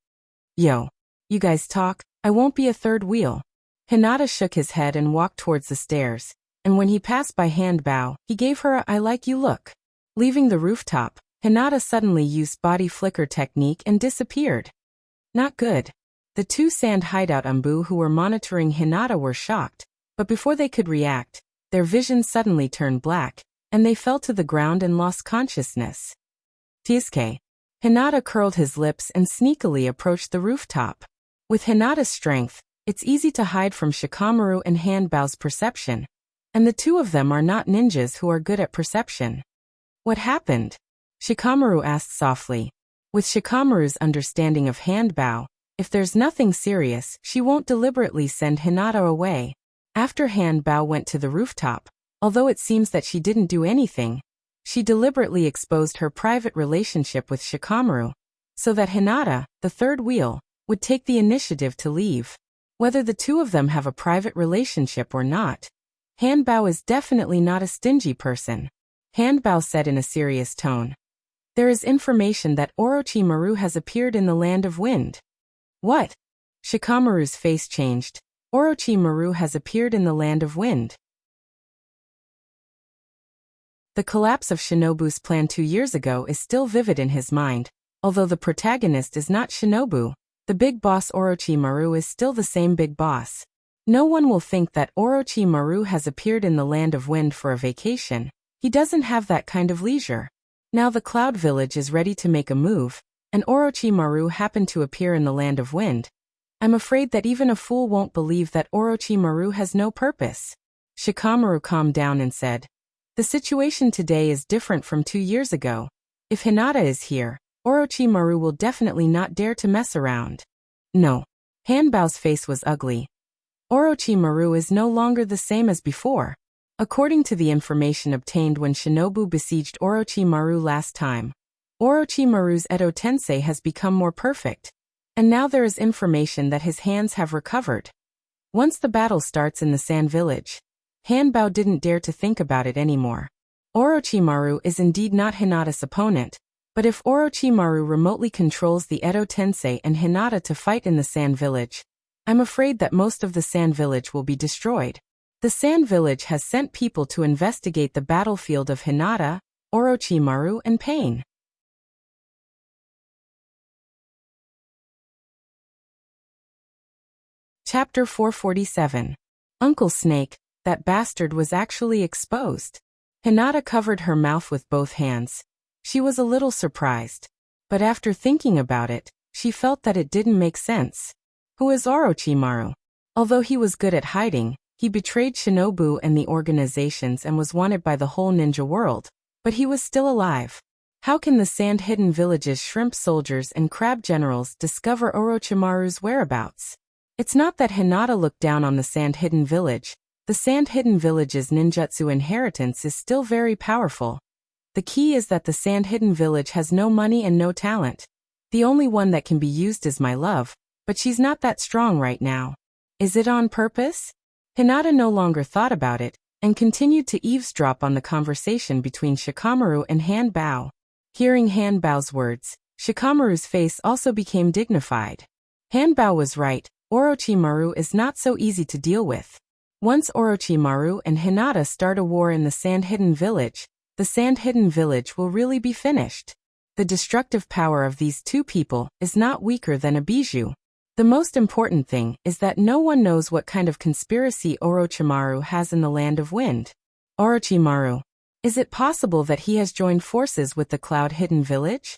"Yo, you guys talk, I won't be a third wheel." Hinata shook his head and walked towards the stairs, and when he passed by Hanbao, he gave her a "I like you" look. Leaving the rooftop, Hinata suddenly used body flicker technique and disappeared. Not good. The 2 sand hideout Ambu who were monitoring Hinata were shocked, but before they could react, their vision suddenly turned black, and they fell to the ground and lost consciousness. Tisuke. Hinata curled his lips and sneakily approached the rooftop. With Hinata's strength, it's easy to hide from Shikamaru and Hanbao's perception, and the 2 of them are not ninjas who are good at perception. "What happened?" Shikamaru asked softly. With Shikamaru's understanding of Hanbao, if there's nothing serious, she won't deliberately send Hinata away. After Hanbao went to the rooftop, although it seems that she didn't do anything, she deliberately exposed her private relationship with Shikamaru, so that Hinata, the third wheel, would take the initiative to leave. Whether the 2 of them have a private relationship or not, Hanbao is definitely not a stingy person. Hanbao said in a serious tone, "There is information that Orochimaru has appeared in the Land of Wind." "What?" Shikamaru's face changed. "Orochimaru has appeared in the Land of Wind." The collapse of Shinobu's plan 2 years ago is still vivid in his mind. Although the protagonist is not Shinobu, the big boss Orochimaru is still the same big boss. No one will think that Orochimaru has appeared in the Land of Wind for a vacation. He doesn't have that kind of leisure. Now the Cloud Village is ready to make a move, and Orochimaru happened to appear in the Land of Wind. I'm afraid that even a fool won't believe that Orochimaru has no purpose. Shikamaru calmed down and said, The situation today is different from 2 years ago. If Hinata is here, Orochimaru will definitely not dare to mess around. No. Hanbao's face was ugly. Orochimaru is no longer the same as before. According to the information obtained when Shinobu besieged Orochimaru last time, Orochimaru's Edo Tensei has become more perfect. And now there is information that his hands have recovered. Once the battle starts in the Sand Village, Hanbao didn't dare to think about it anymore. Orochimaru is indeed not Hinata's opponent, but if Orochimaru remotely controls the Edo Tensei and Hinata to fight in the Sand Village, I'm afraid that most of the Sand Village will be destroyed. The Sand Village has sent people to investigate the battlefield of Hinata, Orochimaru, and Pain. Chapter 447. Uncle Snake, that bastard was actually exposed. Hinata covered her mouth with both hands. She was a little surprised. But after thinking about it, she felt that it didn't make sense. Who is Orochimaru? Although he was good at hiding, he betrayed Shinobu and the organizations and was wanted by the whole ninja world. But he was still alive. How can the sand-hidden village's shrimp soldiers and crab generals discover Orochimaru's whereabouts? It's not that Hinata looked down on the sand-hidden village. The sand-hidden village's ninjutsu inheritance is still very powerful. The key is that the sand-hidden village has no money and no talent. The only one that can be used is my love, but she's not that strong right now. Is it on purpose? Hinata no longer thought about it, and continued to eavesdrop on the conversation between Shikamaru and Hanbao. Hearing Hanbao's words, Shikamaru's face also became dignified. Hanbao was right. Orochimaru is not so easy to deal with. Once Orochimaru and Hinata start a war in the sand-hidden village, the sand-hidden village will really be finished. The destructive power of these two people is not weaker than a bijou. The most important thing is that no one knows what kind of conspiracy Orochimaru has in the Land of Wind. Orochimaru. Is it possible that he has joined forces with the Cloud-Hidden Village?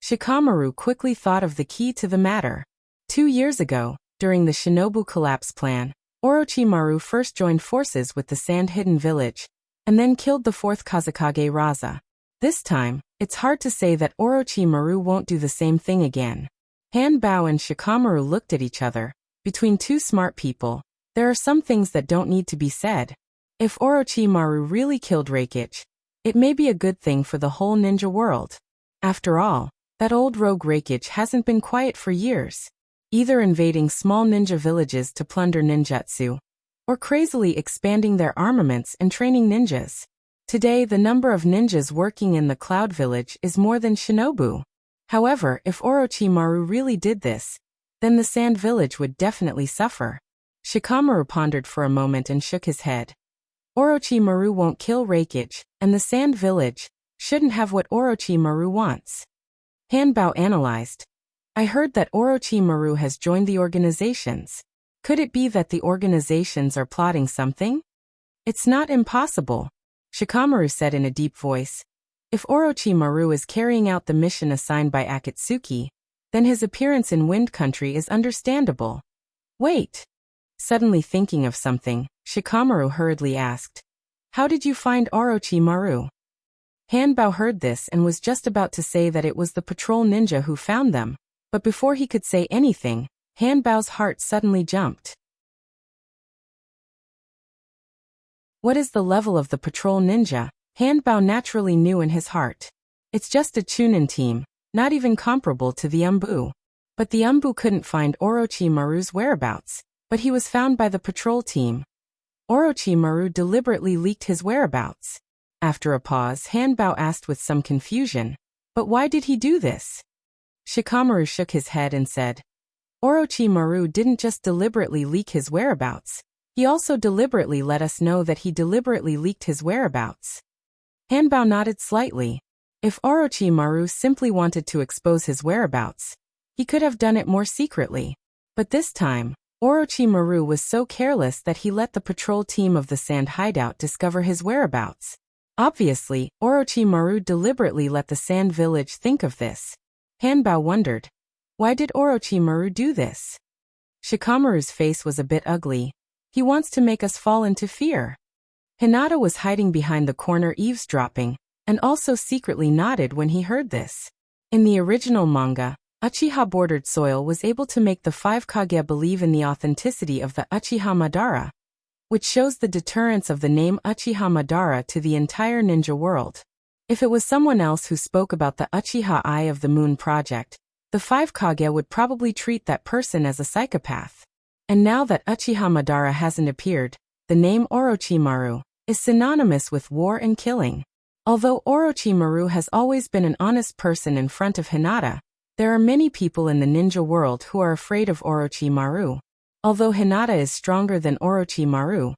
Shikamaru quickly thought of the key to the matter. 2 years ago, during the Shinobu collapse plan, Orochimaru first joined forces with the Sand-Hidden Village, and then killed the 4th Kazekage Raza. This time, it's hard to say that Orochimaru won't do the same thing again. Hanbao and Shikamaru looked at each other. Between two smart people, there are some things that don't need to be said. If Orochimaru really killed Reikich, it may be a good thing for the whole ninja world. After all, that old rogue Reikich hasn't been quiet for years. Either invading small ninja villages to plunder ninjutsu, or crazily expanding their armaments and training ninjas. Today the number of ninjas working in the Cloud Village is more than Shinobu. However, if Orochimaru really did this, then the Sand Village would definitely suffer. Shikamaru pondered for a moment and shook his head. Orochimaru won't kill Reikich, and the Sand Village shouldn't have what Orochimaru wants. Hanbao analyzed. I heard that Orochimaru has joined the organizations. Could it be that the organizations are plotting something? It's not impossible, Shikamaru said in a deep voice. If Orochimaru is carrying out the mission assigned by Akatsuki, then his appearance in Wind Country is understandable. Wait. Suddenly thinking of something, Shikamaru hurriedly asked, how did you find Orochimaru? Hanbao heard this and was just about to say that it was the patrol ninja who found them. But before he could say anything, Hanbao's heart suddenly jumped. What is the level of the patrol ninja? Hanbao naturally knew in his heart. It's just a Chunin team, not even comparable to the Umbu. But the Umbu couldn't find Orochimaru's whereabouts, but he was found by the patrol team. Orochimaru deliberately leaked his whereabouts. After a pause, Hanbao asked with some confusion, but why did he do this? Shikamaru shook his head and said, Orochimaru didn't just deliberately leak his whereabouts. He also deliberately let us know that he deliberately leaked his whereabouts. Hanbao nodded slightly. If Orochimaru simply wanted to expose his whereabouts, he could have done it more secretly. But this time, Orochimaru was so careless that he let the patrol team of the Sand Hideout discover his whereabouts. Obviously, Orochimaru deliberately let the Sand Village think of this. Hanbao wondered, why did Orochimaru do this? Shikamaru's face was a bit ugly. He wants to make us fall into fear. Hinata was hiding behind the corner eavesdropping, and also secretly nodded when he heard this. In the original manga, Uchiha-bordered soil was able to make the 5 Kage believe in the authenticity of the Uchiha Madara, which shows the deterrence of the name Uchiha Madara to the entire ninja world. If it was someone else who spoke about the Uchiha Eye of the Moon project, the 5 Kage would probably treat that person as a psychopath. And now that Uchiha Madara hasn't appeared, the name Orochimaru is synonymous with war and killing. Although Orochimaru has always been an honest person in front of Hinata, there are many people in the ninja world who are afraid of Orochimaru. Although Hinata is stronger than Orochimaru,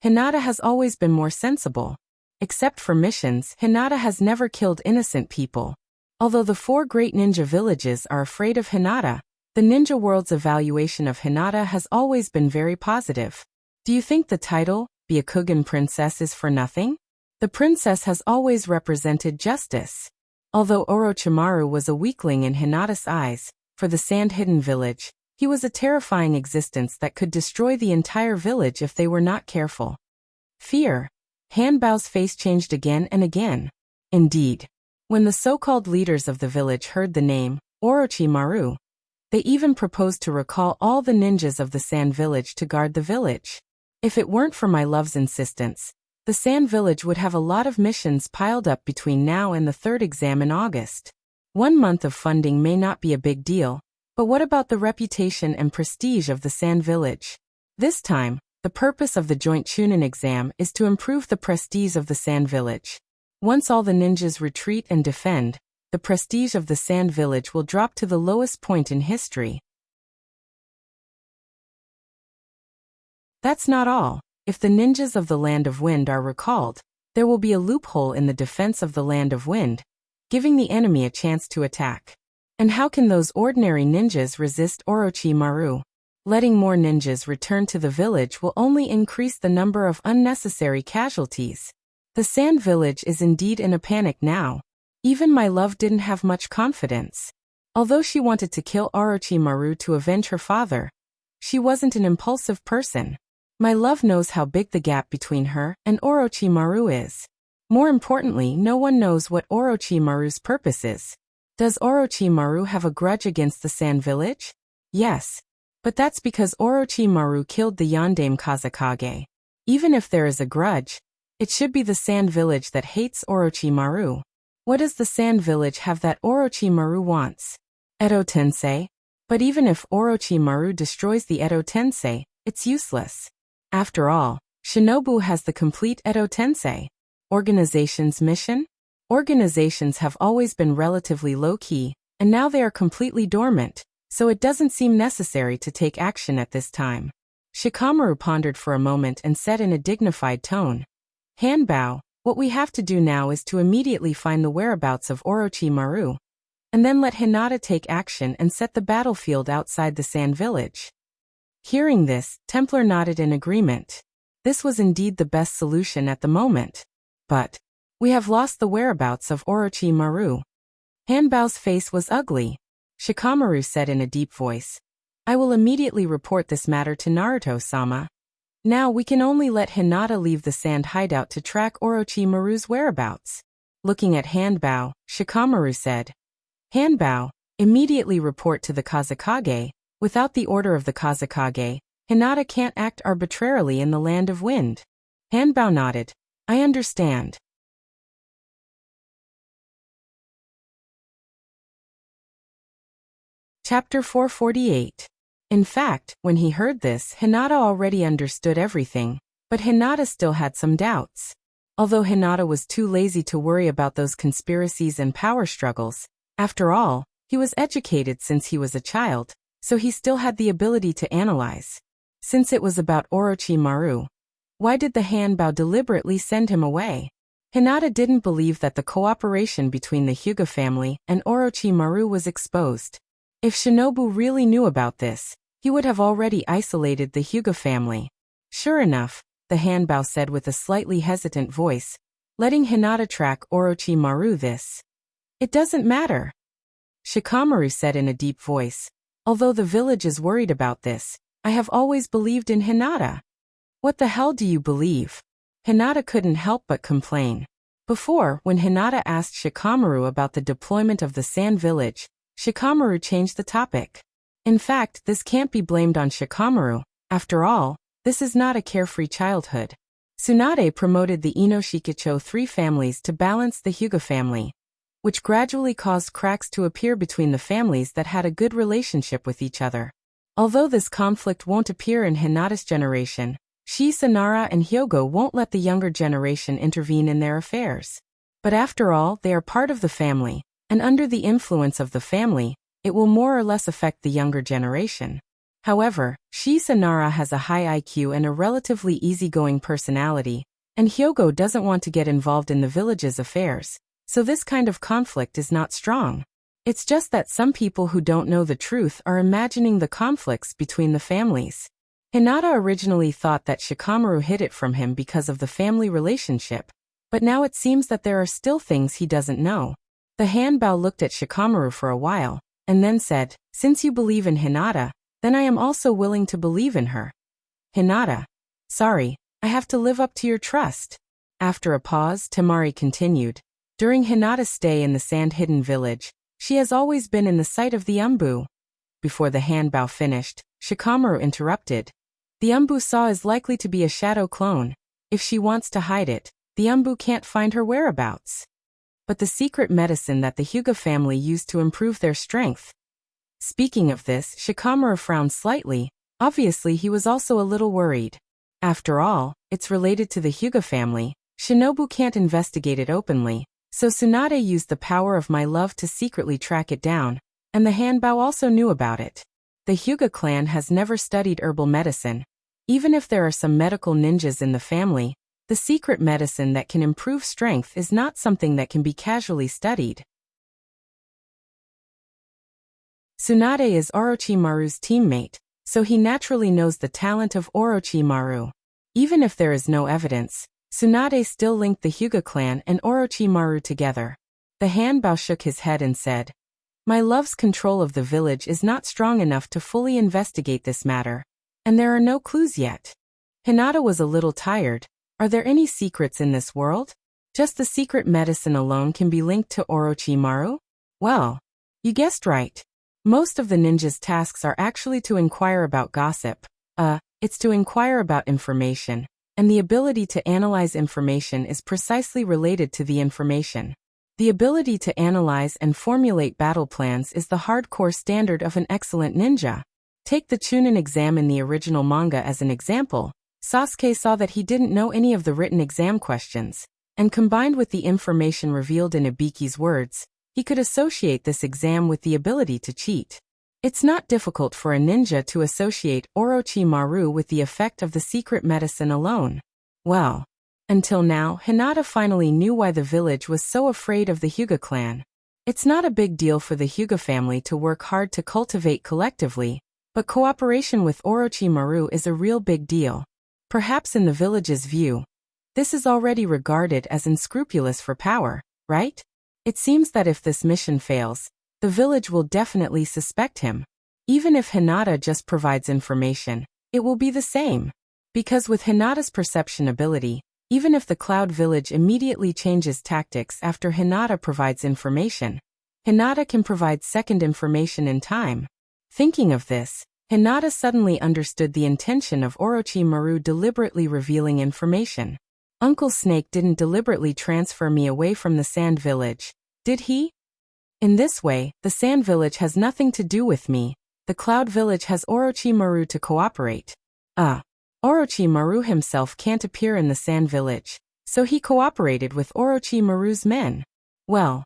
Hinata has always been more sensible. Except for missions, Hinata has never killed innocent people. Although the 4 great ninja villages are afraid of Hinata, the ninja world's evaluation of Hinata has always been very positive. Do you think the title, Byakugan Princess, is for nothing? The princess has always represented justice. Although Orochimaru was a weakling in Hinata's eyes, for the Sand-Hidden Village, he was a terrifying existence that could destroy the entire village if they were not careful. Fear. Hanbao's face changed again and again. Indeed. When the so-called leaders of the village heard the name, Orochimaru, they even proposed to recall all the ninjas of the Sand Village to guard the village. If it weren't for my love's insistence, the Sand Village would have a lot of missions piled up between now and the 3rd exam in August. 1 month of funding may not be a big deal, but what about the reputation and prestige of the Sand Village? This time, the purpose of the joint Chunin exam is to improve the prestige of the Sand Village. Once all the ninjas retreat and defend, the prestige of the Sand Village will drop to the lowest point in history. That's not all. If the ninjas of the Land of Wind are recalled, there will be a loophole in the defense of the Land of Wind, giving the enemy a chance to attack. And how can those ordinary ninjas resist Orochimaru? Letting more ninjas return to the village will only increase the number of unnecessary casualties. The Sand Village is indeed in a panic now. Even my love didn't have much confidence. Although she wanted to kill Orochimaru to avenge her father, she wasn't an impulsive person. My love knows how big the gap between her and Orochimaru is. More importantly, no one knows what Orochimaru's purpose is. Does Orochimaru have a grudge against the Sand Village? Yes. But that's because Orochimaru killed the Yondaime Kazekage. Even if there is a grudge, it should be the Sand Village that hates Orochimaru. What does the Sand Village have that Orochimaru wants? Edo Tensei? But even if Orochimaru destroys the Edo Tensei, it's useless. After all, Shinobu has the complete Edo Tensei. Organization's mission? Organizations have always been relatively low-key, and now they are completely dormant, so it doesn't seem necessary to take action at this time. Shikamaru pondered for a moment and said in a dignified tone, Hanbao, what we have to do now is to immediately find the whereabouts of Orochimaru, and then let Hinata take action and set the battlefield outside the Sand Village. Hearing this, Templar nodded in agreement. This was indeed the best solution at the moment. But we have lost the whereabouts of Orochimaru. Hanbao's face was ugly. Shikamaru said in a deep voice, I will immediately report this matter to Naruto-sama. Now we can only let Hinata leave the sand hideout to track Orochimaru's whereabouts. Looking at Hanbao, Shikamaru said, Hanbao, immediately report to the Kazekage. Without the order of the Kazekage, Hinata can't act arbitrarily in the Land of Wind. Hanbao nodded. I understand. Chapter 448. In fact, when he heard this, Hinata already understood everything, but Hinata still had some doubts. Although Hinata was too lazy to worry about those conspiracies and power struggles, after all, he was educated since he was a child, so he still had the ability to analyze. Since it was about Orochimaru, why did the Hanbao deliberately send him away? Hinata didn't believe that the cooperation between the Hyuga family and Orochimaru was exposed. If Shinobu really knew about this, he would have already isolated the Hyuga family. Sure enough, the Hanbao said with a slightly hesitant voice, letting Hinata track Orochimaru this. It doesn't matter. Shikamaru said in a deep voice, although the village is worried about this, I have always believed in Hinata. What the hell do you believe? Hinata couldn't help but complain. Before, when Hinata asked Shikamaru about the deployment of the Sand Village, Shikamaru changed the topic. In fact, this can't be blamed on Shikamaru. After all, this is not a carefree childhood. Tsunade promoted the Inoshikicho 3 families to balance the Hyuga family, which gradually caused cracks to appear between the families that had a good relationship with each other. Although this conflict won't appear in Hinata's generation, Shisa, Nara, and Hyogo won't let the younger generation intervene in their affairs. But after all, they are part of the family, and under the influence of the family, it will more or less affect the younger generation. However, Shisa Nara has a high IQ and a relatively easygoing personality, and Hyogo doesn't want to get involved in the village's affairs, so this kind of conflict is not strong. It's just that some people who don't know the truth are imagining the conflicts between the families. Hinata originally thought that Shikamaru hid it from him because of the family relationship, but now it seems that there are still things he doesn't know. The Hanbao looked at Shikamaru for a while, and then said, "Since you believe in Hinata, then I am also willing to believe in her." Hinata. "Sorry, I have to live up to your trust." After a pause, Temari continued. During Hinata's stay in the sand-hidden village, she has always been in the sight of the Umbu. Before the Hanbao finished, Shikamaru interrupted. The Umbu saw is likely to be a shadow clone. If she wants to hide it, the Umbu can't find her whereabouts. But the secret medicine that the Hyuga family used to improve their strength. Speaking of this, Shikamaru frowned slightly. Obviously he was also a little worried. After all, it's related to the Hyuga family. Shinobu can't investigate it openly, so Tsunade used the power of my love to secretly track it down, and the Hanbao also knew about it. The Hyuga clan has never studied herbal medicine. Even if there are some medical ninjas in the family, the secret medicine that can improve strength is not something that can be casually studied. Tsunade is Orochimaru's teammate, so he naturally knows the talent of Orochimaru. Even if there is no evidence, Tsunade still linked the Hyuga clan and Orochimaru together. The Hanbao shook his head and said, "My love's control of the village is not strong enough to fully investigate this matter, and there are no clues yet." Hinata was a little tired. Are there any secrets in this world? Just the secret medicine alone can be linked to Orochimaru? Well, you guessed right. Most of the ninja's tasks are actually to inquire about gossip. It's to inquire about information, and the ability to analyze information is precisely related to the information. The ability to analyze and formulate battle plans is the hardcore standard of an excellent ninja. Take the Chunin exam in the original manga as an example. Sasuke saw that he didn't know any of the written exam questions, and combined with the information revealed in Ibiki's words, he could associate this exam with the ability to cheat. It's not difficult for a ninja to associate Orochimaru with the effect of the secret medicine alone. Well, until now, Hinata finally knew why the village was so afraid of the Hyuga clan. It's not a big deal for the Hyuga family to work hard to cultivate collectively, but cooperation with Orochimaru is a real big deal. Perhaps in the village's view, this is already regarded as unscrupulous for power, right? It seems that if this mission fails, the village will definitely suspect him. Even if Hinata just provides information, it will be the same. Because with Hinata's perception ability, even if the Cloud Village immediately changes tactics after Hinata provides information, Hinata can provide second information in time. Thinking of this, Hinata suddenly understood the intention of Orochimaru deliberately revealing information. Uncle Snake didn't deliberately transfer me away from the Sand Village, did he? In this way, the Sand Village has nothing to do with me. The Cloud Village has Orochimaru to cooperate. Orochimaru himself can't appear in the Sand Village, so he cooperated with Orochimaru's men. Well,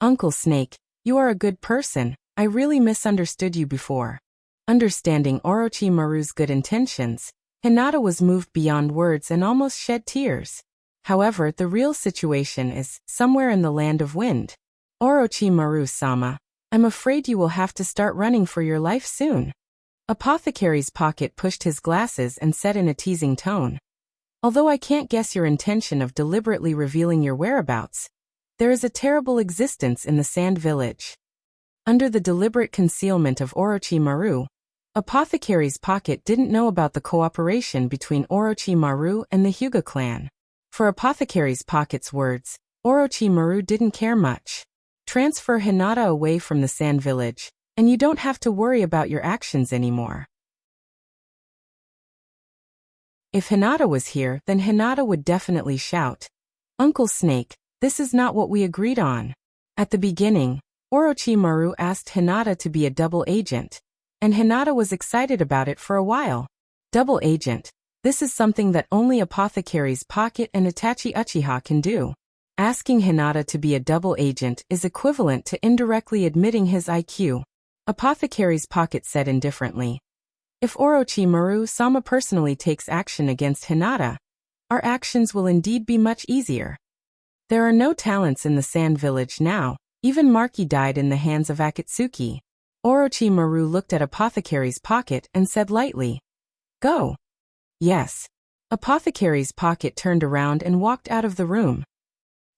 Uncle Snake, you are a good person. I really misunderstood you before. Understanding Orochimaru's good intentions, Hinata was moved beyond words and almost shed tears. However, the real situation is somewhere in the land of wind. Orochimaru-sama, I'm afraid you will have to start running for your life soon. Apothecary's Pocket pushed his glasses and said in a teasing tone, "Although I can't guess your intention of deliberately revealing your whereabouts, there is a terrible existence in the Sand Village." Under the deliberate concealment of Orochimaru, Apothecary's Pocket didn't know about the cooperation between Orochimaru and the Hyuga clan. For Apothecary's Pocket's words, Orochimaru didn't care much. Transfer Hinata away from the Sand Village, and you don't have to worry about your actions anymore. If Hinata was here, then Hinata would definitely shout, "Uncle Snake, this is not what we agreed on." At the beginning, Orochimaru asked Hinata to be a double agent, and Hinata was excited about it for a while. Double agent, this is something that only Apothecary's Pocket and Itachi Uchiha can do. Asking Hinata to be a double agent is equivalent to indirectly admitting his IQ. Apothecary's Pocket said indifferently, "If Orochimaru-sama personally takes action against Hinata, our actions will indeed be much easier. There are no talents in the Sand Village now, even Marky died in the hands of Akatsuki." Orochimaru looked at Apothecary's Pocket and said lightly, "Go." "Yes." Apothecary's Pocket turned around and walked out of the room.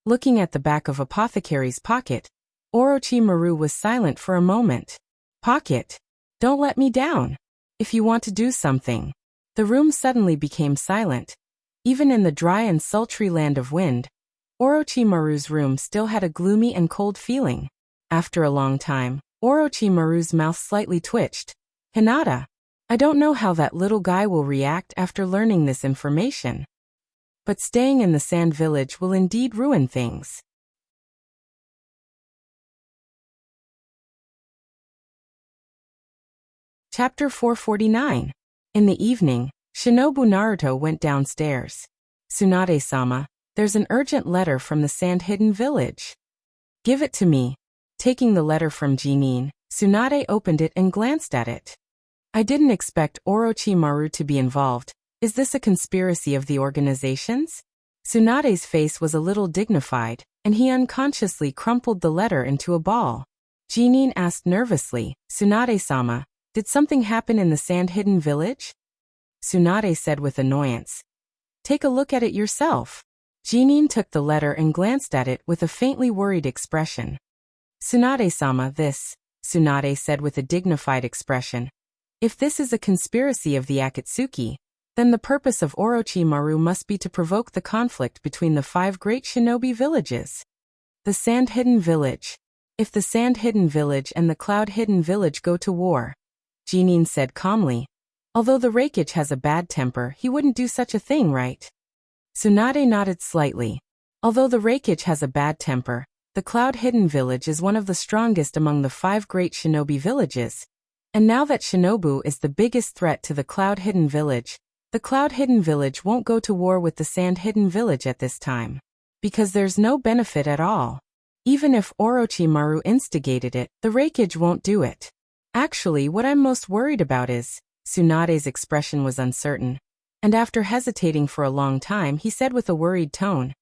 Looking at the back of Apothecary's Pocket, Orochimaru was silent for a moment. "Pocket, don't let me down. If you want to do something." The room suddenly became silent. Even in the dry and sultry land of wind, Orochimaru's room still had a gloomy and cold feeling. After a long time, Orochimaru's mouth slightly twitched. "Hinata, I don't know how that little guy will react after learning this information. But staying in the Sand Village will indeed ruin things." Chapter 449. In the evening, Shinobu Naruto went downstairs. "Tsunade-sama, there's an urgent letter from the Sand-Hidden Village." "Give it to me." Taking the letter from Jinin, Tsunade opened it and glanced at it. "I didn't expect Orochimaru to be involved. Is this a conspiracy of the organizations?" Tsunade's face was a little dignified, and he unconsciously crumpled the letter into a ball. Jinin asked nervously, "Tsunade-sama, did something happen in the Sand-Hidden Village?" Tsunade said with annoyance, "Take a look at it yourself." Jinin took the letter and glanced at it with a faintly worried expression. "Tsunade-sama, Tsunade said with a dignified expression. "If this is a conspiracy of the Akatsuki, then the purpose of Orochimaru must be to provoke the conflict between the 5 great shinobi villages. The Sand-Hidden Village. If the Sand-Hidden Village and the Cloud-Hidden Village go to war," Jinin said calmly, "although the Raikage has a bad temper, he wouldn't do such a thing, right?" Tsunade nodded slightly. "Although the Raikage has a bad temper, the Cloud-Hidden Village is one of the strongest among the 5 great shinobi villages. And now that Shinobu is the biggest threat to the Cloud-Hidden Village, the Cloud-Hidden Village won't go to war with the Sand-Hidden Village at this time. Because there's no benefit at all. Even if Orochimaru instigated it, the Raikage won't do it. Actually, what I'm most worried about is..." Tsunade's expression was uncertain, and after hesitating for a long time he said with a worried tone,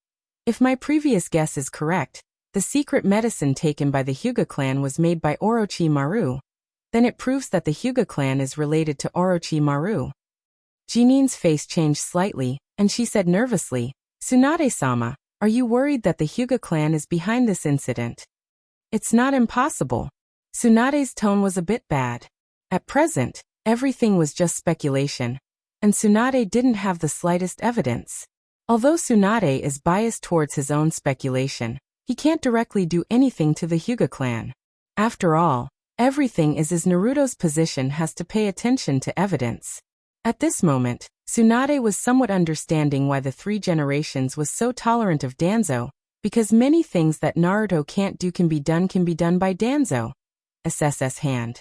"If my previous guess is correct, the secret medicine taken by the Hyuga clan was made by Orochimaru. Then it proves that the Hyuga clan is related to Orochimaru." Jinin's face changed slightly, and she said nervously, "Tsunade-sama, are you worried that the Hyuga clan is behind this incident?" "It's not impossible." Tsunade's tone was a bit bad. At present, everything was just speculation, and Tsunade didn't have the slightest evidence. Although Tsunade is biased towards his own speculation, he can't directly do anything to the Hyuga clan. After all, everything is as Naruto's position has to pay attention to evidence. At this moment, Tsunade was somewhat understanding why the 3 generations was so tolerant of Danzo, because many things that Naruto can't do can be done by Danzo. SS's hand.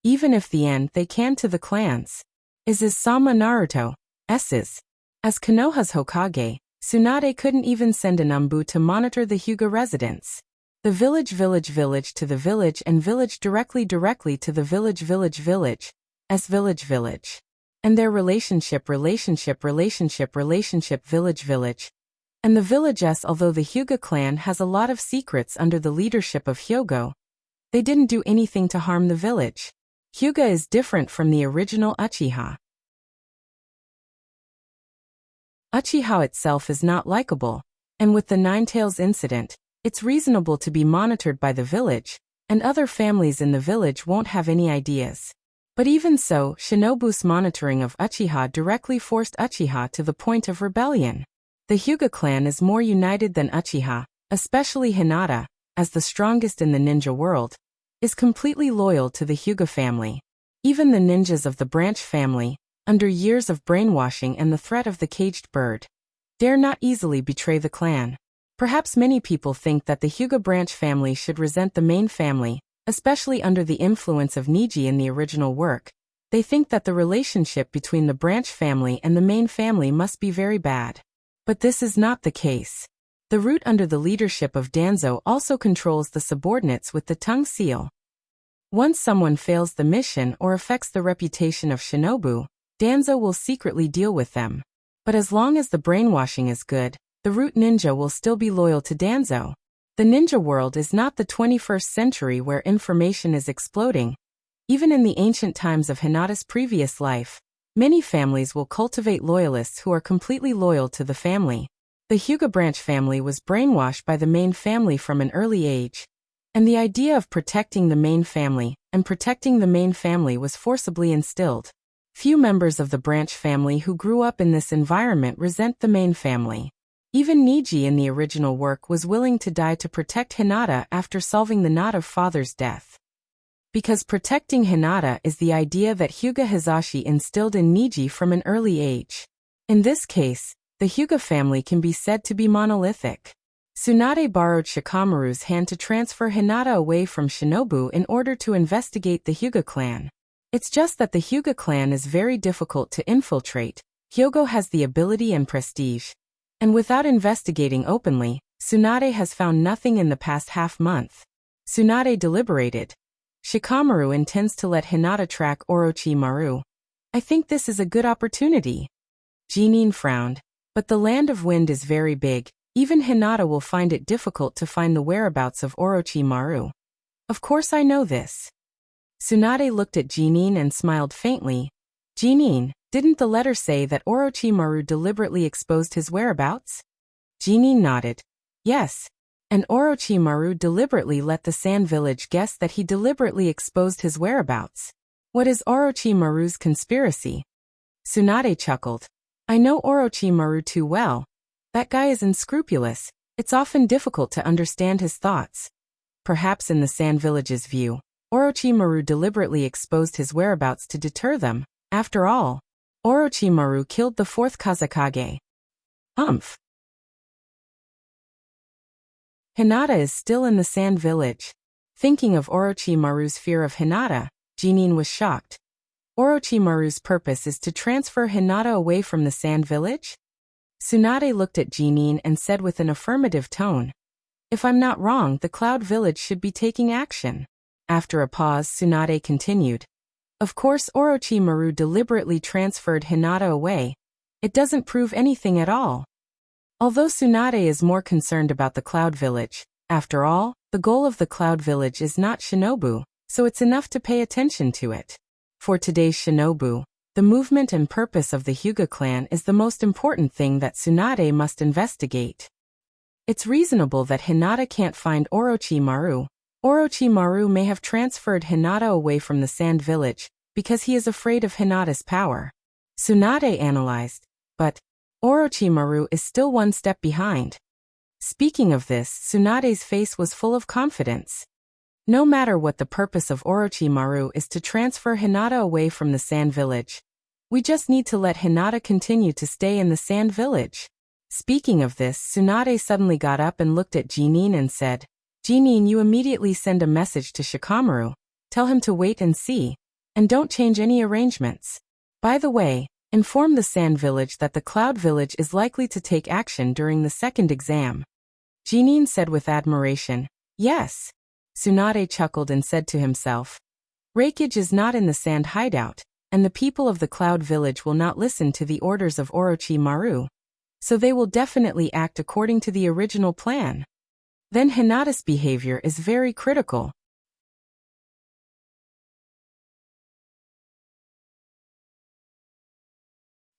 Even if the end they can to the clans. Is Sama Naruto, S's. As Konoha's Hokage, Tsunade couldn't even send an Umbu to monitor the Hyuga residents. The village to the village and village directly to the village as village. And their relationship village. And the villages. Although the Hyuga clan has a lot of secrets under the leadership of Hyogo, they didn't do anything to harm the village. Hyuga is different from the original Uchiha. Uchiha itself is not likable, and with the Ninetales incident, it's reasonable to be monitored by the village, and other families in the village won't have any ideas. But even so, Shinobu's monitoring of Uchiha directly forced Uchiha to the point of rebellion. The Hyuga clan is more united than Uchiha, especially Hinata, as the strongest in the ninja world, is completely loyal to the Hyuga family. Even the ninjas of the branch family, under years of brainwashing and the threat of the caged bird, dare not easily betray the clan. Perhaps many people think that the Hyuga branch family should resent the main family, especially under the influence of Niji in the original work. They think that the relationship between the branch family and the main family must be very bad. But this is not the case. The root under the leadership of Danzo also controls the subordinates with the tongue seal. Once someone fails the mission or affects the reputation of Shinobu, Danzo will secretly deal with them. But as long as the brainwashing is good, the root ninja will still be loyal to Danzo. The ninja world is not the 21st century where information is exploding. Even in the ancient times of Hinata's previous life, many families will cultivate loyalists who are completely loyal to the family. The Hyuga branch family was brainwashed by the main family from an early age, and the idea of protecting the main family was forcibly instilled. Few members of the branch family who grew up in this environment resent the main family. Even Niji in the original work was willing to die to protect Hinata after solving the knot of father's death. Because protecting Hinata is the idea that Hyuga Hizashi instilled in Niji from an early age. In this case, the Hyuga family can be said to be monolithic. Tsunade borrowed Shikamaru's hand to transfer Hinata away from Shinobu in order to investigate the Hyuga clan. It's just that the Hyuga clan is very difficult to infiltrate. Hyogo has the ability and prestige. And without investigating openly, Tsunade has found nothing in the past half-month. Tsunade deliberated. Shikamaru intends to let Hinata track Orochimaru. I think this is a good opportunity. Jinin frowned. But the land of wind is very big. Even Hinata will find it difficult to find the whereabouts of Orochimaru. Of course I know this. Tsunade looked at Jinin and smiled faintly. Jinin, didn't the letter say that Orochimaru deliberately exposed his whereabouts? Jinin nodded. Yes. And Orochimaru deliberately let the Sand Village guess that he deliberately exposed his whereabouts. What is Orochimaru's conspiracy? Tsunade chuckled. I know Orochimaru too well. That guy is unscrupulous. It's often difficult to understand his thoughts. Perhaps in the Sand Village's view, Orochimaru deliberately exposed his whereabouts to deter them. After all, Orochimaru killed the fourth Kazekage. Humph. Hinata is still in the Sand Village. Thinking of Orochimaru's fear of Hinata, Jinin was shocked. Orochimaru's purpose is to transfer Hinata away from the Sand Village? Tsunade looked at Jinin and said with an affirmative tone. If I'm not wrong, the Cloud Village should be taking action. After a pause, Tsunade continued. Of course Orochimaru deliberately transferred Hinata away. It doesn't prove anything at all. Although Tsunade is more concerned about the Cloud Village, after all, the goal of the Cloud Village is not Shinobu, so it's enough to pay attention to it. For today's Shinobu, the movement and purpose of the Hyuga clan is the most important thing that Tsunade must investigate. It's reasonable that Hinata can't find Orochimaru. Orochimaru may have transferred Hinata away from the Sand Village, because he is afraid of Hinata's power. Tsunade analyzed. But Orochimaru is still one step behind. Speaking of this, Tsunade's face was full of confidence. No matter what the purpose of Orochimaru is to transfer Hinata away from the Sand Village. We just need to let Hinata continue to stay in the Sand Village. Speaking of this, Tsunade suddenly got up and looked at Jinin and said, Jinin, you immediately send a message to Shikamaru. Tell him to wait and see. And don't change any arrangements. By the way, inform the Sand Village that the Cloud Village is likely to take action during the second exam. Jinin said with admiration, Yes. Tsunade chuckled and said to himself, Reikage is not in the sand hideout, and the people of the Cloud Village will not listen to the orders of Orochimaru. So they will definitely act according to the original plan. Then Hinata's behavior is very critical.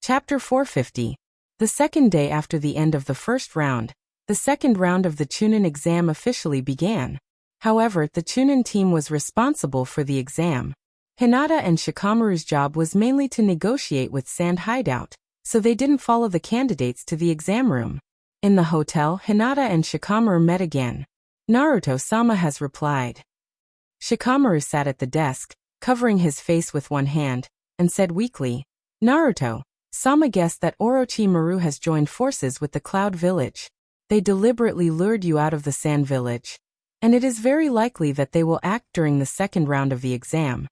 Chapter 450. The second day after the end of the first round, the second round of the Chunin exam officially began. However, the Chunin team was responsible for the exam. Hinata and Shikamaru's job was mainly to negotiate with Sand Hideout, so they didn't follow the candidates to the exam room. In the hotel, Hinata and Shikamaru met again. Naruto-sama has replied. Shikamaru sat at the desk, covering his face with one hand, and said weakly, Naruto-sama guessed that Orochimaru has joined forces with the Cloud Village. They deliberately lured you out of the Sand Village, and it is very likely that they will act during the second round of the exam.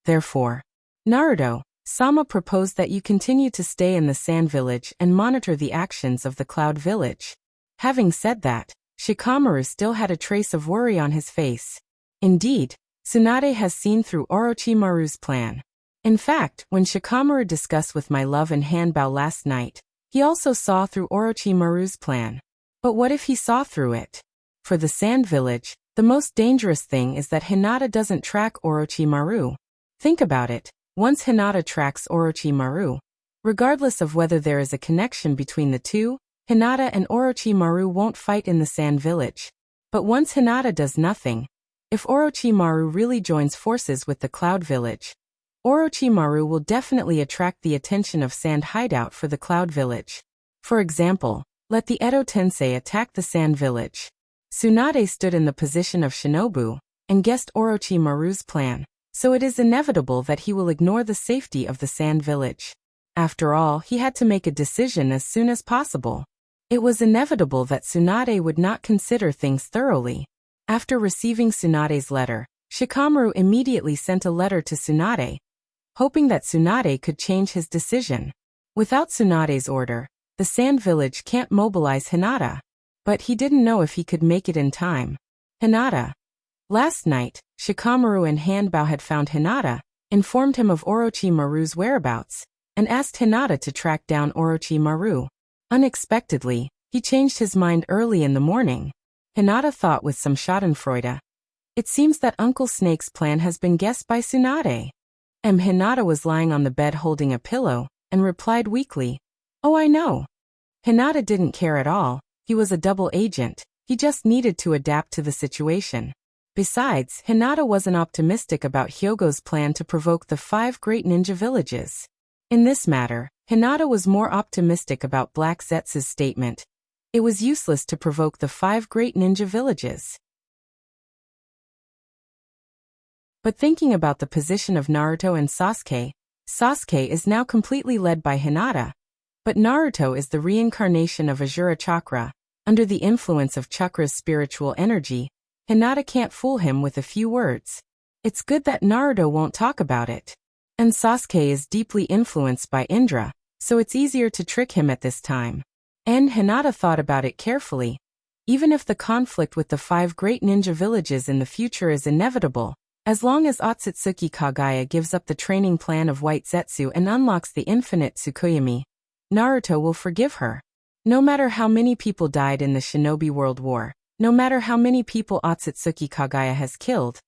Therefore, Naruto-sama proposed that you continue to stay in the Sand Village and monitor the actions of the Cloud Village. Having said that, Shikamaru still had a trace of worry on his face. Indeed, Tsunade has seen through Orochimaru's plan. In fact, when Shikamaru discussed with my love and Hanbao last night, he also saw through Orochimaru's plan. But what if he saw through it? For the Sand Village, the most dangerous thing is that Hinata doesn't track Orochimaru. Think about it, once Hinata tracks Orochimaru, regardless of whether there is a connection between the two, Hinata and Orochimaru won't fight in the Sand Village. But once Hinata does nothing, if Orochimaru really joins forces with the Cloud Village, Orochimaru will definitely attract the attention of Sand Hideout for the Cloud Village. For example, let the Edo Tensei attack the Sand Village. Tsunade stood in the position of Shinobu and guessed Orochimaru's plan, so it is inevitable that he will ignore the safety of the Sand Village. After all, he had to make a decision as soon as possible. It was inevitable that Tsunade would not consider things thoroughly. After receiving Tsunade's letter, Shikamaru immediately sent a letter to Tsunade, hoping that Tsunade could change his decision. Without Tsunade's order, the Sand Village can't mobilize Hinata. But he didn't know if he could make it in time. Hinata. Last night, Shikamaru and Hanbao had found Hinata, informed him of Orochimaru's whereabouts, and asked Hinata to track down Orochimaru. Unexpectedly, he changed his mind early in the morning. Hinata thought with some schadenfreude. It seems that Uncle Snake's plan has been guessed by Tsunade. Hinata was lying on the bed holding a pillow, and replied weakly, "Oh, I know." Hinata didn't care at all. He was a double agent, he just needed to adapt to the situation. Besides, Hinata wasn't optimistic about Hyogo's plan to provoke the 5 great ninja villages. In this matter, Hinata was more optimistic about Black Zetsu's statement. It was useless to provoke the 5 great ninja villages. But thinking about the position of Naruto and Sasuke, Sasuke is now completely led by Hinata. But Naruto is the reincarnation of Ajura Chakra. Under the influence of Chakra's spiritual energy, Hinata can't fool him with a few words. It's good that Naruto won't talk about it. And Sasuke is deeply influenced by Indra, so it's easier to trick him at this time. And Hinata thought about it carefully. Even if the conflict with the 5 great ninja villages in the future is inevitable, as long as Otsutsuki Kagaya gives up the training plan of White Zetsu and unlocks the infinite Tsukuyomi, Naruto will forgive her. No matter how many people died in the Shinobi World War, no matter how many people Otsutsuki Kagaya has killed,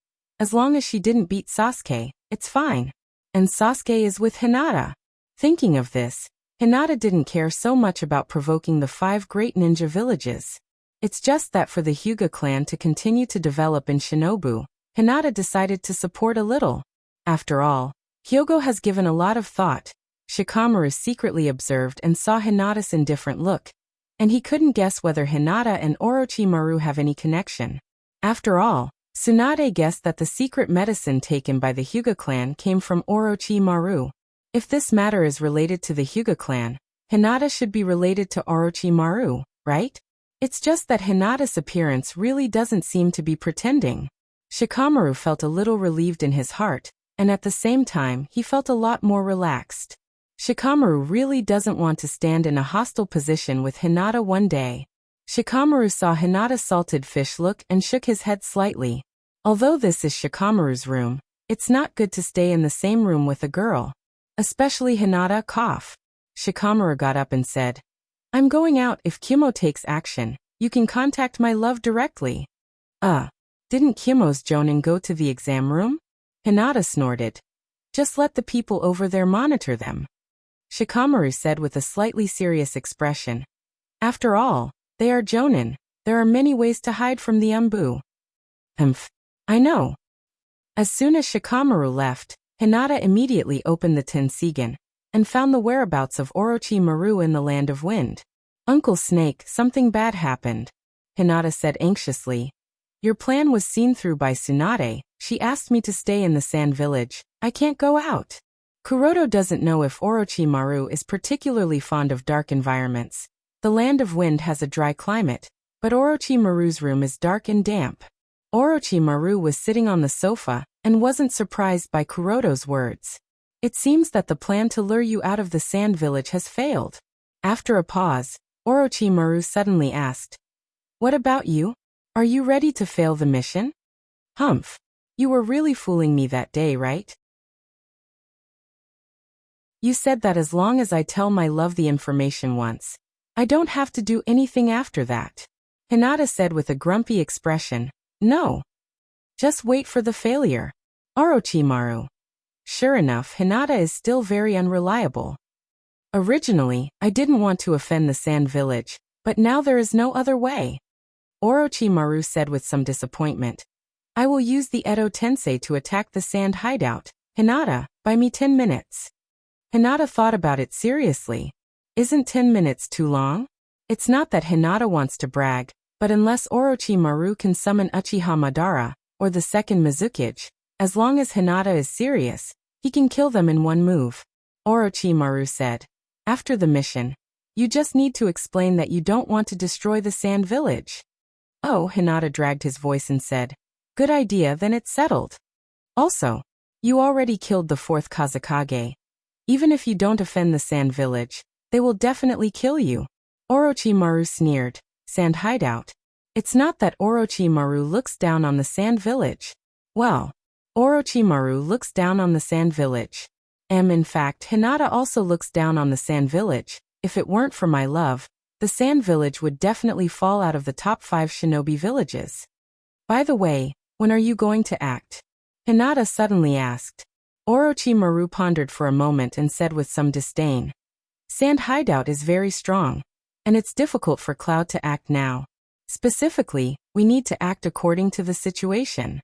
as long as she didn't beat Sasuke, it's fine. And Sasuke is with Hinata. Thinking of this, Hinata didn't care so much about provoking the 5 great ninja villages. It's just that for the Hyuga clan to continue to develop in Shinobu, Hinata decided to support a little. After all, Hyogo has given a lot of thought. Shikamaru secretly observed and saw Hinata's indifferent look, and he couldn't guess whether Hinata and Orochimaru have any connection. After all, Tsunade guessed that the secret medicine taken by the Hyuga clan came from Orochimaru. If this matter is related to the Hyuga clan, Hinata should be related to Orochimaru, right? It's just that Hinata's appearance really doesn't seem to be pretending. Shikamaru felt a little relieved in his heart, and at the same time he felt a lot more relaxed. Shikamaru really doesn't want to stand in a hostile position with Hinata one day. Shikamaru saw Hinata's salted fish look and shook his head slightly. Although this is Shikamaru's room, it's not good to stay in the same room with a girl. Especially Hinata. Shikamaru got up and said, "I'm going out. If Kimo takes action, you can contact my love directly." Didn't Kimo's Jonin go to the exam room? Hinata snorted. "Just let the people over there monitor them," Shikamaru said with a slightly serious expression. After all, they are Jonin. There are many ways to hide from the Umbu. I know. As soon as Shikamaru left, Hinata immediately opened the Tensigen. and found the whereabouts of Orochimaru in the Land of Wind. Uncle Snake, something bad happened, Hinata said anxiously. Your plan was seen through by Tsunade. She asked me to stay in the Sand Village. I can't go out. Kuroto doesn't know if Orochimaru is particularly fond of dark environments. The Land of Wind has a dry climate, but Orochimaru's room is dark and damp. Orochimaru was sitting on the sofa and wasn't surprised by Kuroto's words. It seems that the plan to lure you out of the Sand Village has failed. After a pause, Orochimaru suddenly asked, "What about you? Are you ready to fail the mission?" "Humph. You were really fooling me that day, right? You said that as long as I tell my love the information once, I don't have to do anything after that," Hinata said with a grumpy expression. "No. Just wait for the failure. Orochimaru." Sure enough, Hinata is still very unreliable. Originally, I didn't want to offend the Sand Village, but now there is no other way, Orochimaru said with some disappointment. I will use the Edo Tensei to attack the sand hideout. Hinata, buy me 10 minutes. Hinata thought about it seriously. Isn't 10 minutes too long? It's not that Hinata wants to brag, but unless Orochimaru can summon Uchiha Madara, or the second Mizukage, as long as Hinata is serious, he can kill them in one move. Orochimaru said. After the mission, you just need to explain that you don't want to destroy the Sand Village. Oh, Hinata dragged his voice and said. Good idea, then it's settled. Also, you already killed the 4th Kazekage. Even if you don't offend the Sand Village, they will definitely kill you. Orochimaru sneered. Sand hideout. It's not that Orochimaru looks down on the Sand Village. Well, Orochimaru looks down on the Sand Village. In fact, Hinata also looks down on the Sand Village. If it weren't for my love, the Sand Village would definitely fall out of the top 5 shinobi villages. By the way, when are you going to act? Hinata suddenly asked. Orochimaru pondered for a moment and said with some disdain. Sand hideout is very strong, and it's difficult for Cloud to act now. Specifically, we need to act according to the situation.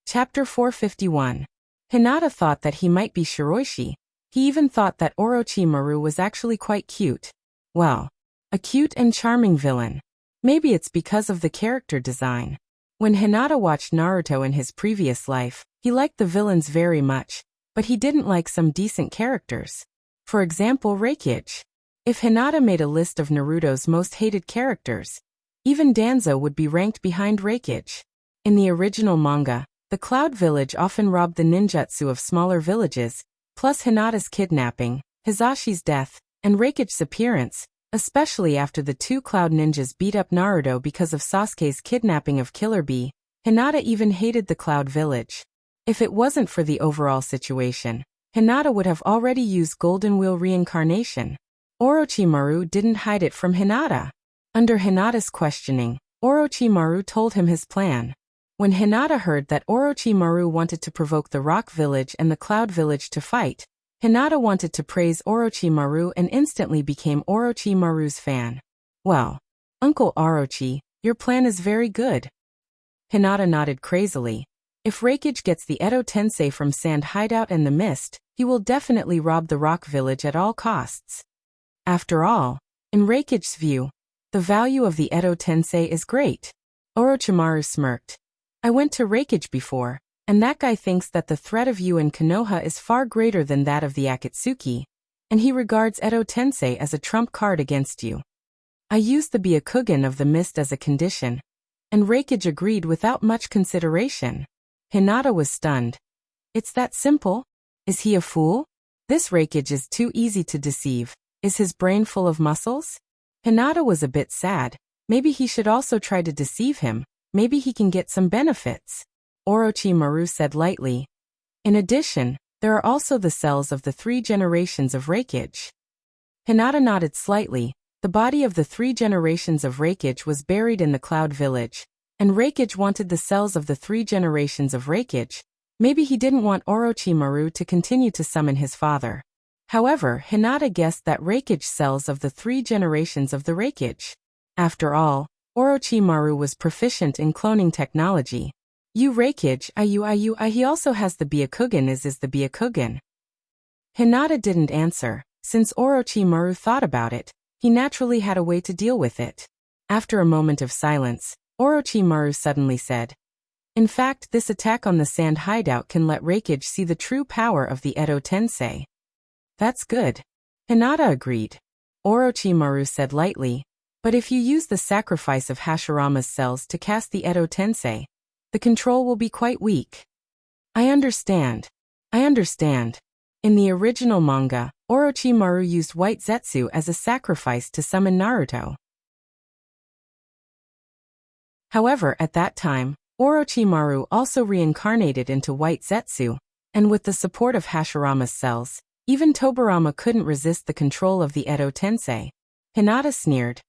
Chapter 451. Hinata thought that he might be Shiroishi. He even thought that Orochimaru was actually quite cute. Well, a cute and charming villain. Maybe it's because of the character design. When Hinata watched Naruto in his previous life, he liked the villains very much, but he didn't like some decent characters. For example, Raikage. If Hinata made a list of Naruto's most hated characters, even Danzo would be ranked behind Raikage. In the original manga, the Cloud Village often robbed the ninjutsu of smaller villages, plus Hinata's kidnapping, Hisashi's death, and Raikage's appearance, especially after the 2 Cloud ninjas beat up Naruto because of Sasuke's kidnapping of Killer Bee. Hinata even hated the Cloud Village. If it wasn't for the overall situation, Hinata would have already used Golden Wheel reincarnation. Orochimaru didn't hide it from Hinata. Under Hinata's questioning, Orochimaru told him his plan. When Hinata heard that Orochimaru wanted to provoke the Rock Village and the Cloud Village to fight, Hinata wanted to praise Orochimaru and instantly became Orochimaru's fan. Well, Uncle Orochi, your plan is very good. Hinata nodded crazily. If Raikage gets the Edo Tensei from Sand Hideout and the Mist, he will definitely rob the Rock Village at all costs. After all, in Raikage's view, the value of the Edo Tensei is great. Orochimaru smirked. I went to Raikage before, and that guy thinks that the threat of you in Konoha is far greater than that of the Akatsuki, and he regards Edo Tensei as a trump card against you. I used the Byakugan of the Mist as a condition, and Raikage agreed without much consideration. Hinata was stunned. It's that simple? Is he a fool? This Raikage is too easy to deceive. Is his brain full of muscles? Hinata was a bit sad. Maybe he should also try to deceive him. Maybe he can get some benefits. Orochimaru said lightly. In addition, there are also the cells of the 3 generations of Raikage. Hinata nodded slightly. The body of the 3 generations of Raikage was buried in the Cloud Village, and Raikage wanted the cells of the 3 generations of Raikage. Maybe he didn't want Orochimaru to continue to summon his father. However, Hinata guessed that Raikage cells of the 3 generations of the Raikage. After all, Orochimaru was proficient in cloning technology. You Reikage, he also has the Byakugan is the Byakugan. Hinata didn't answer. Since Orochimaru thought about it, he naturally had a way to deal with it. After a moment of silence, Orochimaru suddenly said, "In fact, this attack on the sand hideout can let Reikage see the true power of the Edo Tensei." "That's good." Hinata agreed. Orochimaru said lightly, "But if you use the sacrifice of Hashirama's cells to cast the Edo Tensei, the control will be quite weak." I understand. In the original manga, Orochimaru used white Zetsu as a sacrifice to summon Naruto. However, at that time, Orochimaru also reincarnated into white Zetsu, and with the support of Hashirama's cells, even Tobirama couldn't resist the control of the Edo Tensei. Hinata sneered.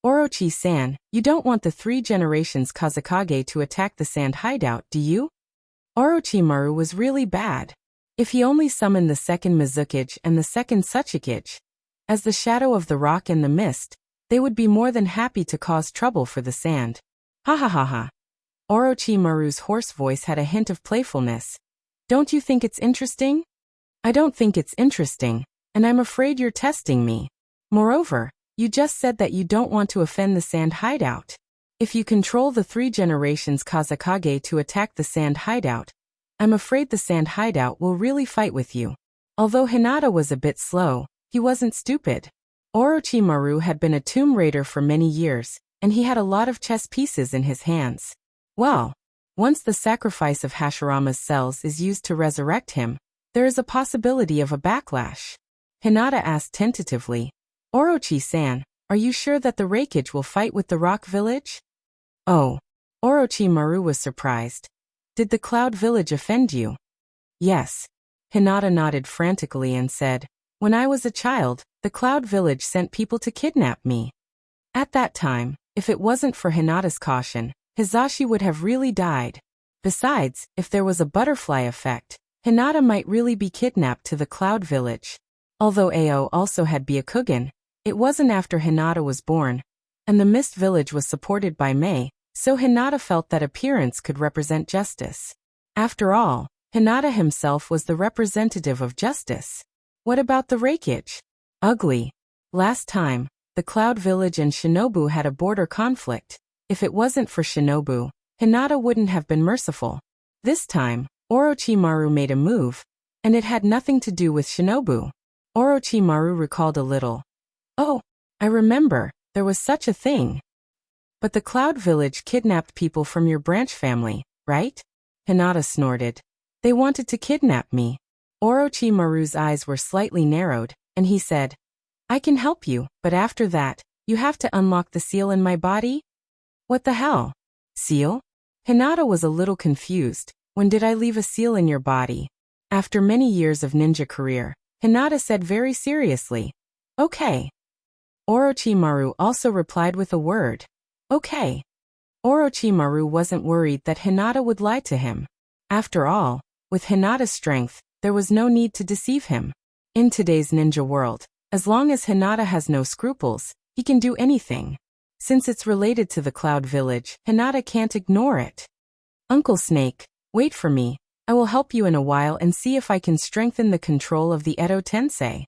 "Orochi-san, you don't want the 3 generations Kazekage to attack the sand hideout, do you?" Orochimaru was really bad. If he only summoned the second Mizukage and the second Tsuchikage, as the shadow of the rock and the mist, they would be more than happy to cause trouble for the sand. Ha ha ha ha. Orochimaru's hoarse voice had a hint of playfulness. "Don't you think it's interesting?" "I don't think it's interesting, and I'm afraid you're testing me. Moreover, you just said that you don't want to offend the sand hideout. If you control the 3 generations Kazekage to attack the sand hideout, I'm afraid the sand hideout will really fight with you." Although Hinata was a bit slow, he wasn't stupid. Orochimaru had been a tomb raider for many years, and he had a lot of chess pieces in his hands. Well, once the sacrifice of Hashirama's cells is used to resurrect him, there is a possibility of a backlash. Hinata asked tentatively, "Orochi-san, are you sure that the Reikage will fight with the Rock Village?" "Oh." Orochimaru was surprised. "Did the Cloud Village offend you?" "Yes." Hinata nodded frantically and said, "When I was a child, the Cloud Village sent people to kidnap me. At that time, if it wasn't for Hinata's caution, Hizashi would have really died. Besides, if there was a butterfly effect, Hinata might really be kidnapped to the Cloud Village." Although Ao also had Byakugan, it wasn't after Hinata was born, and the Mist Village was supported by Mei, so Hinata felt that appearance could represent justice. After all, Hinata himself was the representative of justice. What about the Reikage? Ugly. Last time, the Cloud Village and Shinobu had a border conflict. If it wasn't for Shinobu, Hinata wouldn't have been merciful. This time, Orochimaru made a move, and it had nothing to do with Shinobu. Orochimaru recalled a little. "Oh, I remember, there was such a thing. But the Cloud Village kidnapped people from your branch family, right?" Hinata snorted. "They wanted to kidnap me." Orochimaru's eyes were slightly narrowed, and he said, "I can help you, but after that, you have to unlock the seal in my body?" "What the hell? Seal?" Hinata was a little confused. "When did I leave a seal in your body?" After many years of ninja career, Hinata said very seriously, "Okay." Orochimaru also replied with a word. "Okay." Orochimaru wasn't worried that Hinata would lie to him. After all, with Hinata's strength, there was no need to deceive him. In today's ninja world, as long as Hinata has no scruples, he can do anything. Since it's related to the Cloud Village, Hinata can't ignore it. "Uncle Snake, wait for me. I will help you in a while and see if I can strengthen the control of the Edo Tensei."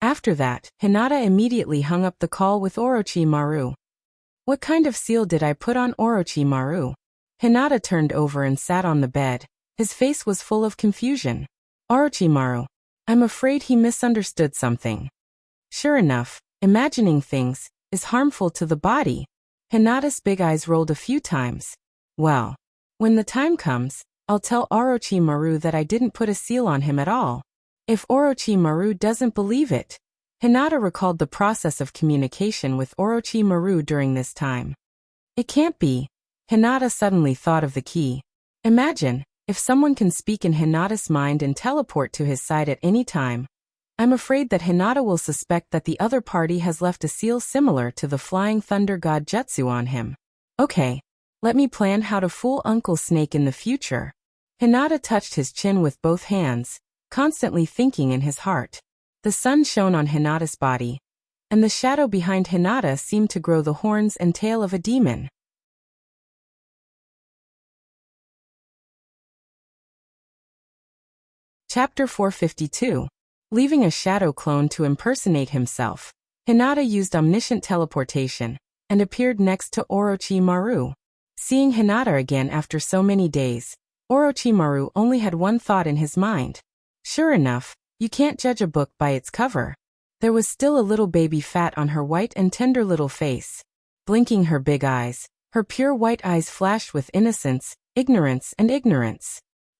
After that, Hinata immediately hung up the call with Orochimaru. "What kind of seal did I put on Orochimaru?" Hinata turned over and sat on the bed. His face was full of confusion. "Orochimaru, I'm afraid he misunderstood something." Sure enough, imagining things is harmful to the body. Hinata's big eyes rolled a few times. "Well, when the time comes, I'll tell Orochimaru that I didn't put a seal on him at all." If Orochimaru doesn't believe it, Hinata recalled the process of communication with Orochimaru during this time. It can't be. Hinata suddenly thought of the key. Imagine, if someone can speak in Hinata's mind and teleport to his side at any time. I'm afraid that Hinata will suspect that the other party has left a seal similar to the Flying Thunder God Jutsu on him. Okay, let me plan how to fool Uncle Snake in the future. Hinata touched his chin with both hands, constantly thinking in his heart. The sun shone on Hinata's body, and the shadow behind Hinata seemed to grow the horns and tail of a demon. Chapter 452. Leaving a shadow clone to impersonate himself, Hinata used omniscient teleportation and appeared next to Orochimaru. Seeing Hinata again after so many days, Orochimaru only had one thought in his mind. Sure enough, you can't judge a book by its cover. There was still a little baby fat on her white and tender little face. Blinking her big eyes, her pure white eyes flashed with innocence, ignorance.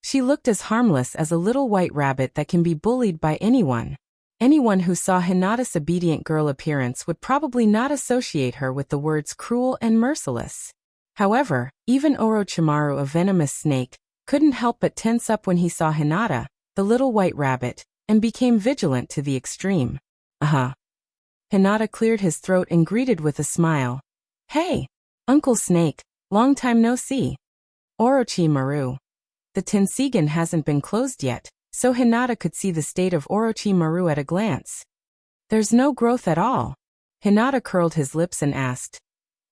She looked as harmless as a little white rabbit that can be bullied by anyone. Anyone who saw Hinata's obedient girl appearance would probably not associate her with the words cruel and merciless. However, even Orochimaru, a venomous snake, couldn't help but tense up when he saw Hinata, the little white rabbit, and became vigilant to the extreme. Hinata cleared his throat and greeted with a smile. Hey, Uncle Snake, long time no see. Orochimaru. The Tensigan hasn't been closed yet, so Hinata could see the state of Orochimaru at a glance. There's no growth at all. Hinata curled his lips and asked,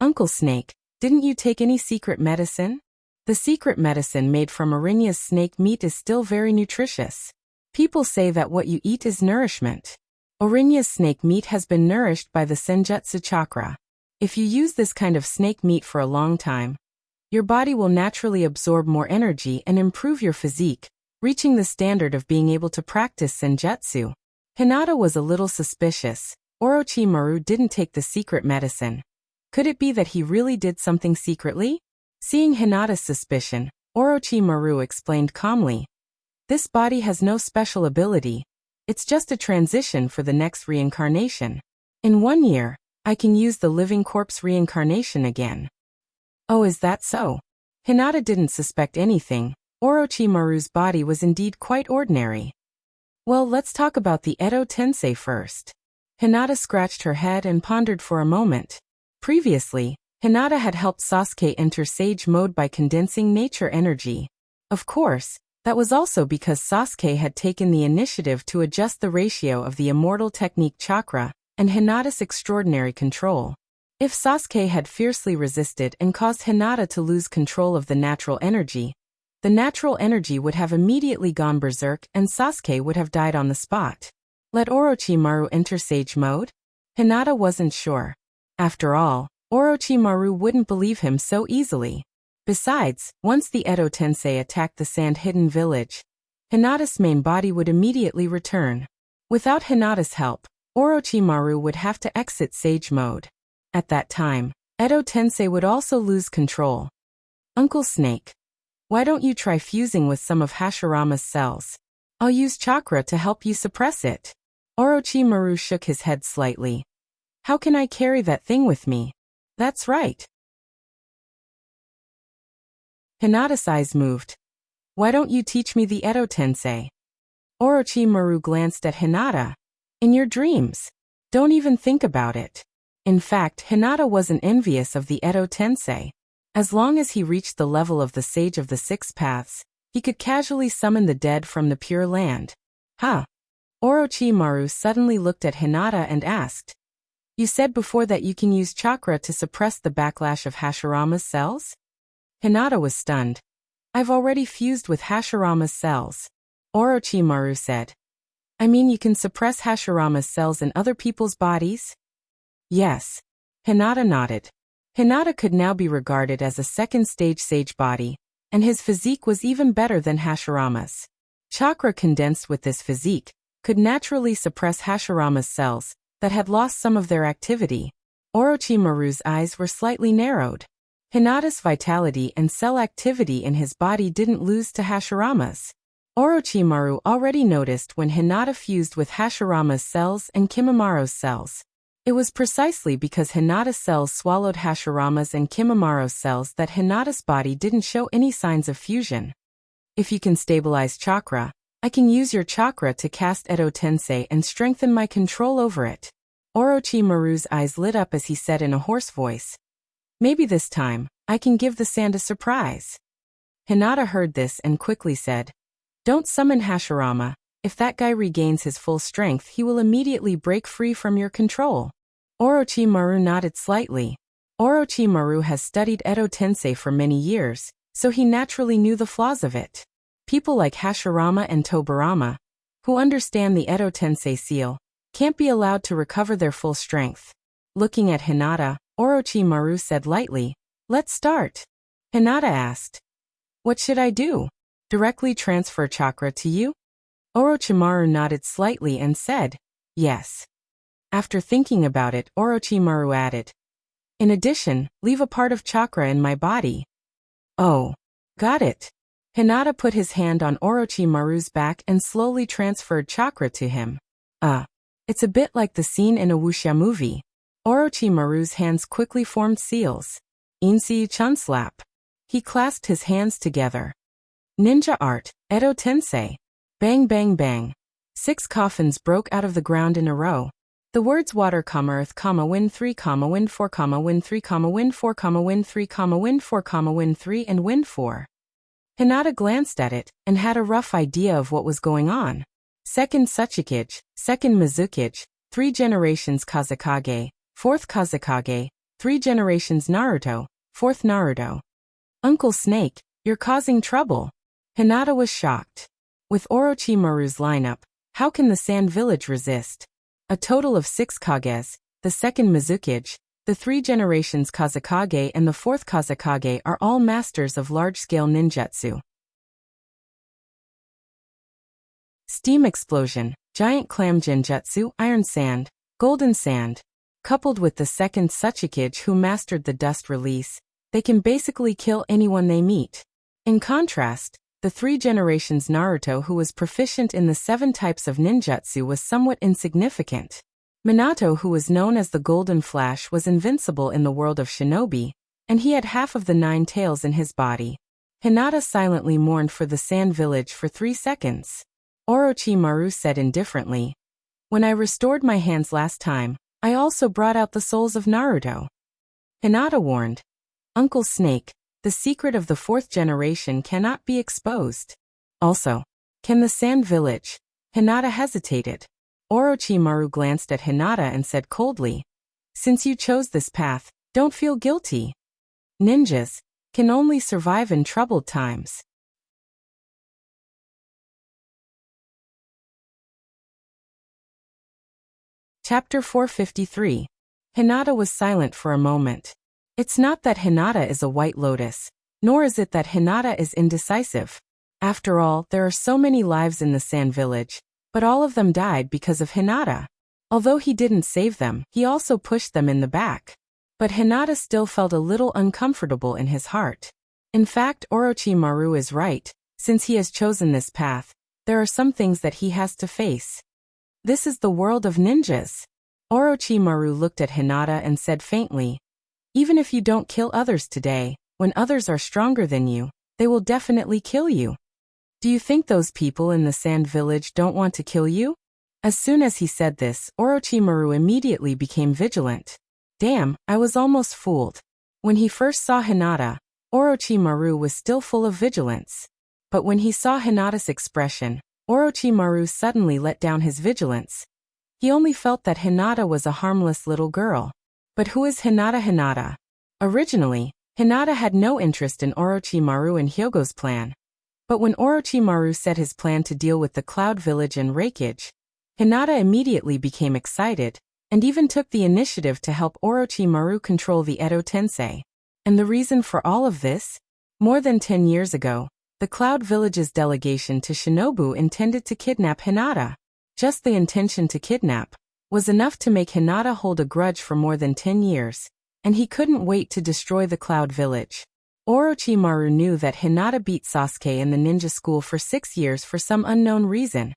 Uncle Snake, didn't you take any secret medicine? The secret medicine made from Arinya's snake meat is still very nutritious. People say that what you eat is nourishment. Arinya's snake meat has been nourished by the Senjutsu chakra. If you use this kind of snake meat for a long time, your body will naturally absorb more energy and improve your physique, reaching the standard of being able to practice Senjutsu. Hinata was a little suspicious. Orochimaru didn't take the secret medicine. Could it be that he really did something secretly? Seeing Hinata's suspicion, Orochimaru explained calmly. This body has no special ability. It's just a transition for the next reincarnation. In 1 year, I can use the living corpse reincarnation again. Oh, is that so? Hinata didn't suspect anything. Orochimaru's body was indeed quite ordinary. Well, let's talk about the Edo Tensei first. Hinata scratched her head and pondered for a moment. Previously, Hinata had helped Sasuke enter Sage Mode by condensing nature energy. Of course, that was also because Sasuke had taken the initiative to adjust the ratio of the immortal technique chakra and Hinata's extraordinary control. If Sasuke had fiercely resisted and caused Hinata to lose control of the natural energy would have immediately gone berserk and Sasuke would have died on the spot. Let Orochimaru enter Sage Mode? Hinata wasn't sure. After all, Orochimaru wouldn't believe him so easily. Besides, once the Edo Tensei attacked the sand-hidden village, Hinata's main body would immediately return. Without Hinata's help, Orochimaru would have to exit Sage Mode. At that time, Edo Tensei would also lose control. Uncle Snake, why don't you try fusing with some of Hashirama's cells? I'll use chakra to help you suppress it. Orochimaru shook his head slightly. How can I carry that thing with me? That's right. Hinata's eyes moved. Why don't you teach me the Edo Tensei? Orochimaru glanced at Hinata. In your dreams. Don't even think about it. In fact, Hinata wasn't envious of the Edo Tensei. As long as he reached the level of the Sage of the Six Paths, he could casually summon the dead from the Pure Land. Orochimaru suddenly looked at Hinata and asked, You said before that you can use chakra to suppress the backlash of Hashirama's cells? Hinata was stunned. I've already fused with Hashirama's cells. Orochimaru said. I mean you can suppress Hashirama's cells in other people's bodies? Yes. Hinata nodded. Hinata could now be regarded as a second-stage sage body, and his physique was even better than Hashirama's. Chakra condensed with this physique could naturally suppress Hashirama's cells that had lost some of their activity. Orochimaru's eyes were slightly narrowed. Hinata's vitality and cell activity in his body didn't lose to Hashirama's. Orochimaru already noticed when Hinata fused with Hashirama's cells and Kimimara's cells. It was precisely because Hinata's cells swallowed Hashirama's and Kimimara's cells that Hinata's body didn't show any signs of fusion. If you can stabilize chakra, I can use your chakra to cast Edo Tensei and strengthen my control over it. Orochimaru's eyes lit up as he said in a hoarse voice. Maybe this time, I can give the sand a surprise. Hinata heard this and quickly said, Don't summon Hashirama. If that guy regains his full strength, he will immediately break free from your control. Orochimaru nodded slightly. Orochimaru has studied Edo Tensei for many years, so he naturally knew the flaws of it. People like Hashirama and Tobirama, who understand the Edo Tensei seal, can't be allowed to recover their full strength. Looking at Hinata, Orochimaru said lightly, "Let's start." Hinata asked, "What should I do? Directly transfer chakra to you?" Orochimaru nodded slightly and said, "Yes." After thinking about it, Orochimaru added, "In addition, leave a part of chakra in my body." "Oh. Got it." Hinata put his hand on Orochimaru's back and slowly transferred chakra to him. It's a bit like the scene in a wuxia movie. Orochimaru's hands quickly formed seals. Insei Chunslap. He clasped his hands together. Ninja art, Edo Tensei. Bang bang bang. 6 coffins broke out of the ground in a row. The words water, earth, wind 3, wind 4, wind 3, wind 4, wind 3, wind 4, wind 3, and wind 4. Hinata glanced at it and had a rough idea of what was going on. Second Tsuchikage, second Mizukage, 3 generations Kazekage, 4th Kazekage, 3 generations Naruto, 4th Naruto. "Uncle Snake, you're causing trouble." Hinata was shocked. With Orochimaru's lineup, how can the Sand Village resist? A total of 6 Kages, the second Mizukage, the 3 generations Kazekage and the 4th Kazekage are all masters of large-scale ninjutsu. Steam explosion, giant clam genjutsu, iron sand, golden sand. Coupled with the second Tsuchikage who mastered the dust release, they can basically kill anyone they meet. In contrast, the 3 generations Naruto who was proficient in the 7 types of ninjutsu was somewhat insignificant. Minato, who was known as the Golden Flash, was invincible in the world of shinobi, and he had half of the 9 tails in his body. Hinata silently mourned for the Sand Village for 3 seconds. Orochimaru said indifferently, "When I restored my hands last time, I also brought out the souls of Naruto." Hinata warned, "Uncle Snake, the secret of the 4th generation cannot be exposed. Also, can the Sand Village?" Hinata hesitated. Orochimaru glanced at Hinata and said coldly, "Since you chose this path, don't feel guilty. Ninjas can only survive in troubled times." Chapter 453. Hinata was silent for a moment. It's not that Hinata is a white lotus, nor is it that Hinata is indecisive. After all, there are so many lives in the Sand Village, but all of them died because of Hinata. Although he didn't save them, he also pushed them in the back. But Hinata still felt a little uncomfortable in his heart. In fact, Orochimaru is right. Since he has chosen this path, there are some things that he has to face. This is the world of ninjas. Orochimaru looked at Hinata and said faintly, "Even if you don't kill others today, when others are stronger than you, they will definitely kill you. Do you think those people in the Sand Village don't want to kill you?" As soon as he said this, Orochimaru immediately became vigilant. Damn, I was almost fooled. When he first saw Hinata, Orochimaru was still full of vigilance. But when he saw Hinata's expression, Orochimaru suddenly let down his vigilance. He only felt that Hinata was a harmless little girl. But who is Hinata? Originally, Hinata had no interest in Orochimaru and Hyogo's plan. But when Orochimaru said his plan to deal with the Cloud Village and Raikage, Hinata immediately became excited, and even took the initiative to help Orochimaru control the Edo Tensei. And the reason for all of this? More than 10 years ago, the Cloud Village's delegation to Shinobu intended to kidnap Hinata. Just the intention to kidnap was enough to make Hinata hold a grudge for more than 10 years, and he couldn't wait to destroy the Cloud Village. Orochimaru knew that Hinata beat Sasuke in the ninja school for 6 years for some unknown reason.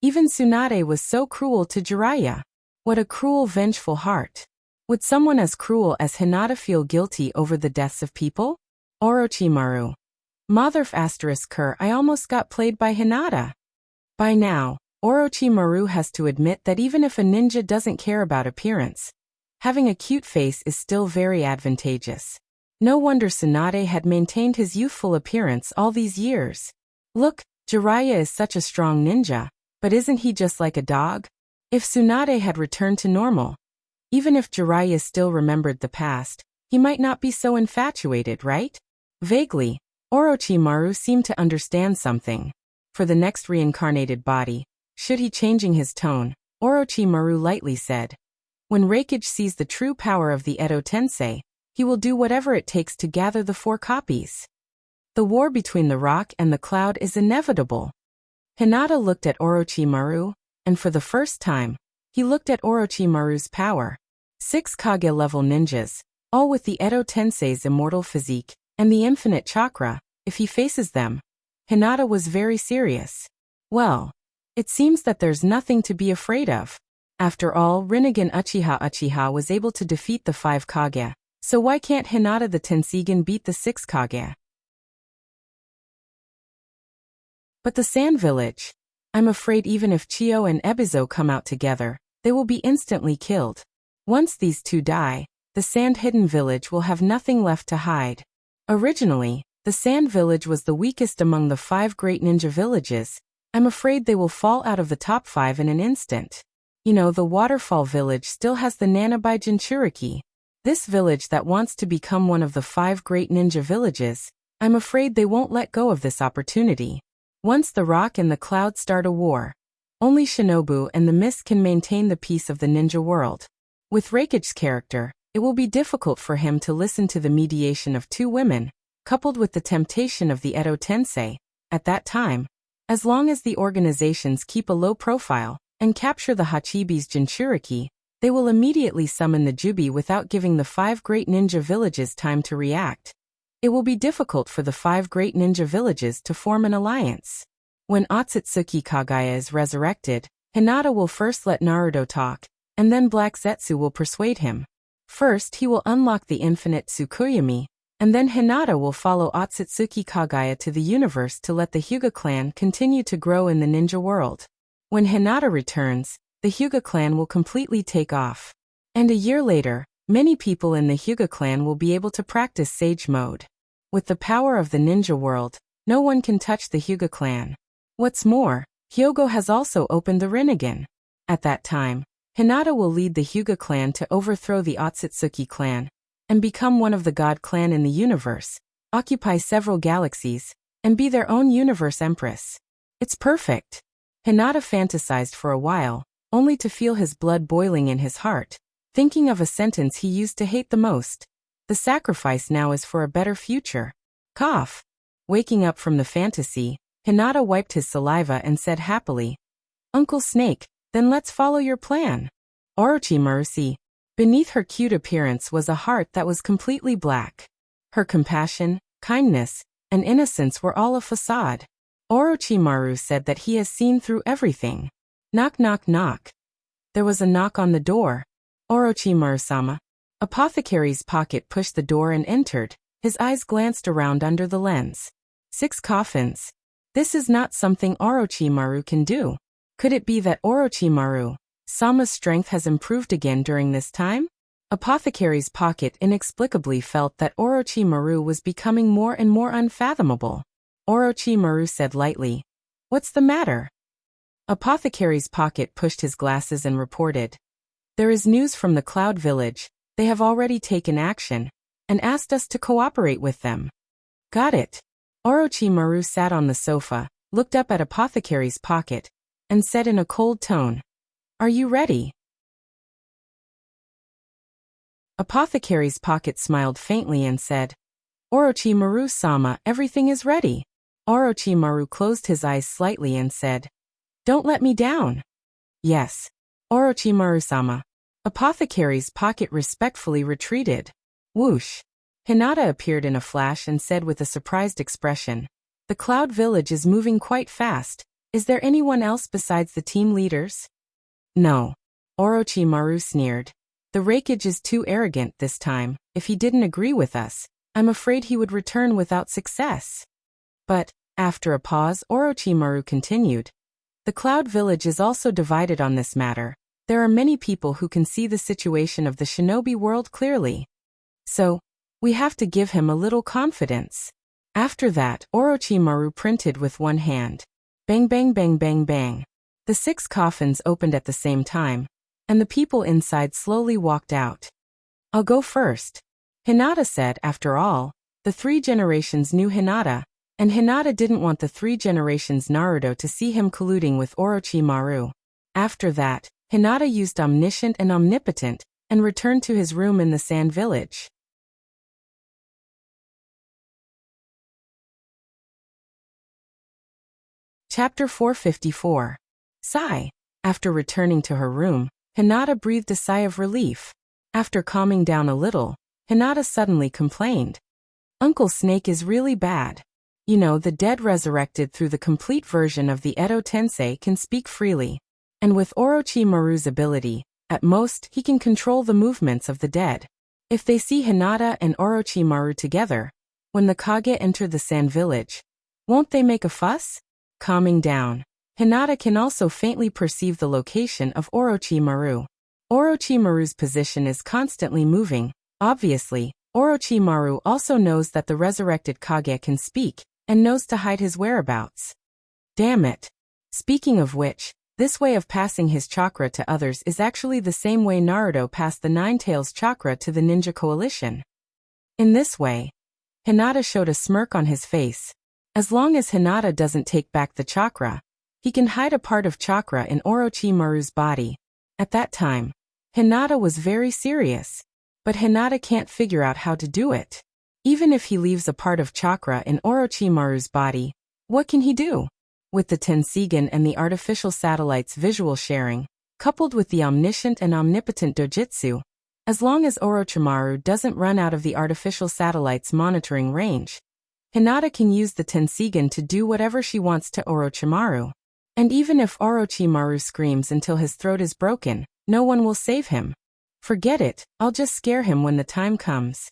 Even Tsunade was so cruel to Jiraiya. What a cruel, vengeful heart. Would someone as cruel as Hinata feel guilty over the deaths of people? Orochimaru. Motherf ***, I almost got played by Hinata. By now, Orochimaru has to admit that even if a ninja doesn't care about appearance, having a cute face is still very advantageous. No wonder Tsunade had maintained his youthful appearance all these years. Look, Jiraiya is such a strong ninja, but isn't he just like a dog? If Tsunade had returned to normal, even if Jiraiya still remembered the past, he might not be so infatuated, right? Vaguely, Orochimaru seemed to understand something. For the next reincarnated body, should he changing his tone, Orochimaru lightly said, "When Reikage sees the true power of the Edo Tensei, he will do whatever it takes to gather the 4 copies. The war between the rock and the cloud is inevitable." Hinata looked at Orochimaru, and for the first time, he looked at Orochimaru's power. 6 Kage-level ninjas, all with the Edo Tensei's immortal physique, and the infinite chakra. If he faces them, Hinata was very serious. Well, it seems that there's nothing to be afraid of. After all, Rinnegan Uchiha was able to defeat the 5 Kage, so why can't Hinata the Tenseigan beat the 6 Kage? But the Sand Village? I'm afraid even if Chiyo and Ebizo come out together, they will be instantly killed. Once these two die, the Sand Hidden Village will have nothing left to hide. Originally, the Sand Village was the weakest among the 5 great ninja villages. I'm afraid they will fall out of the top 5 in an instant. You know, the Waterfall Village still has the Nanabai Jinchuriki. This village that wants to become one of the 5 great ninja villages, I'm afraid they won't let go of this opportunity. Once the rock and the cloud start a war, only Shinobu and the Mist can maintain the peace of the ninja world. With Reikage's character, it will be difficult for him to listen to the mediation of 2 women, coupled with the temptation of the Edo Tensei. At that time, as long as the organizations keep a low profile and capture the Hachibi's Jinchuriki, they will immediately summon the Jubi without giving the 5 great ninja villages time to react. It will be difficult for the 5 great ninja villages to form an alliance. When Otsutsuki Kagaya is resurrected, Hinata will first let Naruto talk, and then Black Zetsu will persuade him. First he will unlock the infinite Tsukuyomi, and then Hinata will follow Otsutsuki Kagaya to the universe to let the Hyuga clan continue to grow in the ninja world. When Hinata returns, the Hyuga clan will completely take off. And a year later, many people in the Hyuga clan will be able to practice Sage Mode. With the power of the ninja world, no one can touch the Hyuga clan. What's more, Hyogo has also opened the Rinnegan. At that time, Hinata will lead the Hyuga clan to overthrow the Otsutsuki clan, and become one of the god clan in the universe, occupy several galaxies, and be their own universe empress. It's perfect. Hinata fantasized for a while, only to feel his blood boiling in his heart, thinking of a sentence he used to hate the most. The sacrifice now is for a better future. Cough. Waking up from the fantasy, Hinata wiped his saliva and said happily, "Uncle Snake, then let's follow your plan." Orochimaru. Beneath her cute appearance was a heart that was completely black. Her compassion, kindness, and innocence were all a facade. Orochimaru said that he has seen through everything. Knock knock knock. There was a knock on the door. Orochimaru-sama. Apothecary's Pocket pushed the door and entered. His eyes glanced around under the lens. 6 coffins. This is not something Orochimaru can do. Could it be that Orochimaru-sama's strength has improved again during this time? Apothecary's Pocket inexplicably felt that Orochimaru was becoming more and more unfathomable. Orochimaru said lightly, "What's the matter?" Apothecary's Pocket pushed his glasses and reported, "There is news from the Cloud Village. They have already taken action, and asked us to cooperate with them." Got it. Orochimaru sat on the sofa, looked up at Apothecary's Pocket, and said in a cold tone, "Are you ready?" Apothecary's Pocket smiled faintly and said, "Orochimaru-sama, everything is ready." Orochimaru closed his eyes slightly and said, "Don't let me down." "Yes. Orochimaru-sama." Apothecary's Pocket respectfully retreated. Whoosh. Hinata appeared in a flash and said with a surprised expression, "The Cloud Village is moving quite fast. Is there anyone else besides the team leaders?" "No." Orochimaru sneered. "The Reikage is too arrogant this time. If he didn't agree with us, I'm afraid he would return without success." But, after a pause, Orochimaru continued, "The Cloud Village is also divided on this matter. There are many people who can see the situation of the shinobi world clearly. So, we have to give him a little confidence." After that, Orochimaru printed with one hand. Bang bang bang bang bang. The 6 coffins opened at the same time, and the people inside slowly walked out. "I'll go first," Hinata said. After all, The 3 generations knew Hinata, and Hinata didn't want the 3 generations Naruto to see him colluding with Orochimaru. After that, Hinata used Omniscient and Omnipotent, and returned to his room in the Sand Village. Chapter 454. Sigh. After returning to her room, Hinata breathed a sigh of relief. After calming down a little, Hinata suddenly complained. Uncle Snake is really bad. You know, the dead resurrected through the complete version of the Edo Tensei can speak freely. And with Orochimaru's ability, at most, he can control the movements of the dead. If they see Hinata and Orochimaru together, when the Kage enter the Sand Village, won't they make a fuss? Calming down, Hinata can also faintly perceive the location of Orochimaru. Orochimaru's position is constantly moving. Obviously, Orochimaru also knows that the resurrected Kage can speak, and knows to hide his whereabouts. Damn it. Speaking of which, this way of passing his chakra to others is actually the same way Naruto passed the Nine-Tails chakra to the Ninja Coalition. In this way, Hinata showed a smirk on his face. As long as Hinata doesn't take back the chakra, he can hide a part of chakra in Orochimaru's body. At that time, Hinata was very serious. But Hinata can't figure out how to do it. Even if he leaves a part of chakra in Orochimaru's body, what can he do? With the Tensigen and the artificial satellite's visual sharing, coupled with the omniscient and omnipotent dojutsu, as long as Orochimaru doesn't run out of the artificial satellite's monitoring range, Hinata can use the Tensigen to do whatever she wants to Orochimaru. And even if Orochimaru screams until his throat is broken, no one will save him. Forget it, I'll just scare him when the time comes.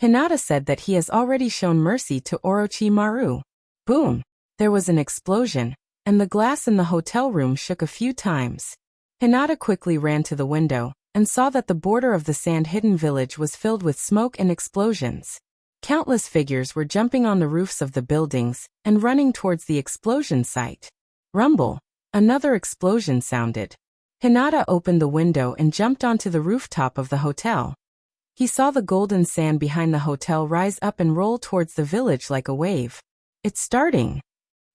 Hinata said that he has already shown mercy to Orochimaru. Boom! There was an explosion, and the glass in the hotel room shook a few times. Hinata quickly ran to the window, and saw that the border of the sand-hidden village was filled with smoke and explosions. Countless figures were jumping on the roofs of the buildings, and running towards the explosion site. Rumble! Another explosion sounded. Hinata opened the window and jumped onto the rooftop of the hotel. He saw the golden sand behind the hotel rise up and roll towards the village like a wave. It's starting!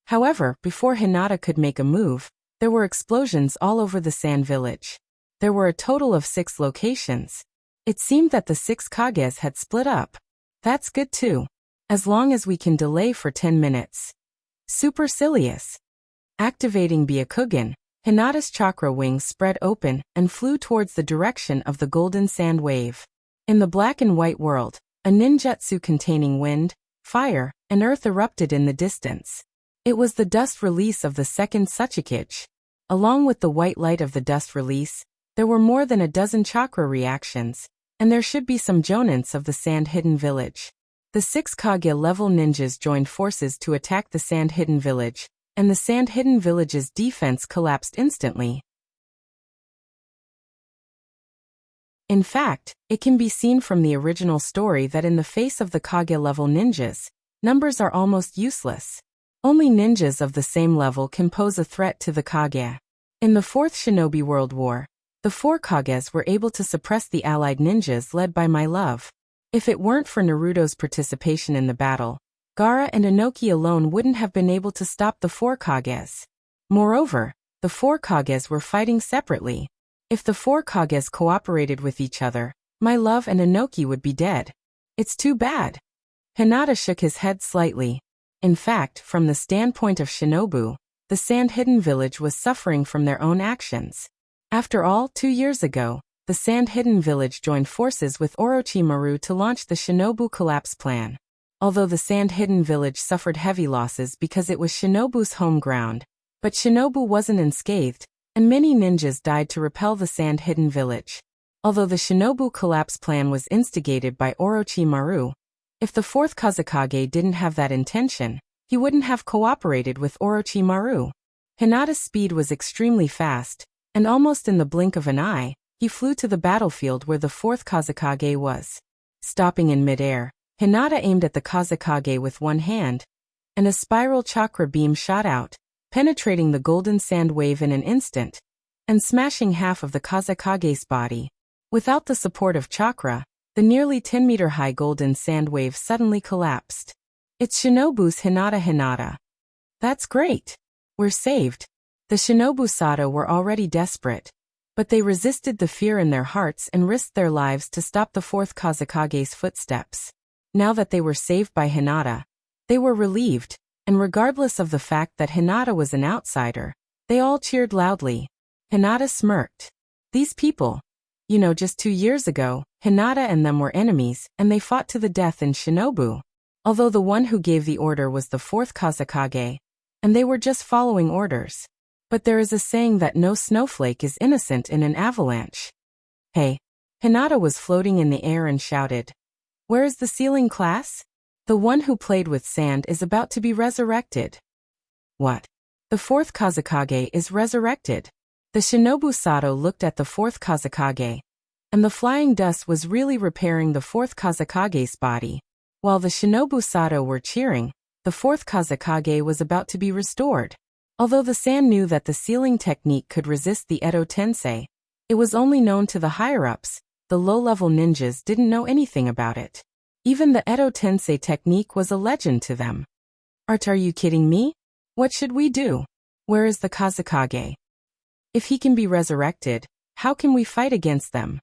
However, before Hinata could make a move, there were explosions all over the sand village. There were a total of 6 locations. It seemed that the 6 Kages had split up. That's good too. As long as we can delay for 10 minutes. Supercilious. Activating Byakugan, Hinata's chakra wings spread open and flew towards the direction of the golden sand wave. In the black and white world, a ninjutsu containing wind, fire, and earth erupted in the distance. It was the dust release of the second Tsuchikage. Along with the white light of the dust release, there were more than a dozen chakra reactions, and there should be some jonins of the sand-hidden village. The 6 Kage-level ninjas joined forces to attack the sand-hidden village, and the sand-hidden village's defense collapsed instantly. In fact, it can be seen from the original story that in the face of the Kage-level ninjas, numbers are almost useless. Only ninjas of the same level can pose a threat to the Kage. In the Fourth Shinobi World War, the 4 Kages were able to suppress the allied ninjas led by my love. If it weren't for Naruto's participation in the battle, Gaara and Inoki alone wouldn't have been able to stop the 4 Kages. Moreover, the 4 Kages were fighting separately. If the 4 Kages cooperated with each other, my love and Inoki would be dead. It's too bad. Hinata shook his head slightly. In fact, from the standpoint of Shinobu, the Sand-Hidden Village was suffering from their own actions. After all, 2 years ago, the Sand-Hidden Village joined forces with Orochimaru to launch the Shinobu Collapse Plan. Although the Sand-Hidden Village suffered heavy losses because it was Shinobu's home ground, but Shinobu wasn't unscathed, and many ninjas died to repel the Sand-Hidden Village. Although the Shinobu Collapse Plan was instigated by Orochimaru, if the 4th Kazekage didn't have that intention, he wouldn't have cooperated with Orochimaru. Hinata's speed was extremely fast, and almost in the blink of an eye, he flew to the battlefield where the 4th Kazekage was. Stopping in midair, Hinata aimed at the Kazekage with one hand, and a spiral chakra beam shot out, penetrating the golden sand wave in an instant, and smashing half of the Kazekage's body. Without the support of chakra, the nearly 10-meter-high golden sand wave suddenly collapsed. It's Shinobu's Hinata. That's great. We're saved. The Shinobu Sato were already desperate, but they resisted the fear in their hearts and risked their lives to stop the fourth Kazekage's footsteps. Now that they were saved by Hinata, they were relieved, and regardless of the fact that Hinata was an outsider, they all cheered loudly. Hinata smirked. These people. Just 2 years ago, Hinata and them were enemies, and they fought to the death in Shinobu. Although the one who gave the order was the fourth Kazekage, and they were just following orders. But there is a saying that no snowflake is innocent in an avalanche. Hey. Hinata was floating in the air and shouted. Where is the ceiling class? The one who played with sand is about to be resurrected. What? The fourth Kazekage is resurrected. The Shinobu Sato looked at the fourth Kazekage, and the flying dust was really repairing the fourth Kazekage's body. While the Shinobu Sato were cheering, the fourth Kazekage was about to be restored. Although the sand knew that the sealing technique could resist the Edo Tensei, it was only known to the higher-ups. The low-level ninjas didn't know anything about it. Even the Edo Tensei technique was a legend to them. Are you kidding me? What should we do? Where is the Kazekage? If he can be resurrected, how can we fight against them?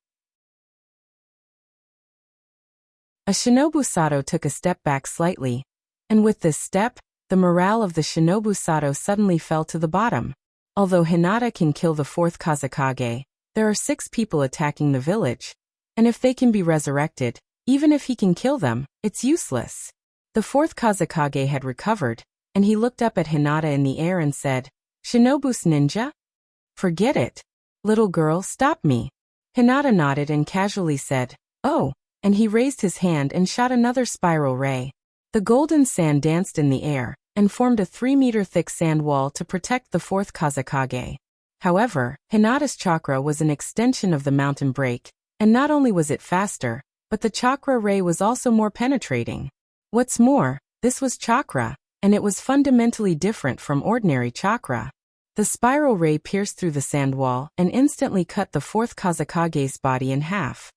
A Shinobu Sato took a step back slightly, and with this step, the morale of the Shinobu Sato suddenly fell to the bottom. Although Hinata can kill the fourth Kazekage, there are 6 people attacking the village, and if they can be resurrected, even if he can kill them, it's useless. The fourth Kazekage had recovered, and he looked up at Hinata in the air and said, Shinobu's ninja? Forget it. Little girl, stop me. Hinata nodded and casually said, oh, and he raised his hand and shot another spiral ray. The golden sand danced in the air, and formed a 3-meter-thick sand wall to protect the fourth Kazekage. However, Hinata's chakra was an extension of the mountain break, and not only was it faster, but the chakra ray was also more penetrating. What's more, this was chakra, and it was fundamentally different from ordinary chakra. The spiral ray pierced through the sand wall and instantly cut the fourth Kazekage's body in half.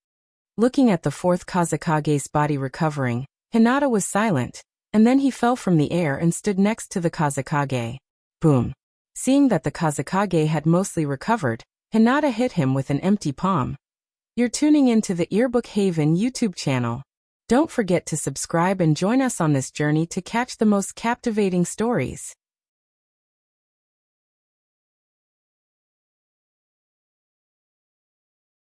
Looking at the fourth Kazekage's body recovering, Hinata was silent, and then he fell from the air and stood next to the Kazekage. Boom. Seeing that the Kazekage had mostly recovered, Hinata hit him with an empty palm. You're tuning into the Earbook Haven YouTube channel. Don't forget to subscribe and join us on this journey to catch the most captivating stories.